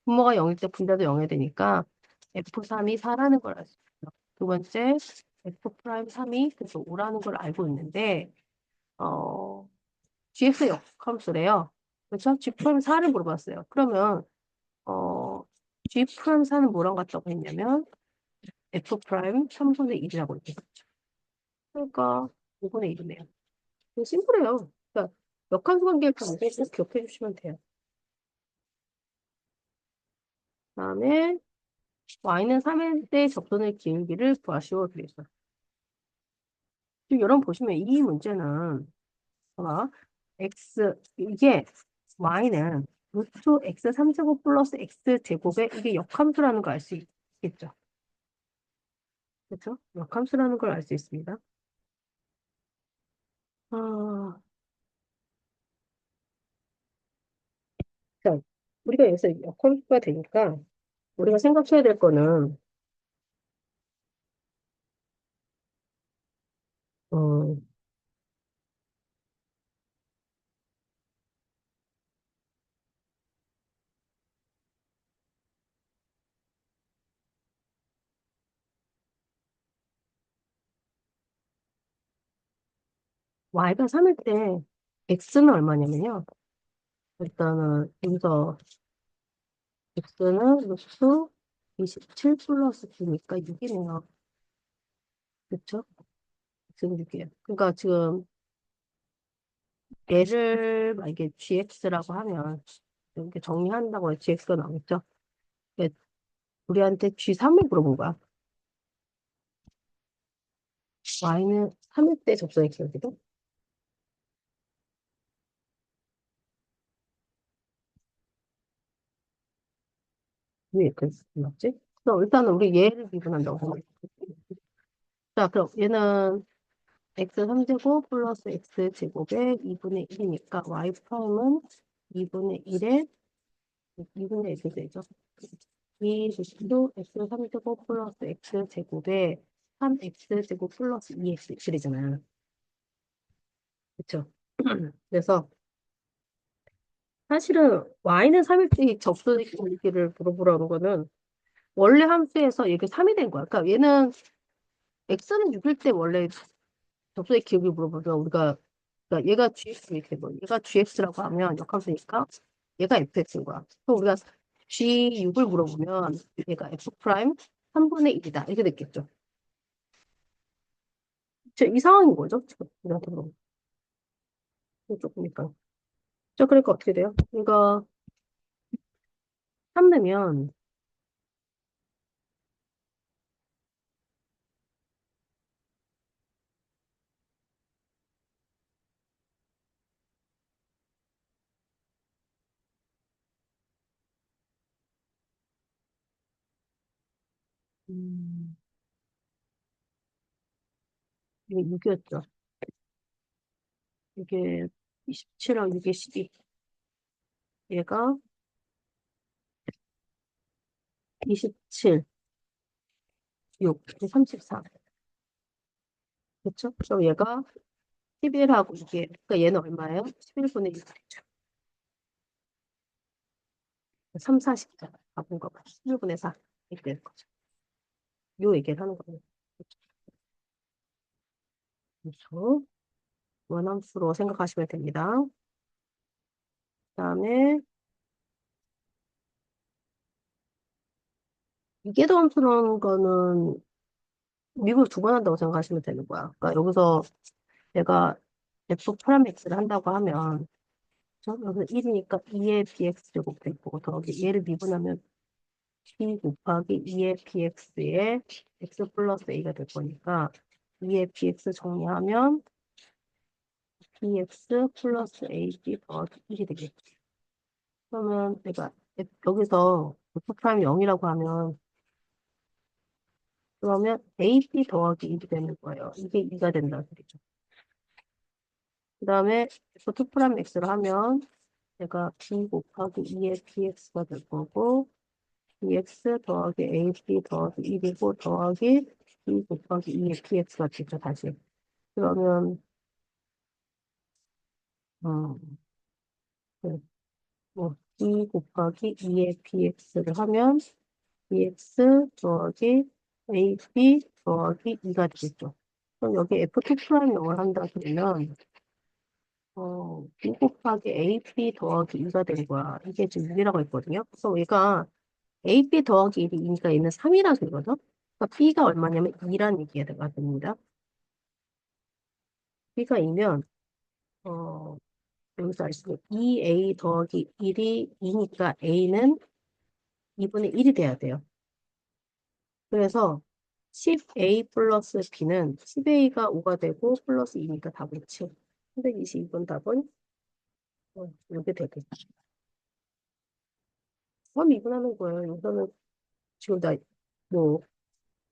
분모가 0일 때 분자도 0이 되니까, F3이 4라는 걸 알 수 있어요. 두 번째, F'3이 그래서 5라는 걸 알고 있는데, 어, GX 역함수래요. 그렇죠? G 프라임 4를 물어봤어요. 그러면, 어, G 프라임 4는 뭐랑 같다고 했냐면, F 프라임 3분의 1이라고 이렇게 했죠. 그러니까 5분의 1이네요. 심플해요. 그러니까 역함수 관계를 보는데 꼭 기억해 주시면 돼요. 그다음에 y는 3일 때 접선의 기울기를 구하시오 그랬어요. 지금 여러분 보시면 이 문제는 봐봐. 이게 y는 루트 x 3제곱 플러스 x 제곱에 이게 역함수라는 걸 알 수 있겠죠. 그렇죠? 역함수라는 걸 알 수 있습니다. 아, 자, 우리가 여기서 역함수가 되니까 우리가 생각해야 될 거는 어, y가 3일 때 x는 얼마냐면요. 일단은 여기서 x는 루트 27 플러스 9니까 6이네요. 그렇죠? x는 6이에요. 그러니까 지금 얘를 만약에 gx라고 하면 이렇게 정리한다고 해서 gx가 나오겠죠? 근데 우리한테 g3을 물어본 거야. y는 3일 때 접선의 기울기도 왜 이렇게 났지? 그럼 일단은 우리 얘를 미분한다고 생각해. 자, 그럼 얘는 x 3제곱 플러스 x 제곱의 2분의 1이니까 y 프라임은 2분의 1에 2분의 1이 되죠. 이 식도 x 3제곱 플러스 x 제곱에 3x 제곱 플러스 2x 이잖아요. 그렇죠? 그래서 사실은 y는 3일째 접수되기를 물어보라는 거는 원래 함수에서 이게 3이 된 거야. 그러니까 얘는 x는 6일 때 원래 접수의 기억을 물어보면 우리가 그러니까 얘가 gx 이렇게 뭐 얘가 gx라고 하면 역함수니까 얘가 fx인 거야. 그럼 우리가 g6을 물어보면 얘가 f 프라임 3분의 1이다 이렇게 됐겠죠. 이 상황인 거죠. 지금 우리한테 물어보면 조금이니까. 자, 그러니까 어떻게 돼요? 이거 3 내면 음, 이게 6이었죠. 이게 27하고 6에 12. 얘가 27, 6, 34. 그렇죠? 그럼 얘가 11하고 이게 그러니까 얘는 얼마예요? 11분의 6 되죠. 3, 40잖아. 바꾼 거 봐. 11분의 4 이렇게 되는 거죠. 요 얘기를 하는 거예요. 그렇죠? 원함수로 생각하시면 됩니다. 그다음에 이계도함수라는 거는 미분 두 번 한다고 생각하시면 되는 거야. 그러니까 여기서 내가 f 프라임 x를 한다고 하면 여기 1이니까 2의 bx 제곱 되고 더하기 얘를 미분하면 b 곱하기 2의 bx에 x 플러스 a가 될 거니까 2의 bx 정리하면 bx 플러스 ab 더하기 1이 되겠지. 그러면 내가 여기서 f 프라임 0이라고 하면 그러면 ab 더하기 1이 되는 거예요. 이게 2가 된다는 소리죠. 그 다음에 f2 프라임 x를 하면 내가 b 곱하기 2의 bx가 될 거고 bx 더하기 ab 더하기 1이고 더하기 b 곱하기 2의 px가 되죠, 다시. 그러면 네. 뭐 b 곱하기 2의 px를 하면 bx 더하기 ab 더하기 2가 되겠죠. 그럼 여기 f2 프라임 0을 한다 그러면 b 곱하기 ab 더하기 2가 된 거야. 이게 지금 6이라고 했거든요. 그래서 얘가 AB 더하기 1이니까 얘는 3이라는 소리거든. 그러니까 B가 얼마냐면 2라는 얘기가 됩니다. B가 2면 여기서 알 수 있는 2A 더하기 1이 2니까 A는 2분의 1이 돼야 돼요. 그래서 10A 플러스 B는 10A가 5가 되고 플러스 2니까 답은 7. 322번 답은 이렇게 되겠죠. 그럼 미분하는 거예요. 여기서는 지금 뭐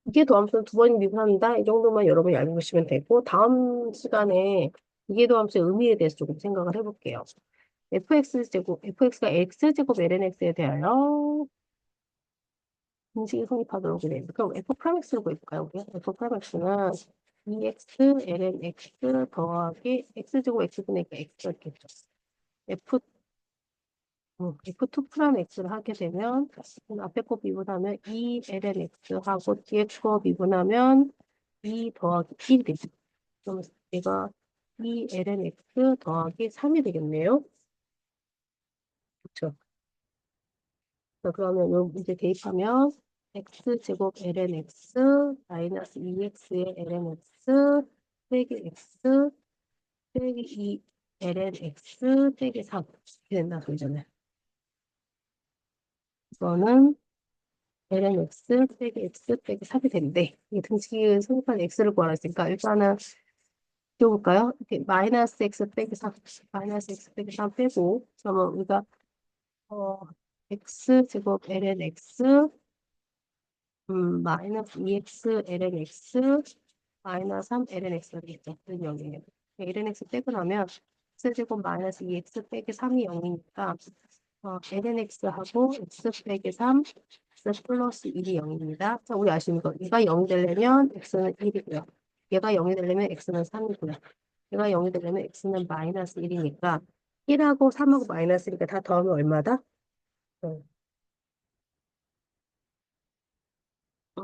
이게 더함수는 두 번 미분한다. 이 정도만 여러분이 알고 계시면 되고 다음 시간에 이게 더함수의 의미에 대해서 조금 생각을 해볼게요. fx가 x제곱 lnx에 대하여 공식이 성립하도록 돼. 그럼 f 프라임 x를 구해볼까요? 우리 f 프라임 x는 2x ln x 더하기 x제곱 x분의 x가 있겠죠. f F2 프라임 X를 하게 되면 앞에 거 미분하면 2ln X하고 뒤에 거 미분하면 2 더하기 1이 되죠. 그럼 얘가 2ln X 더하기 3이 되겠네요. 그렇죠. 그러면 이제 대입하면 X제곱 ln X 마이너스 2X의 ln X 빼기 X 빼기 2 ln X 빼기 3 이렇게 된다 소리잖아요. 이거는 ln x 빼기 x 빼기 3이 되는데 이 등식이 성립한 x를 구하라 했으니까 일단은 지워볼까요? 이렇게 마이너스 x 빼기 3 마이너스 x 빼기 3 빼고 그러면 우리가 어 x제곱 ln x 마이너스 2x ln x 마이너스 3 ln x가 되겠죠. 이런 영이에요. ln x 빼고 나면 x제곱 마이너스 2x 빼기 3이 0이니까 ln x하고 x 빼기 3 x 플러스 1이 0입니다. 자, 우리 아시는 거 얘가 0이 되려면 x는 1이고요. 얘가 0이 되려면 x는 3이고요. 얘가 0이 되려면 x는 마이너스 1이니까 1하고 3하고 마이너스 1이니까 다 더하면 얼마다? 어, 어,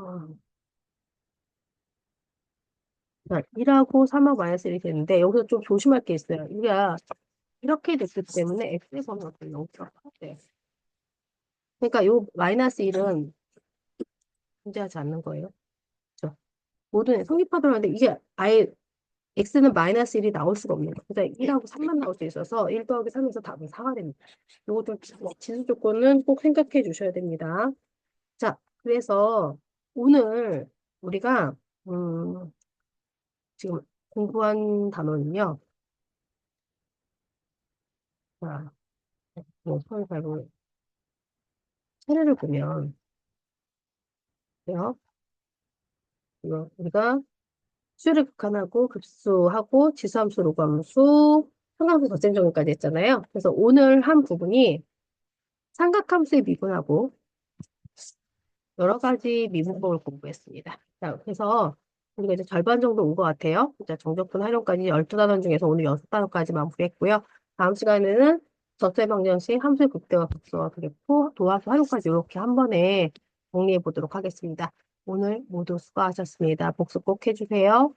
자, 1하고 3하고 마이너스 1이 되는데 여기서 좀 조심할 게 있어요. 우리가 이렇게 됐기 때문에 x의 범위가 0.8 돼요. 그러니까 요 마이너스 1은 존재하지 않는 거예요. 그렇죠? 모든 성립하더라도 이게 아예 x는 마이너스 1이 나올 수가 없는 거예요. 그러니까 1하고 3만 나올 수 있어서 1 더하기 3에서 답은 4가 됩니다. 요거 좀 지수 조건은 꼭 생각해 주셔야 됩니다. 자, 그래서 오늘 우리가 지금 공부한 단어는요. 자, 뭐 서로 잘 차례를 보면 돼요. 이거 우리가 수를 극한하고 급수하고 지수함수, 로그함수, 삼각함수 덧셈 적용까지 했잖아요. 그래서 오늘 한 부분이 삼각함수의 미분하고 여러 가지 미분법을 공부했습니다. 자, 그래서 우리가 이제 절반 정도 온 것 같아요. 자, 정적분 활용까지 12단원 중에서 오늘 6단원까지 마무리했고요. 다음 시간에는 젖세 방정식, 함수의 극대화, 극소화, 그래프, 도화수 활용까지 이렇게 한 번에 정리해 보도록 하겠습니다. 오늘 모두 수고하셨습니다. 복습 꼭 해주세요.